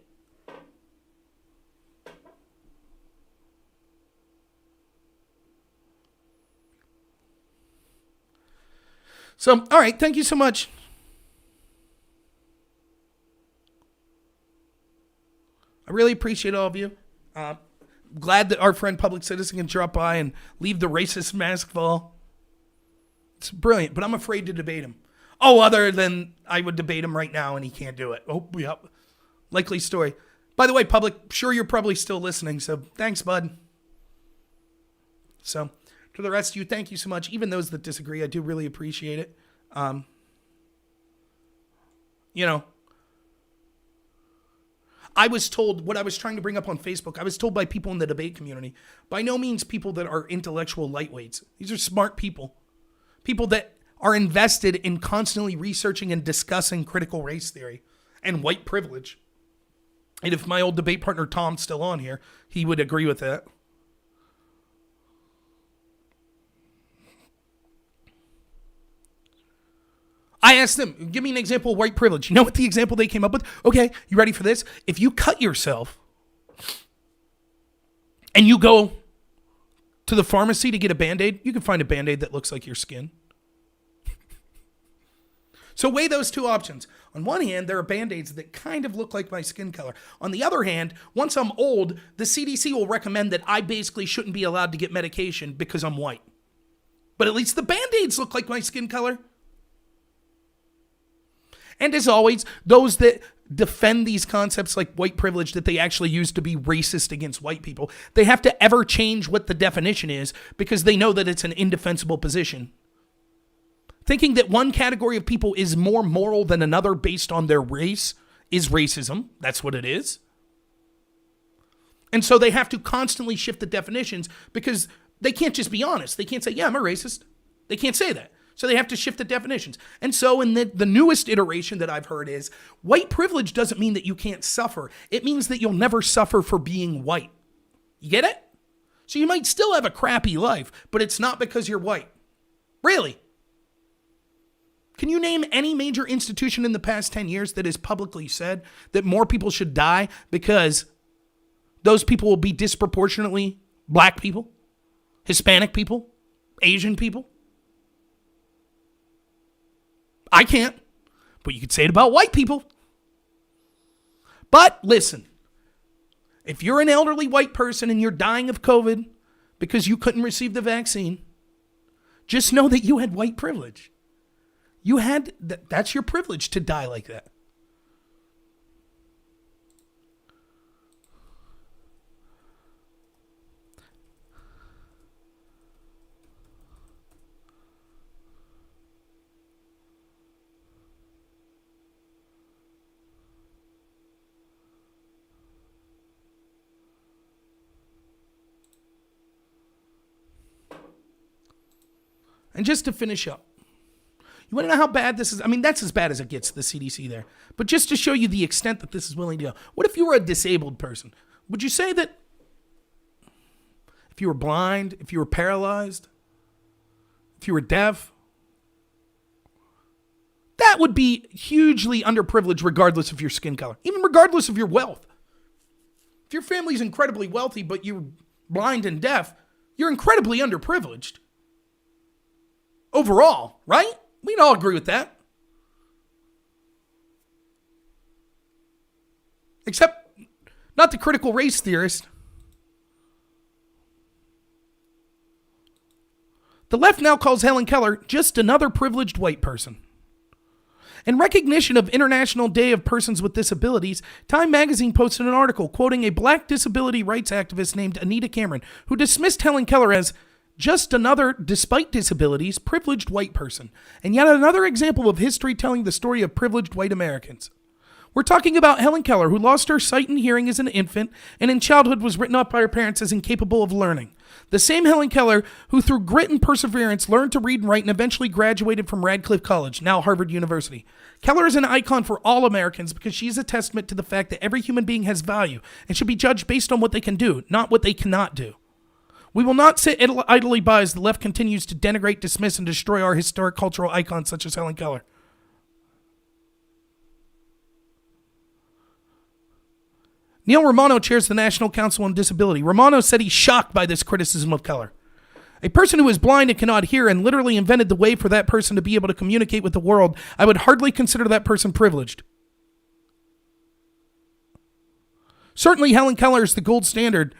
So, all right, thank you so much. I really appreciate all of you. Glad that our friend Public Citizen can drop by and leave the racist mask fall. It's brilliant, but I'm afraid to debate him. Oh, other than I would debate him right now and he can't do it. Oh, yeah. Likely story. By the way, Public, sure you're probably still listening, so thanks, bud. So, to the rest of you, thank you so much. Even those that disagree, I do really appreciate it. I was told, what I was trying to bring up on Facebook, I was told by people in the debate community, by no means people that are intellectual lightweights. These are smart people. People that are invested in constantly researching and discussing critical race theory and white privilege. And if my old debate partner Tom's still on here, he would agree with that. I asked them, give me an example of white privilege. You know what the example they came up with? Okay, you ready for this? If you cut yourself and you go to the pharmacy to get a Band-Aid, you can find a Band-Aid that looks like your skin. So weigh those two options. On one hand, there are Band-Aids that kind of look like my skin color. On the other hand, once I'm old, the CDC will recommend that I basically shouldn't be allowed to get medication because I'm white. But at least the Band-Aids look like my skin color. And as always, those that defend these concepts like white privilege that they actually use to be racist against white people, they have to ever change what the definition is because they know that it's an indefensible position. Thinking that one category of people is more moral than another based on their race is racism. That's what it is. And so they have to constantly shift the definitions because they can't just be honest. They can't say, yeah, I'm a racist. They can't say that. So they have to shift the definitions. And so in the newest iteration that I've heard is white privilege doesn't mean that you can't suffer. It means that you'll never suffer for being white. You get it? So you might still have a crappy life, but it's not because you're white. Really? Can you name any major institution in the past 10 years that has publicly said that more people should die because those people will be disproportionately black people, Hispanic people, Asian people? I can't, but you could say it about white people. But listen, if you're an elderly white person and you're dying of COVID because you couldn't receive the vaccine, just know that you had white privilege. That's your privilege to die like that. And just to finish up, you want to know how bad this is? I mean, that's as bad as it gets, the CDC there. But just to show you the extent that this is willing to go, what if you were a disabled person? Would you say that if you were blind, if you were paralyzed, if you were deaf, that would be hugely underprivileged regardless of your skin color, even regardless of your wealth. If your family's incredibly wealthy, but you're blind and deaf, you're incredibly underprivileged. Overall, right? We'd all agree with that. Except not the critical race theorist. The left now calls Helen Keller just another privileged white person. In recognition of International Day of Persons with Disabilities, Time magazine posted an article quoting a black disability rights activist named Anita Cameron, who dismissed Helen Keller as just another, despite disabilities, privileged white person, and yet another example of history telling the story of privileged white Americans. We're talking about Helen Keller, who lost her sight and hearing as an infant, and in childhood was written off by her parents as incapable of learning. The same Helen Keller who through grit and perseverance learned to read and write and eventually graduated from Radcliffe College, now Harvard University. Keller is an icon for all Americans because she is a testament to the fact that every human being has value and should be judged based on what they can do, not what they cannot do. We will not sit idly by as the left continues to denigrate, dismiss, and destroy our historic cultural icons such as Helen Keller. Neil Romano chairs the National Council on Disability. Romano said he's shocked by this criticism of Keller. A person who is blind and cannot hear and literally invented the way for that person to be able to communicate with the world, I would hardly consider that person privileged. Certainly Helen Keller is the gold standard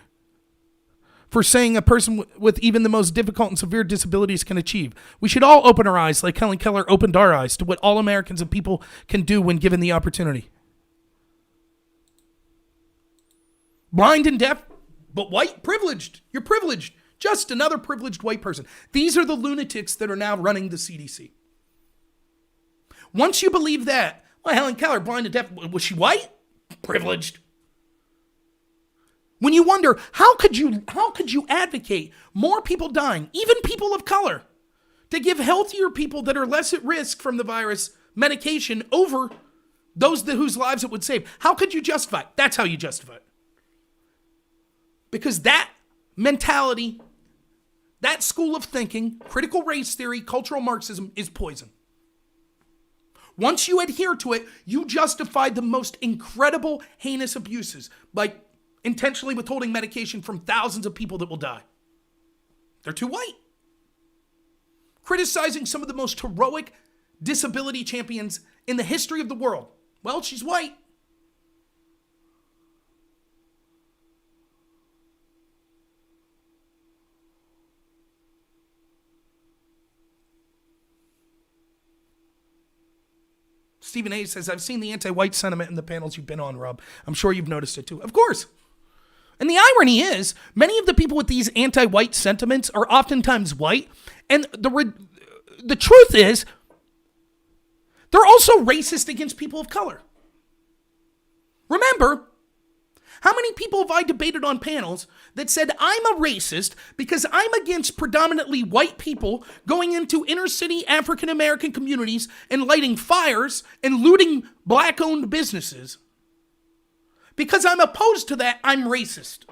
for saying a person with even the most difficult and severe disabilities can achieve. We should all open our eyes like Helen Keller opened our eyes to what all Americans and people can do when given the opportunity. Blind and deaf, but white, privileged. You're privileged. Just another privileged white person. These are the lunatics that are now running the CDC. Once you believe that, well, Helen Keller, blind and deaf, was she white? Privileged. When you wonder, how could you advocate more people dying, even people of color, to give healthier people that are less at risk from the virus medication over those whose lives it would save? How could you justify it? That's how you justify it. Because that mentality, that school of thinking, critical race theory, cultural Marxism, is poison. Once you adhere to it, you justify the most incredible, heinous abuses, like intentionally withholding medication from thousands of people that will die. They're too white. Criticizing some of the most heroic disability champions in the history of the world. Well, she's white. Stephen A. says, I've seen the anti-white sentiment in the panels you've been on, Rob. I'm sure you've noticed it too. Of course. And the irony is, many of the people with these anti-white sentiments are oftentimes white. And the truth is, they're also racist against people of color. Remember, how many people have I debated on panels that said I'm a racist because I'm against predominantly white people going into inner city African American communities and lighting fires and looting black-owned businesses? Because I'm opposed to that, I'm racist.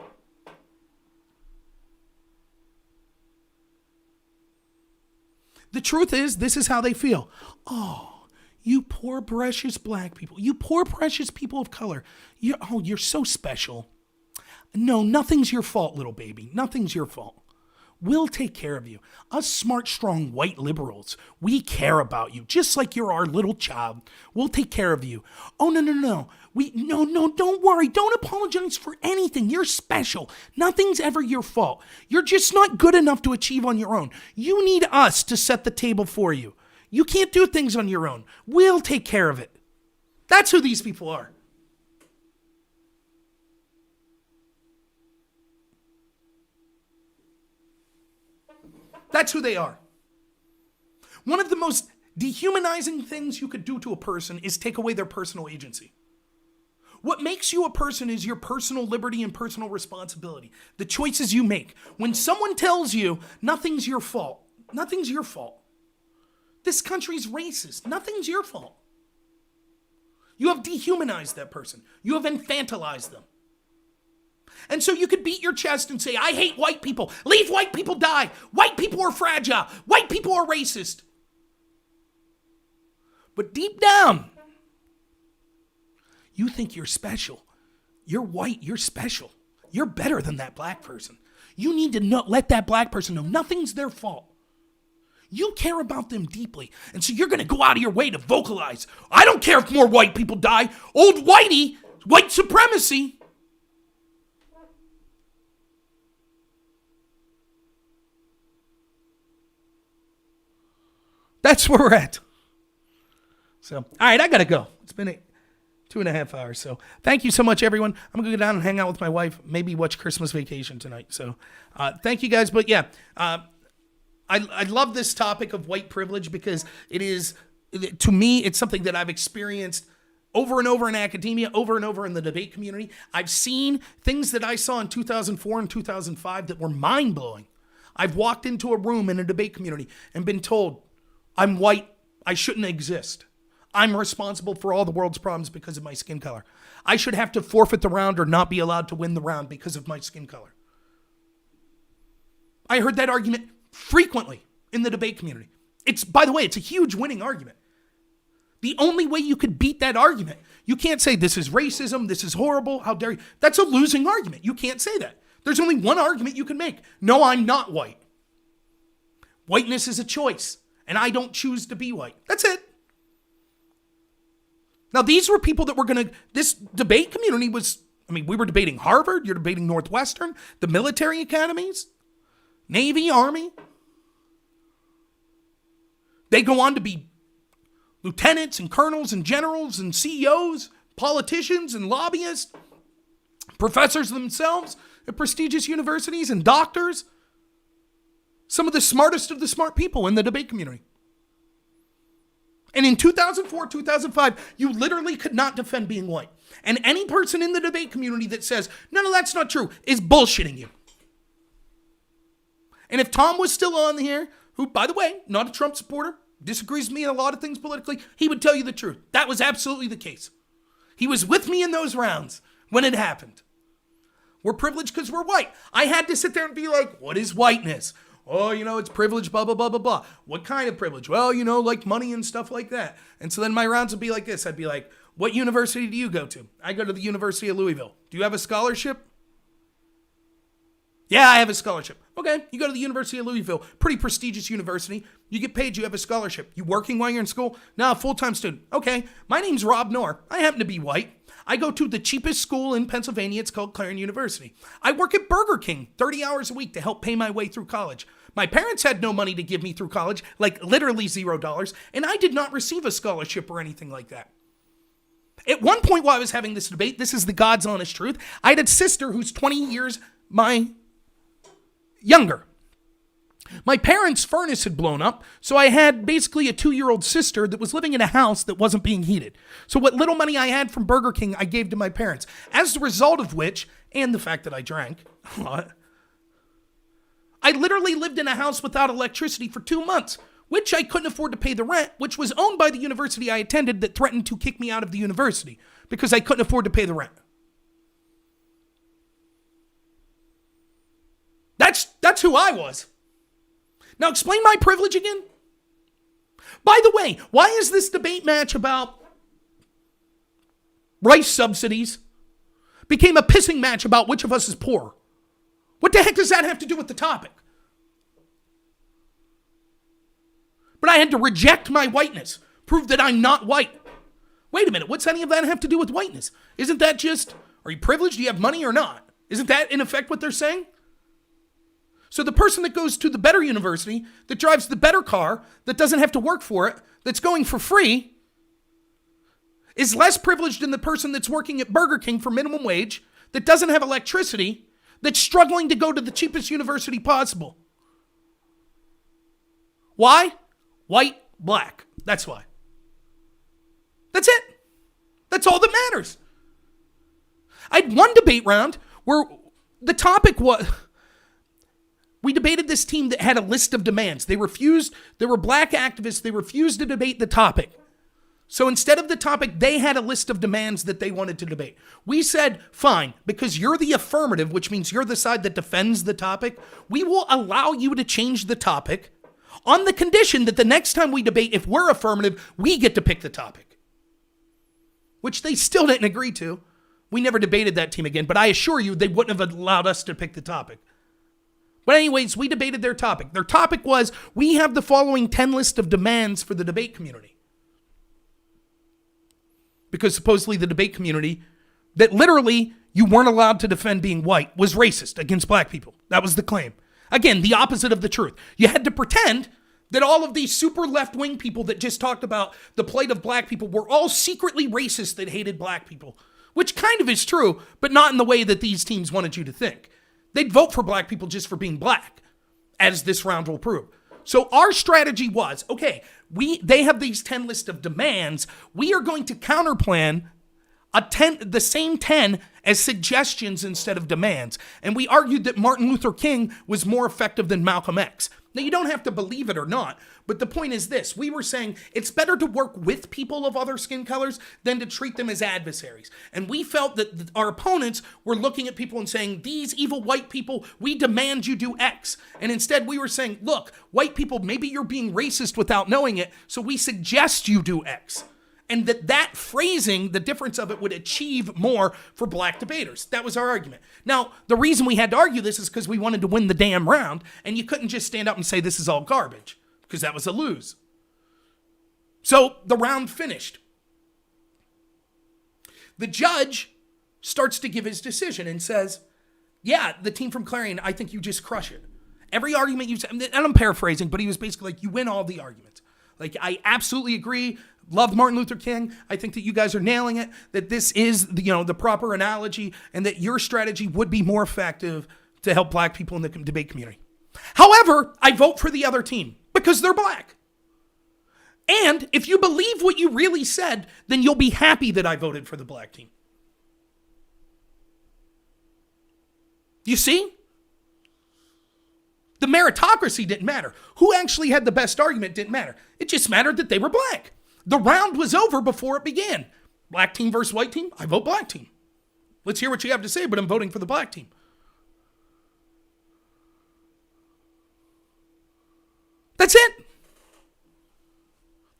The truth is, this is how they feel. Oh, you poor, precious black people. You poor, precious people of color. You're so special. No, nothing's your fault, little baby. Nothing's your fault. We'll take care of you. Us smart, strong, white liberals, we care about you, just like you're our little child. We'll take care of you. Oh, no. No, don't worry. Don't apologize for anything. You're special. Nothing's ever your fault. You're just not good enough to achieve on your own. You need us to set the table for you. You can't do things on your own. We'll take care of it. That's who these people are. That's who they are. One of the most dehumanizing things you could do to a person is take away their personal agency. What makes you a person is your personal liberty and personal responsibility. The choices you make. When someone tells you nothing's your fault, nothing's your fault. This country's racist. Nothing's your fault. You have dehumanized that person. You have infantilized them. And so you could beat your chest and say, I hate white people. Leave white people die. White people are fragile. White people are racist. But deep down, you think you're special. You're white. You're special. You're better than that black person. You need to let that black person know nothing's their fault. You care about them deeply. And so you're going to go out of your way to vocalize, I don't care if more white people die. Old whitey, white supremacy. That's where we're at. So, all right, I got to go. It's been 2.5 hours. So thank you so much, everyone. I'm going to go down and hang out with my wife, maybe watch Christmas Vacation tonight. So thank you guys. But yeah, I love this topic of white privilege because it is, to me, it's something that I've experienced over and over in academia, over and over in the debate community. I've seen things that I saw in 2004 and 2005 that were mind-blowing. I've walked into a room in a debate community and been told, I'm white, I shouldn't exist. I'm responsible for all the world's problems because of my skin color. I should have to forfeit the round or not be allowed to win the round because of my skin color. I heard that argument frequently in the debate community. By the way, it's a huge winning argument. The only way you could beat that argument, you can't say this is racism, this is horrible, how dare you. That's a losing argument. You can't say that. There's only one argument you can make. No, I'm not white. Whiteness is a choice, and I don't choose to be white. That's it. Now, these were people that were going to, this debate community was, we were debating Harvard, you're debating Northwestern, the military academies, Navy, Army. They go on to be lieutenants and colonels and generals and CEOs, politicians and lobbyists, professors themselves at prestigious universities and doctors. Some of the smartest of the smart people in the debate community. And in 2004, 2005, you literally could not defend being white. And any person in the debate community that says, no, that's not true, is bullshitting you. And if Tom was still on here, who, by the way, not a Trump supporter, disagrees with me in a lot of things politically, he would tell you the truth. That was absolutely the case. He was with me in those rounds when it happened. We're privileged because we're white. I had to sit there and be like, what is whiteness? Oh, it's privilege, blah, blah, blah, blah, blah. What kind of privilege? Well, like money and stuff like that. And so then my rounds would be like this. I'd be like, what university do you go to? I go to the University of Louisville. Do you have a scholarship? Yeah, I have a scholarship. Okay, you go to the University of Louisville. Pretty prestigious university. You get paid, you have a scholarship. You working while you're in school? No, full-time student. Okay, my name's Rob Knorr. I happen to be white. I go to the cheapest school in Pennsylvania. It's called Clarion University. I work at Burger King 30 hours a week to help pay my way through college. My parents had no money to give me through college, like literally $0, and I did not receive a scholarship or anything like that. At one point while I was having this debate, this is the God's honest truth, I had a sister who's 20 years my younger. My parents' furnace had blown up, so I had basically a 2-year-old sister that was living in a house that wasn't being heated. So what little money I had from Burger King, I gave to my parents. As a result of which, and the fact that I drank a lot, I literally lived in a house without electricity for 2 months, which I couldn't afford to pay the rent, which was owned by the university I attended that threatened to kick me out of the university because I couldn't afford to pay the rent. That's who I was. Now explain my privilege again. By the way, why is this debate match about rice subsidies became a pissing match about which of us is poor? What the heck does that have to do with the topic? But I had to reject my whiteness, prove that I'm not white. Wait a minute, what's any of that have to do with whiteness? Isn't that just, are you privileged? Do you have money or not? Isn't that in effect what they're saying? So the person that goes to the better university, that drives the better car, that doesn't have to work for it, that's going for free, is less privileged than the person that's working at Burger King for minimum wage, that doesn't have electricity, that's struggling to go to the cheapest university possible. Why? White, black. That's why. That's it. That's all that matters. I had one debate round where the topic was, we debated this team that had a list of demands. They were black activists, they refused to debate the topic. So instead of the topic, they had a list of demands that they wanted to debate. We said, fine, because you're the affirmative, which means you're the side that defends the topic, we will allow you to change the topic on the condition that the next time we debate, if we're affirmative, we get to pick the topic. Which they still didn't agree to. We never debated that team again, but I assure you they wouldn't have allowed us to pick the topic. But anyways, we debated their topic. Their topic was, we have the following 10 list of demands for the debate community. Because supposedly the debate community, that literally you weren't allowed to defend being white, was racist against black people. That was the claim. Again, the opposite of the truth. You had to pretend that all of these super left-wing people that just talked about the plight of black people were all secretly racist that hated black people. Which kind of is true, but not in the way that these teams wanted you to think. They'd vote for black people just for being black, as this round will prove. So our strategy was, okay, they have these 10 list of demands. We are going to counterplan the same 10 as suggestions instead of demands. And we argued that Martin Luther King was more effective than Malcolm X. Now, you don't have to believe it or not, but the point is this. We were saying it's better to work with people of other skin colors than to treat them as adversaries. And we felt that our opponents were looking at people and saying, these evil white people, we demand you do X. And instead we were saying, look, white people, maybe you're being racist without knowing it, so we suggest you do X. And that phrasing, the difference of it, would achieve more for black debaters. That was our argument. Now, the reason we had to argue this is because we wanted to win the damn round, and you couldn't just stand up and say this is all garbage, because that was a lose. So the round finished. The judge starts to give his decision and says, yeah, the team from Clarion, I think you just crush it. Every argument you said, and I'm paraphrasing, but he was basically like, you win all the arguments. Like, I absolutely agree. Loved Martin Luther King. I think that you guys are nailing it, that this is the proper analogy, and that your strategy would be more effective to help black people in the debate community. However, I vote for the other team because they're black. And if you believe what you really said, then you'll be happy that I voted for the black team. You see? The meritocracy didn't matter. Who actually had the best argument didn't matter. It just mattered that they were black. The round was over before it began. Black team versus white team, I vote black team. Let's hear what you have to say, but I'm voting for the black team. That's it.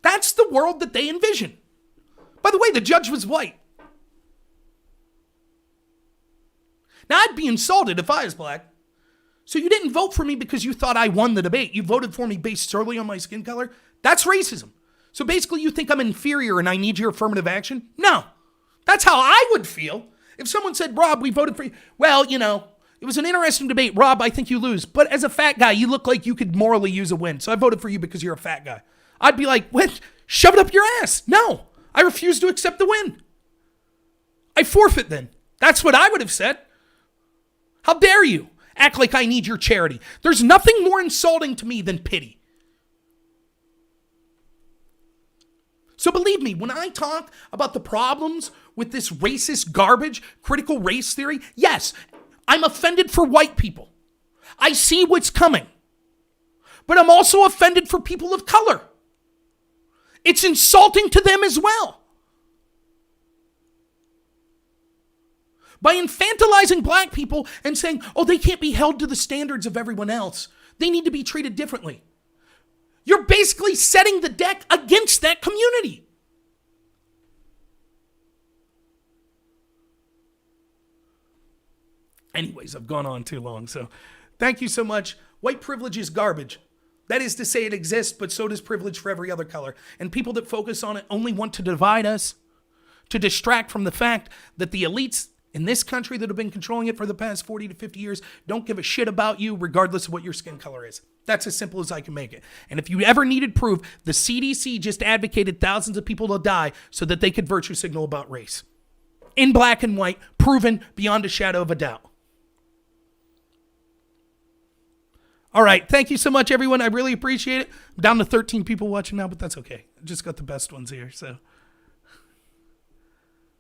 That's the world that they envision. By the way, the judge was white. Now, I'd be insulted if I was black. So you didn't vote for me because you thought I won the debate. You voted for me based solely on my skin color. That's racism. So basically you think I'm inferior and I need your affirmative action? No. That's how I would feel. If someone said, Rob, we voted for you. Well, it was an interesting debate. Rob, I think you lose. But as a fat guy, you look like you could morally use a win. So I voted for you because you're a fat guy. I'd be like, what? Shove it up your ass. No, I refuse to accept the win. I forfeit then. That's what I would have said. How dare you act like I need your charity? There's nothing more insulting to me than pity. So believe me, when I talk about the problems with this racist garbage, critical race theory, yes, I'm offended for white people. I see what's coming. But I'm also offended for people of color. It's insulting to them as well. By infantilizing black people and saying, oh, they can't be held to the standards of everyone else. They need to be treated differently. You're basically setting the deck against that community. Anyways, I've gone on too long, so thank you so much. White privilege is garbage. That is to say it exists, but so does privilege for every other color. And people that focus on it only want to divide us, to distract from the fact that the elites in this country that have been controlling it for the past 40 to 50 years don't give a shit about you regardless of what your skin color is. That's as simple as I can make it. And if you ever needed proof, the CDC just advocated thousands of people to die so that they could virtue signal about race. In black and white, proven beyond a shadow of a doubt. All right. Thank you so much, everyone. I really appreciate it. I'm down to 13 people watching now, but that's okay. I just got the best ones here.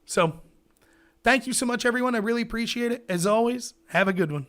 So thank you so much, everyone. I really appreciate it. As always, have a good one.